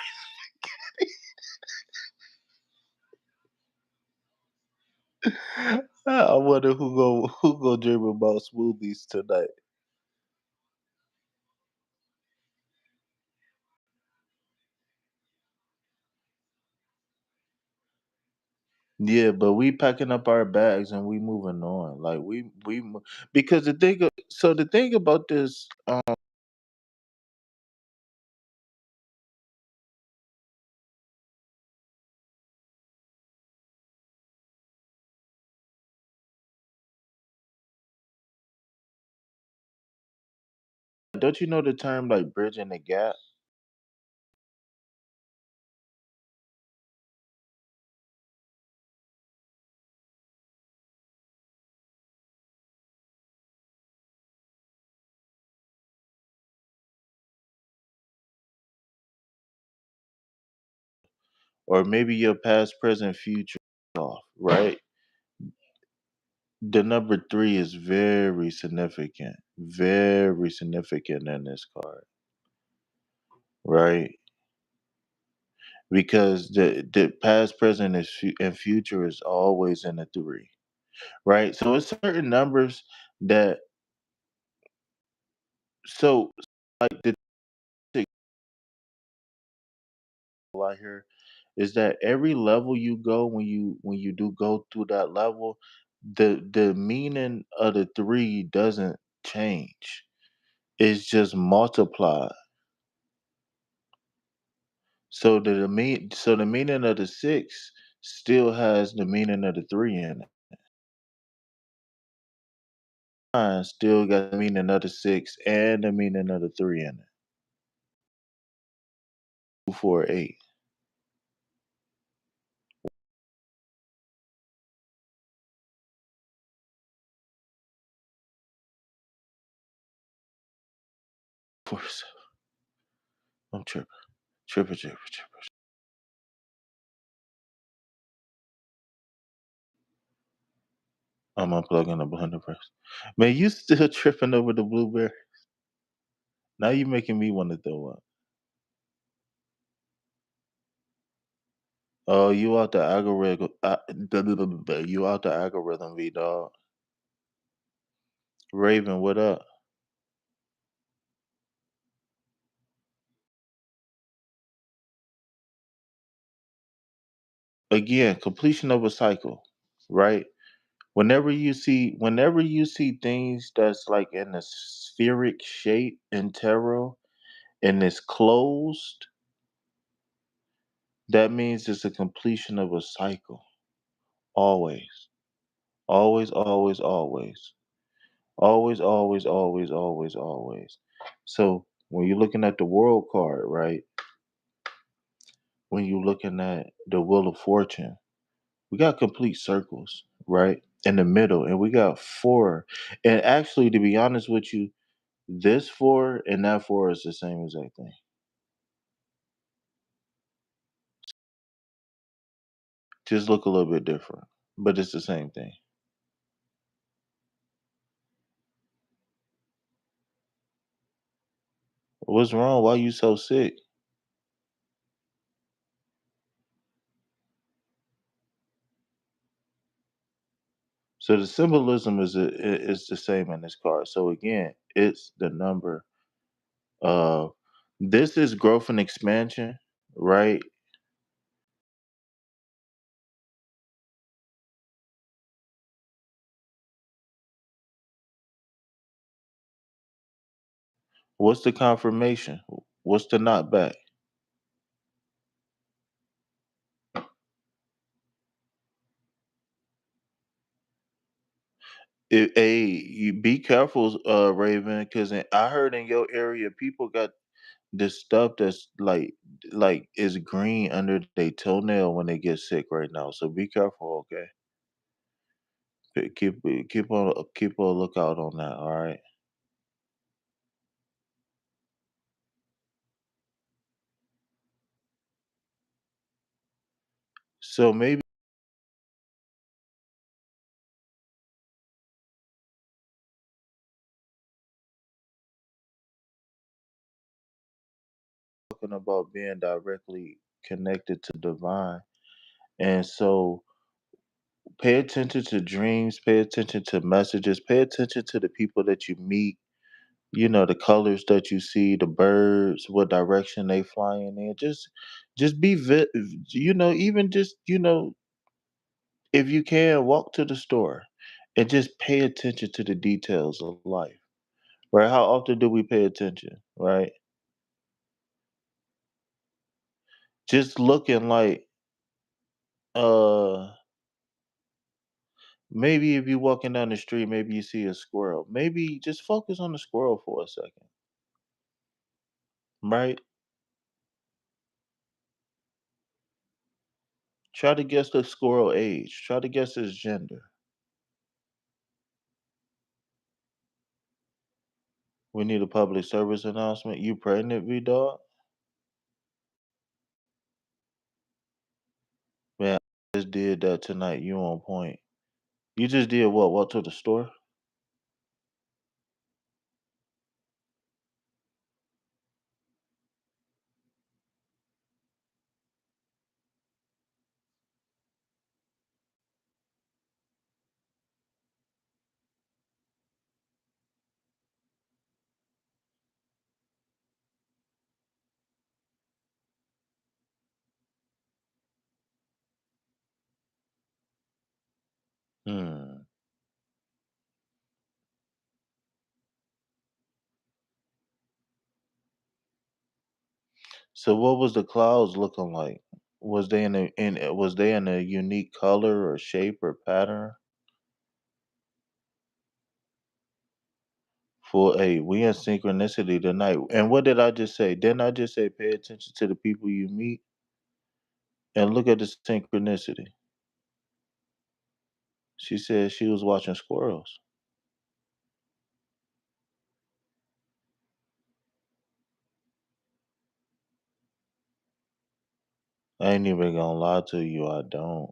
I wonder who go dream about smoothies tonight. Yeah, but we packing up our bags and we moving on. Like because the thing about this, don't you know the term like bridging the gap? or maybe your past, present, future off, right? The number three is very significant in this card, right? Because the past, present, and future is always in the three, right? So it's certain numbers that so like the out here is that every level you go when you do go through that level, the meaning of the three doesn't change. It's just multiplied. So the meaning of the six still has the meaning of the three in it. Nine still got the meaning of the six and the meaning of the three in it. 248. Four, seven. I'm tripping. I'm unplugging the blender press. Man, you still tripping over the blueberry? Now you making me want to throw up. Oh, you out the algorithm? You out the algorithm, V dog. Raven, what up? Again, completion of a cycle, right? Whenever you see things that's like in a spheric shape in tarot and it's closed, that means it's a completion of a cycle. Always. Always, always, always. Always, always, always, always, always. So when you're looking at the world card, right? When you're looking at the wheel of fortune, we got complete circles, right? In the middle, and we got four. And actually, to be honest with you, this four and that four is the same exact thing. Just look a little bit different, but it's the same thing. What's wrong? Why you so sick? So the symbolism is the same in this card. So again, it's the number of this is growth and expansion, right? What's the confirmation? What's the knockback? Hey, you be careful, Raven, because I heard in your area people got this stuff that's like is green under their toenail when they get sick right now. So be careful, okay? Keep on lookout on that. All right. So maybe talking about being directly connected to divine, and so pay attention to dreams, pay attention to messages, pay attention to the people that you meet. You know, the colors that you see, the birds, what direction they flying in. Just be even just if you can, walk to the store and just pay attention to the details of life. Right? How often do we pay attention? Right? Just looking like uh maybe if you're walking down the street, maybe you see a squirrel. Maybe just focus on the squirrel for a second. Right? Try to guess the squirrel age. Try to guess his gender. We need a public service announcement. You pregnant, V dog? just did that tonight. You on point. You just did what? Walk to the store? Hmm. So what was the clouds looking like? Was they in a unique color or shape or pattern? For a we in synchronicity tonight. And what did I just say? Didn't I just say pay attention to the people you meet and look at the synchronicity? She said she was watching squirrels. I ain't even gonna lie to you, I don't.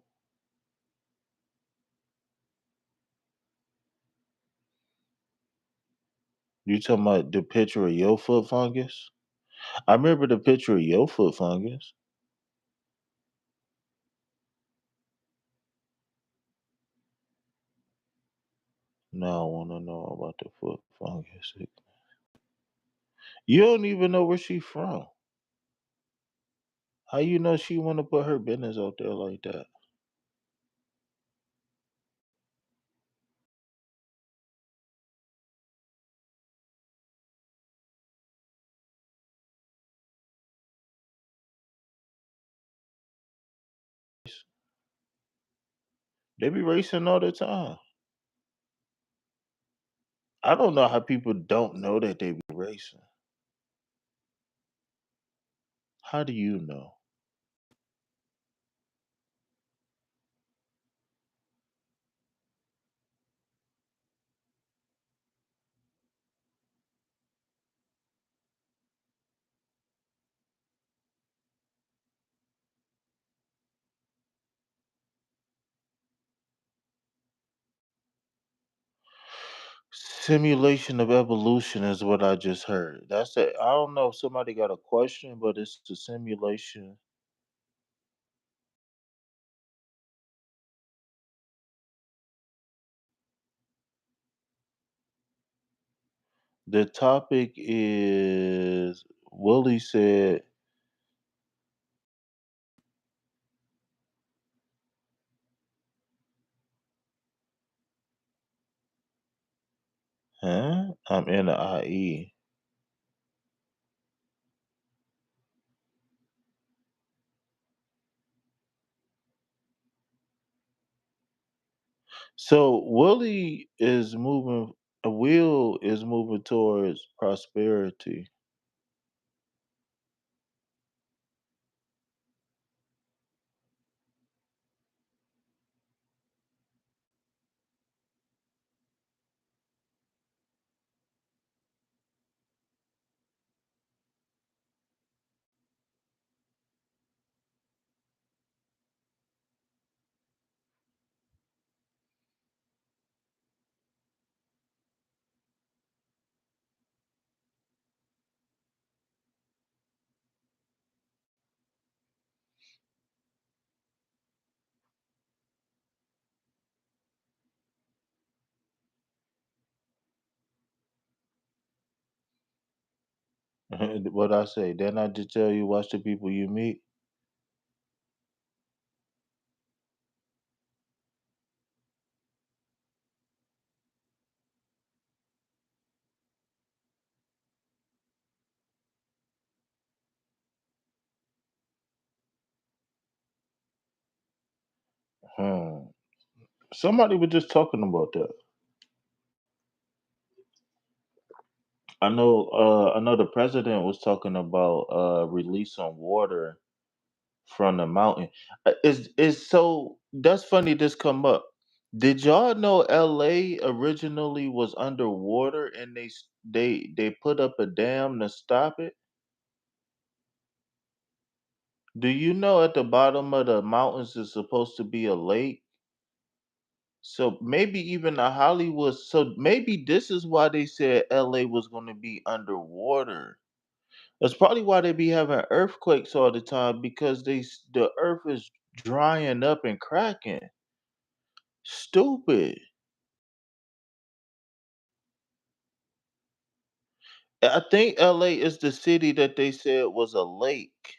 You talking about the picture of your foot fungus? I remember the picture of your foot fungus. Now I wanna know about the foot fungus. You don't even know where she from. How you know she wanna put her business out there like that? They be racing all the time. I don't know how people don't know that they be racing. How do you know? Simulation of evolution is what I just heard. That's it. I don't know if somebody got a question, but it's the simulation. The topic is Willie said, huh? I'm in the IE. So Willie is moving, a wheel is moving towards prosperity. What I say? Didn't I just tell you watch the people you meet? Hmm. Somebody was just talking about that. I know the president was talking about releasing water from the mountain. Is so that's funny this come up. Did y'all know LA originally was underwater and they put up a dam to stop it? Do you know at the bottom of the mountains is supposed to be a lake? So maybe even a Hollywood. So maybe this is why they said LA was going to be underwater. That's probably why they be having earthquakes all the time because the earth is drying up and cracking. Stupid. I think LA is the city that they said was a lake.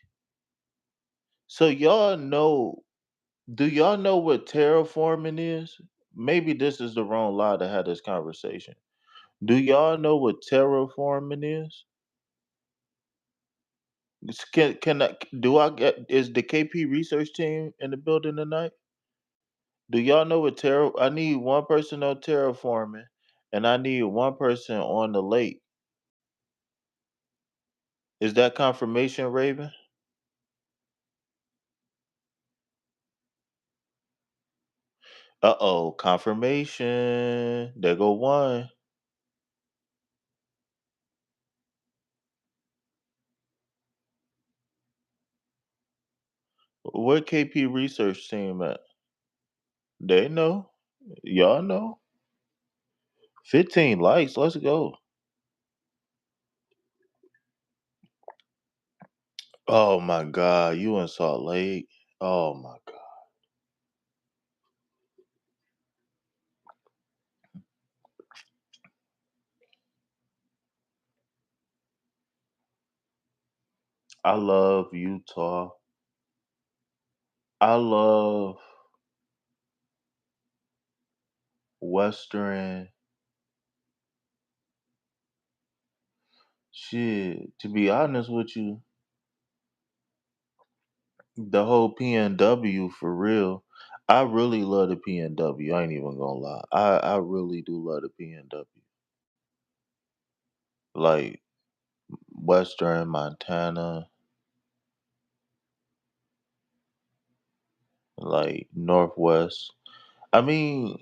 So do y'all know what terraforming is? Maybe this is the wrong lie to have this conversation. Do y'all know what terraforming is? Can I do I get is the KP research team in the building tonight? Do y'all know what I need one person on terraforming and I need one person on the lake. Is that confirmation, Raven? Uh-oh, confirmation. There go one. Where KP research team at? They know. Y'all know. 15 likes. Let's go. Oh my God. You in Salt Lake. Oh my God. I love Utah. I love Western. Shit. To be honest with you, the whole PNW for real. I really love the PNW. I ain't even gonna lie. I really do love the PNW. Like Western Montana, like Northwest. I mean,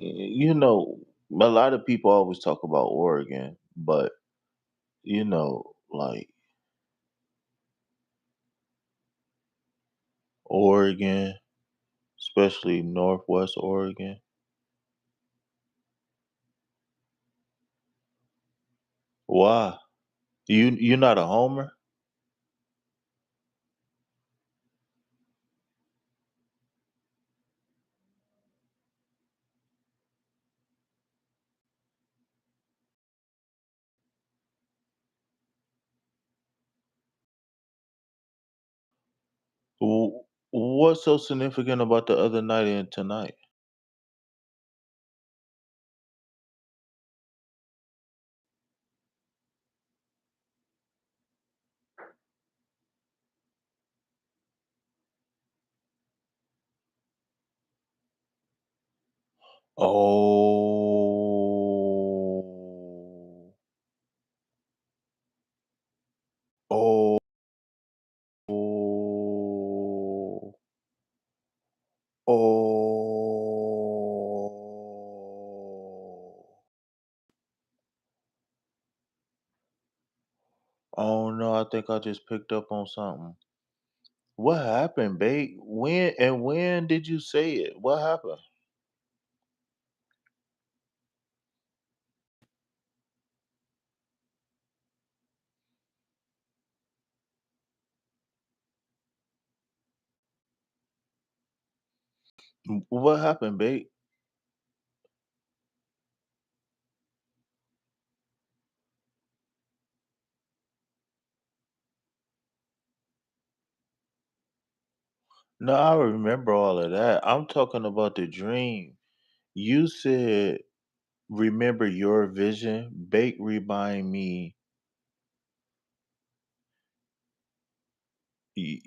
a lot of people always talk about Oregon, but like Oregon, especially Northwest Oregon. Why? You're not a homer? What's so significant about the other night and tonight? Oh. Oh. Oh. Oh no, I think I just picked up on something. What happened, babe? When did you say it? What happened? What happened, babe? No, I remember all of that. I'm talking about the dream. You said, remember your vision. Bake remind me. y-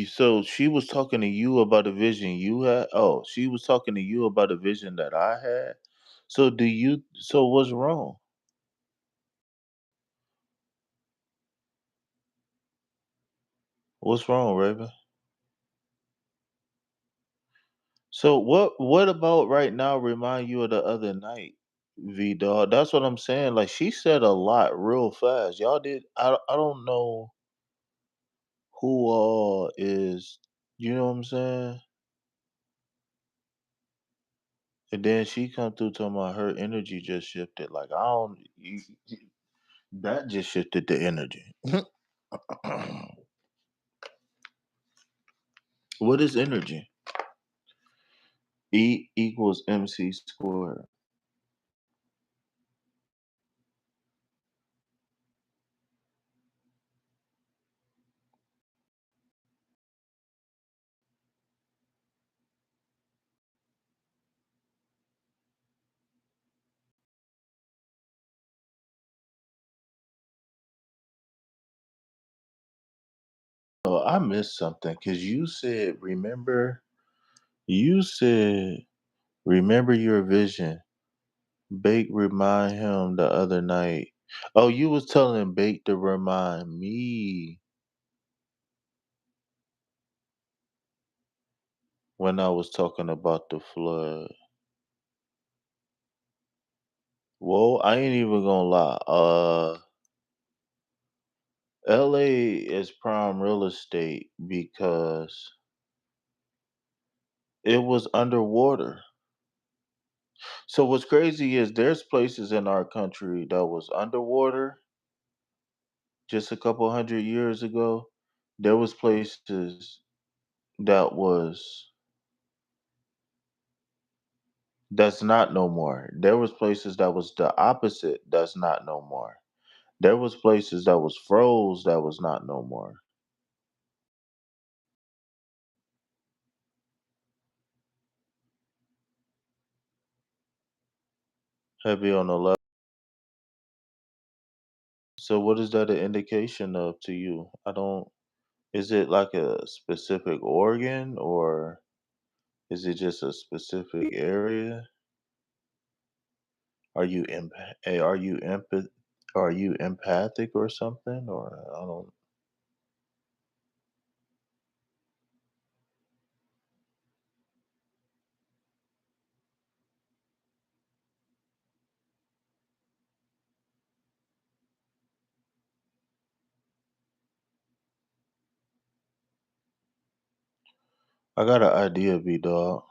So she was talking to you about a vision you had. Oh, she was talking to you about a vision that I had. So what's wrong? What's wrong, Raven? So what about right now remind you of the other night, V dog? That's what I'm saying. Like she said a lot real fast. Y'all did I don't know who all is, you know what I'm saying? And then she come through talking about her energy just shifted. Like I don't, that just shifted the energy. What is energy? E equals MC squared. Oh, I missed something because you said, remember, you said, remember your vision. Bake remind him the other night. Oh, you was telling Bake to remind me when I was talking about the flood. Well, I ain't even gonna lie. LA is prime real estate because it was underwater. So what's crazy is there's places in our country that was underwater just a couple hundred years ago. There was places that was that's not no more. There was places that was the opposite that's not no more. There was places that was froze that was not no more. Heavy on the left. So what is that an indication of to you? I don't is it like a specific organ or is it just a specific area? Are you are you are you empathic or something or I don't I got an idea, B dog.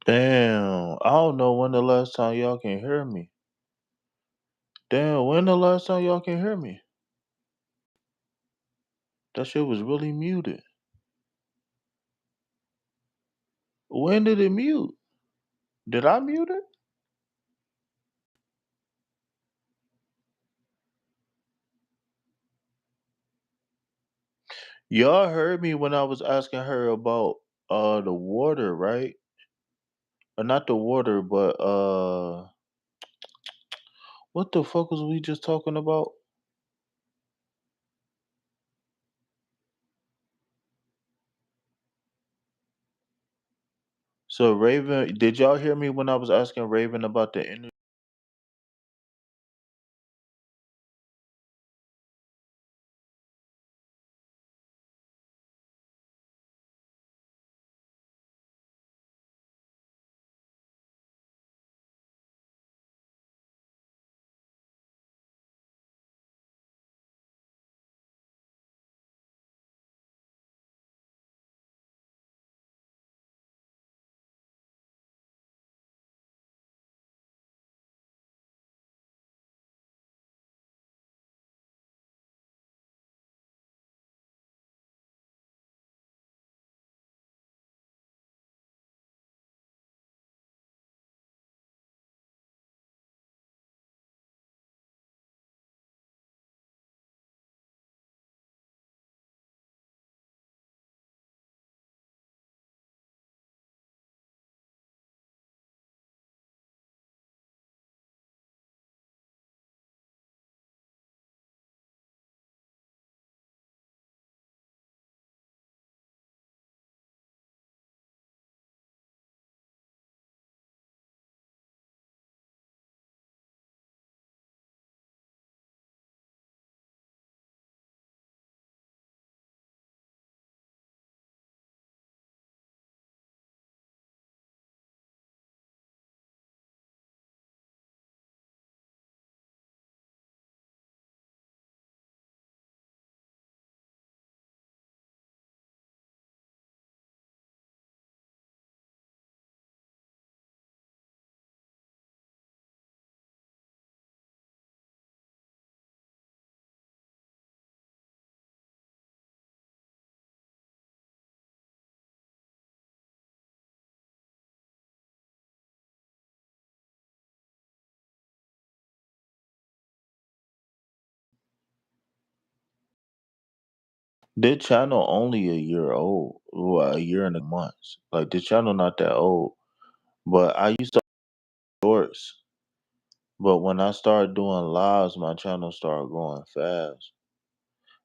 Damn, I don't know when the last time y'all can hear me. Damn, when the last time y'all can hear me? That shit was really muted. When did it mute? Did I mute it? Y'all heard me when I was asking her about the water, right? Or not the water, but what the fuck was we just talking about? So Raven, did y'all hear me when I was asking Raven about the energy? This channel only a year old, well, a year and a months. Like this channel not that old, but I used to shorts. But when I started doing lives, my channel started growing fast.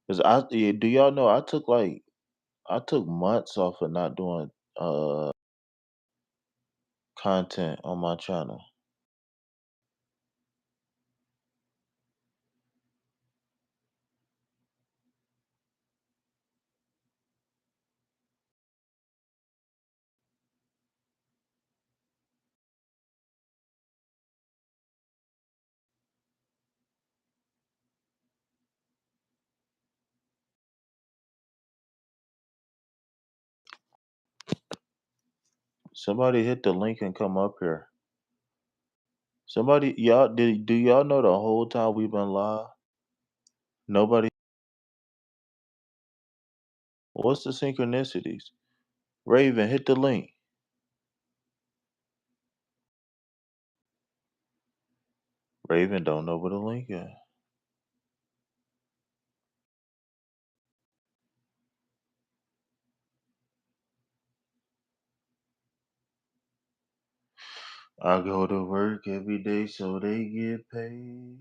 Cause do y'all know I took months off of not doing content on my channel. Somebody hit the link and come up here. Somebody, y'all, do y'all know the whole time we've been live? Nobody. What's the synchronicities? Raven, hit the link. Raven don't know where the link is. I go to work every day so they get paid.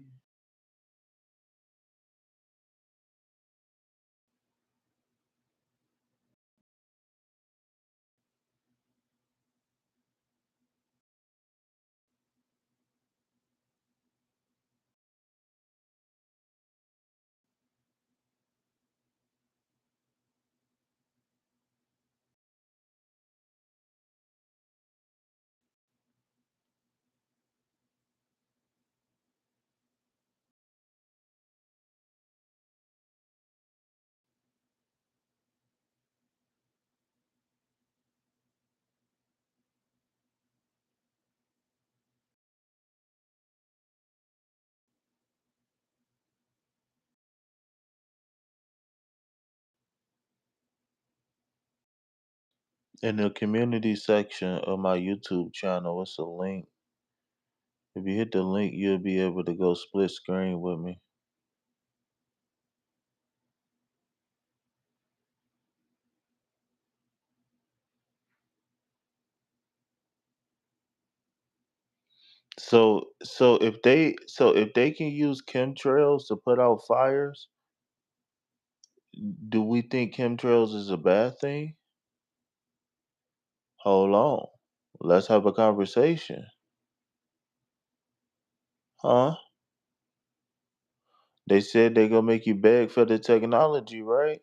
In the community section of my YouTube channel, it's a link. If you hit the link, you'll be able to go split screen with me. So if they can use chemtrails to put out fires, do we think chemtrails is a bad thing? Hold on. Let's have a conversation. Huh? They said they gonna make you beg for the technology, right?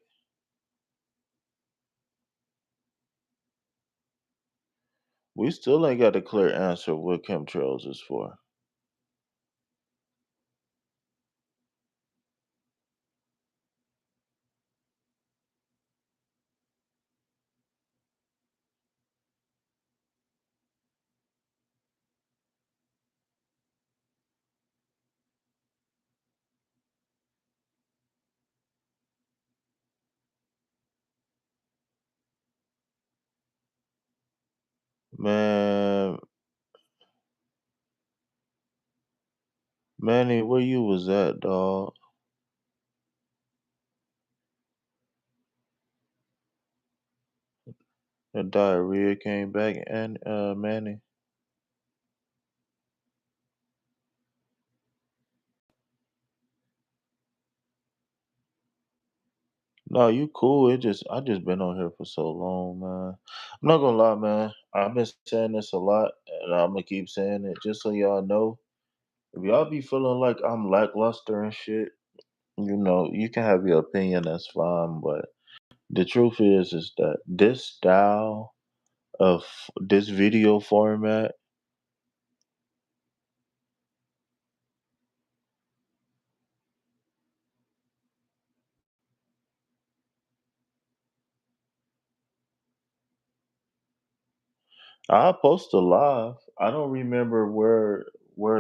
We still ain't got a clear answer what chemtrails is for. Man, Manny, where you was at, dog? The diarrhea came back, and Manny. No, you cool. I just been on here for so long, man. I'm not gonna lie, man. I've been saying this a lot, and I'm gonna keep saying it just so y'all know. If y'all be feeling like I'm lackluster and shit, you can have your opinion. That's fine, but the truth is that this style of this video format, I post a live. I don't remember where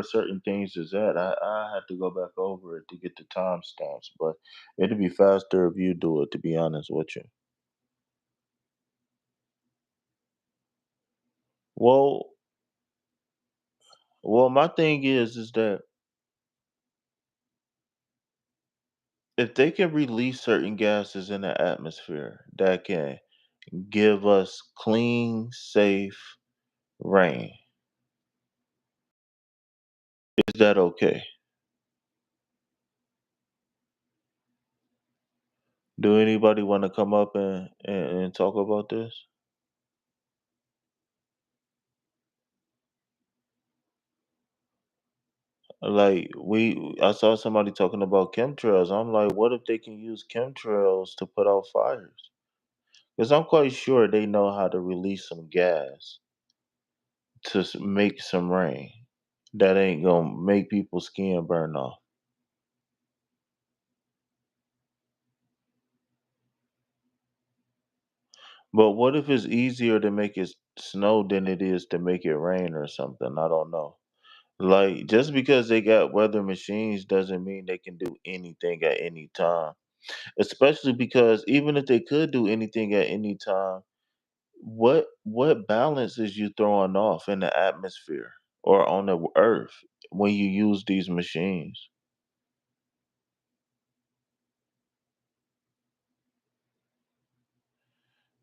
certain things is at. I had to go back over it to get the timestamps, but it'd be faster if you do it. To be honest with you. Well, my thing is that if they can release certain gases in the atmosphere that can give us clean, safe rain, is that okay? Do anybody want to come up and talk about this? Like I saw somebody talking about chemtrails. I'm like, what if they can use chemtrails to put out fires? Because I'm quite sure they know how to release some gas to make some rain that ain't gonna make people's skin burn off. But what if it's easier to make it snow than it is to make it rain or something? I don't know. Like just because they got weather machines doesn't mean they can do anything at any time. Especially because even if they could do anything at any time, what balance is you throwing off in the atmosphere or on the earth when you use these machines?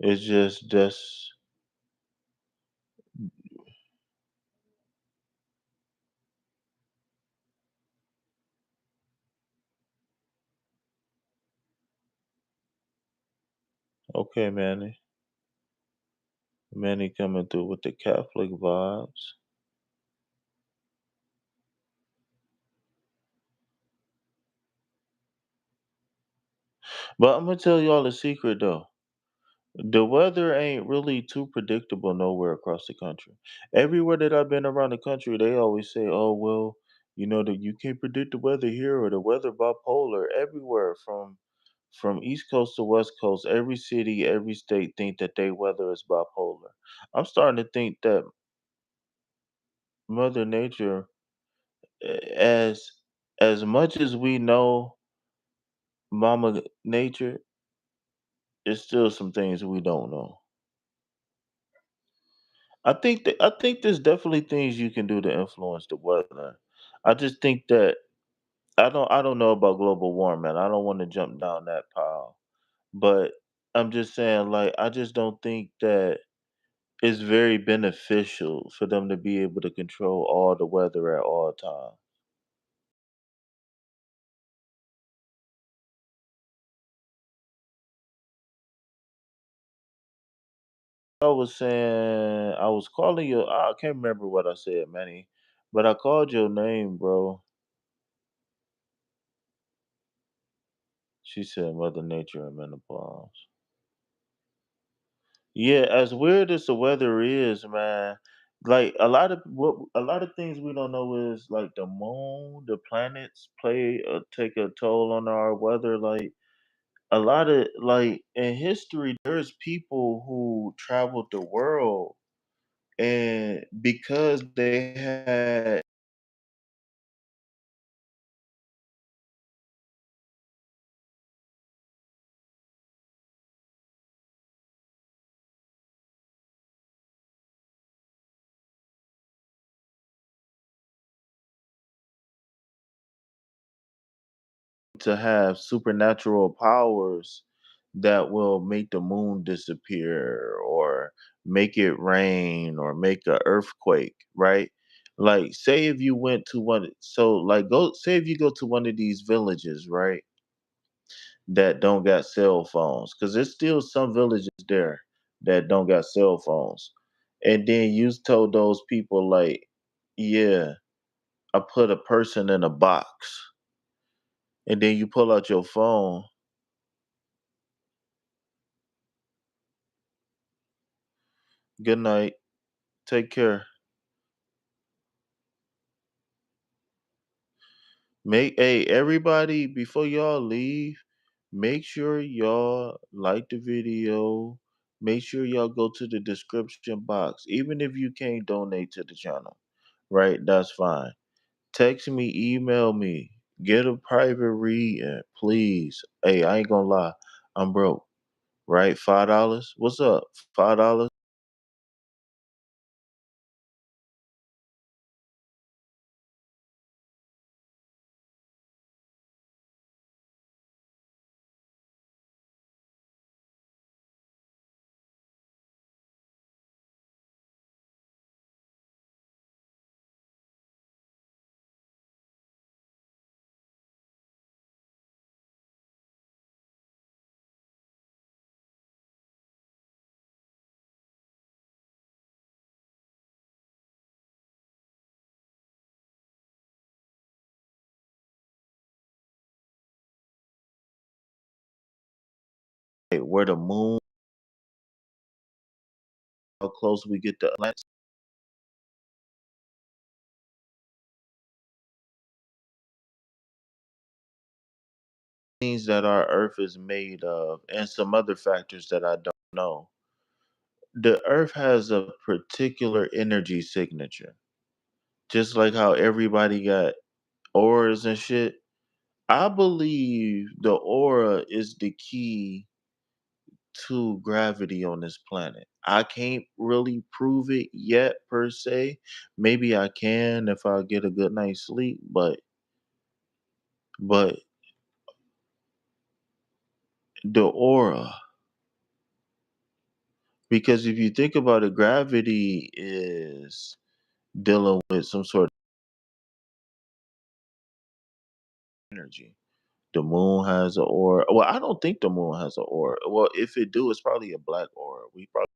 It's just okay, Manny. Manny coming through with the Catholic vibes. But I'm gonna tell y'all a secret though. The weather ain't really too predictable nowhere across the country. Everywhere that I've been around the country, they always say, "Oh well, that you can't predict the weather here or the weather bipolar." Everywhere from East Coast to West Coast, every city, every state think that their weather is bipolar. I'm starting to think that Mother Nature, as much as we know Mama Nature, there's still some things we don't know. I think there's definitely things you can do to influence the weather. I just think that I don't know about global warming. I don't want to jump down that pile. But I'm just saying, like, I just don't think that it's very beneficial for them to be able to control all the weather at all times. I was saying I was calling you. I can't remember what I said, Manny, but I called your name, bro. She said Mother Nature and menopause. Yeah, as weird as the weather is, man, like a lot of things we don't know is like the moon, the planets take a toll on our weather. Like a lot of like in history, there's people who traveled the world, and because they had to have supernatural powers that will make the moon disappear or make it rain or make a earthquake, right? Like say if you went to one so like go say if you go to one of these villages, right, that don't got cell phones, because there's still some villages there that don't got cell phones. And then you told those people like, yeah, I put a person in a box. And then you pull out your phone. Good night. Take care. Hey, everybody, before y'all leave, make sure y'all like the video. Make sure y'all go to the description box. Even if you can't donate to the channel, right? That's fine. Text me, email me, get a private reading, please. Hey, I ain't gonna lie. I'm broke, right? $5. What's up? $5? Hey, where the moon, how close we get to Atlantis things that our Earth is made of, and some other factors that I don't know. The Earth has a particular energy signature, just like how everybody got auras and shit. I believe the aura is the key to gravity on this planet. I can't really prove it yet per se. Maybe I can if I get a good night's sleep, but the aura, because if you think about it, gravity is dealing with some sort of energy. The moon has an aura. Well, I don't think the moon has an aura. Well, if it do, it's probably a black aura. We probably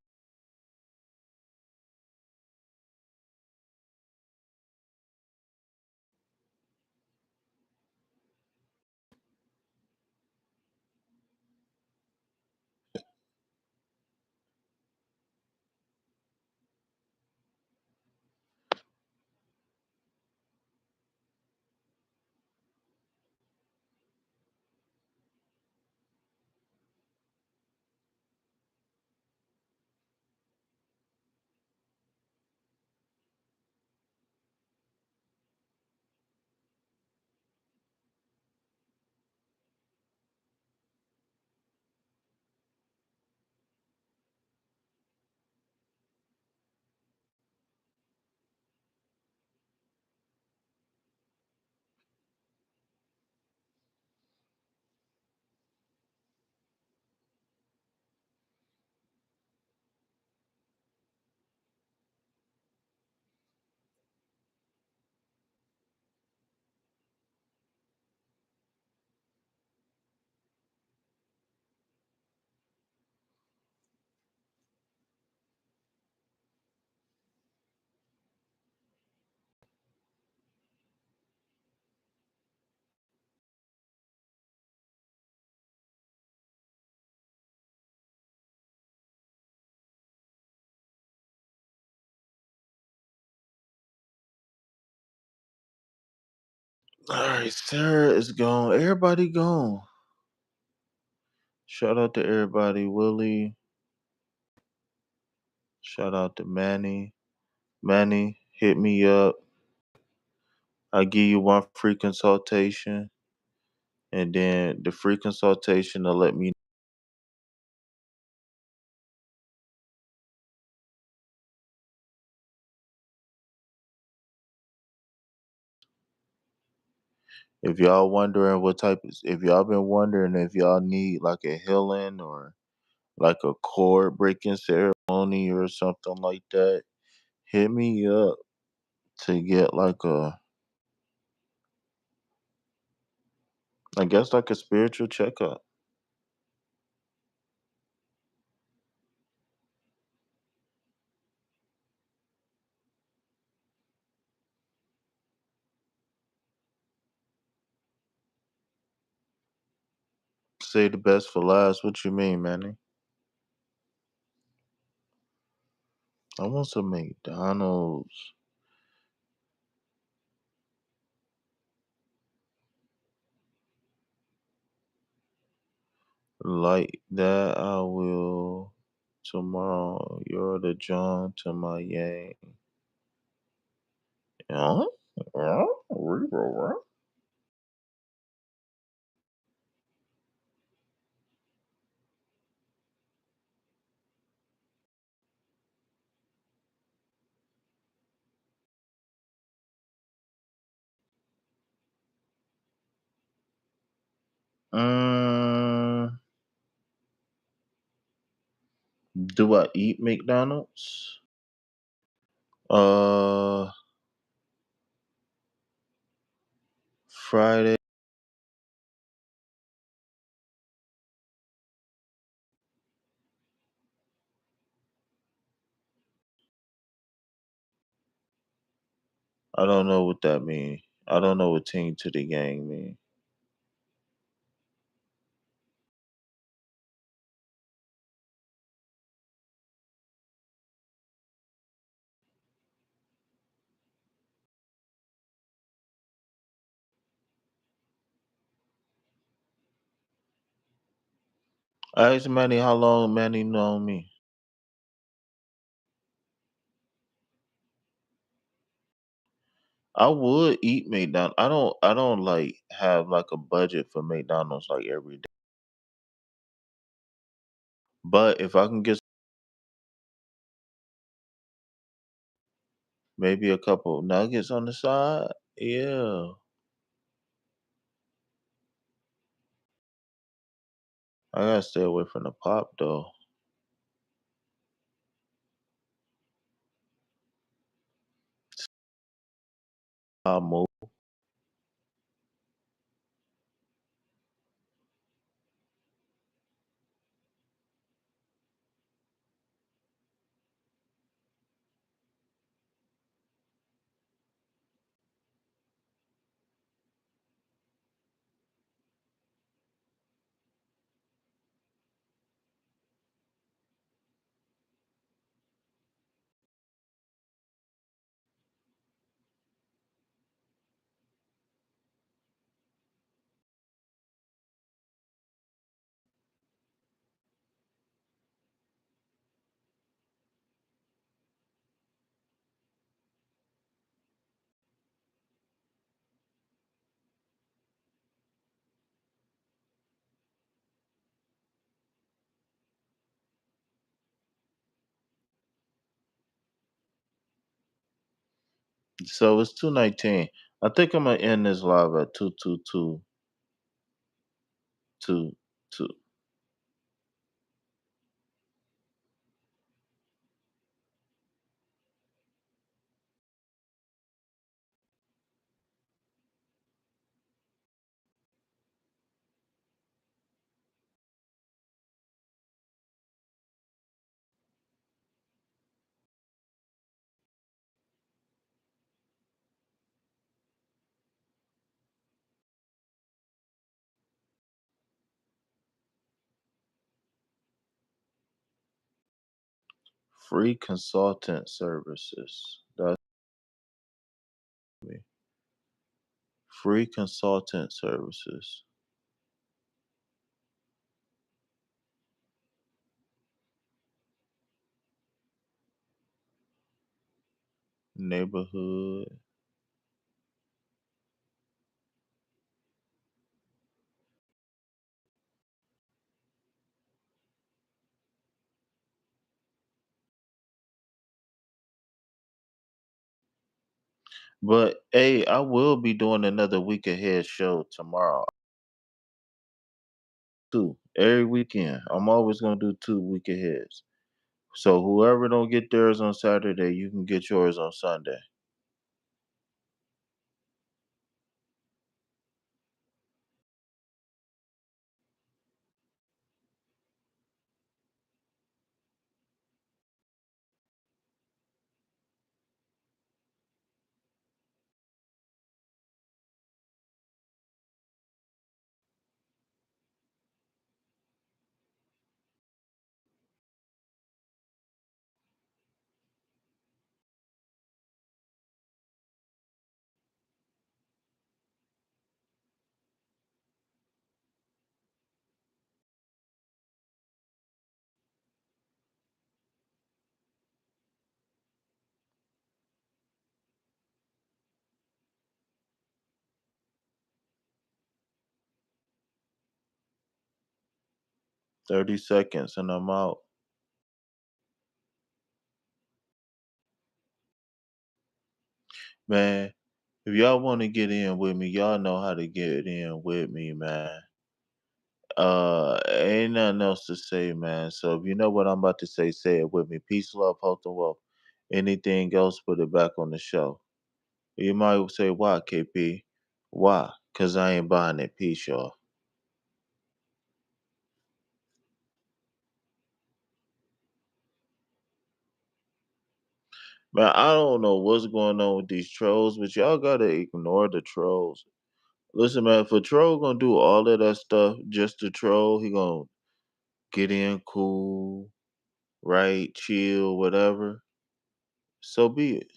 Alright, Sarah is gone. Everybody gone. Shout out to everybody. Willie. Shout out to Manny. Manny, hit me up. I give you one free consultation. And then the free consultation will let me if y'all wondering what type of, if y'all been wondering if y'all need like a healing or like a cord breaking ceremony or something like that, hit me up to get like a, I guess like a spiritual checkup. Say the best for last. What you mean, Manny? I want some McDonald's. Like that, I will tomorrow. You're the John to my Yang. Yeah? Yeah? Um, do I eat McDonald's? Uh, Friday. I don't know what that mean. I don't know what team to the gang mean. I asked Manny how long Manny known me. I would eat McDonald's. I don't like have like a budget for McDonald's like every day. But if I can get maybe a couple nuggets on the side, yeah. I gotta stay away from the pop though. I'll move. So it's 2:19. I think I'm gonna end this live at 2:22. Free consultant services. That's me. Free consultant services. Neighborhood. But hey, I will be doing another week ahead show tomorrow too. Every weekend. I'm always gonna do 2 week aheads. So whoever don't get theirs on Saturday, you can get yours on Sunday. 30 seconds and I'm out. Man, if y'all want to get in with me, y'all know how to get in with me, man. Ain't nothing else to say, man. So if you know what I'm about to say it with me. Peace, love, health, and wealth. Anything else, put it back on the show. You might say, why, KP? Why? Because I ain't buying it. Peace, y'all. Man, I don't know what's going on with these trolls, but y'all gotta ignore the trolls. Listen, man, if a troll gonna do all of that stuff just to troll, he gonna get in cool, right, chill, whatever. So be it.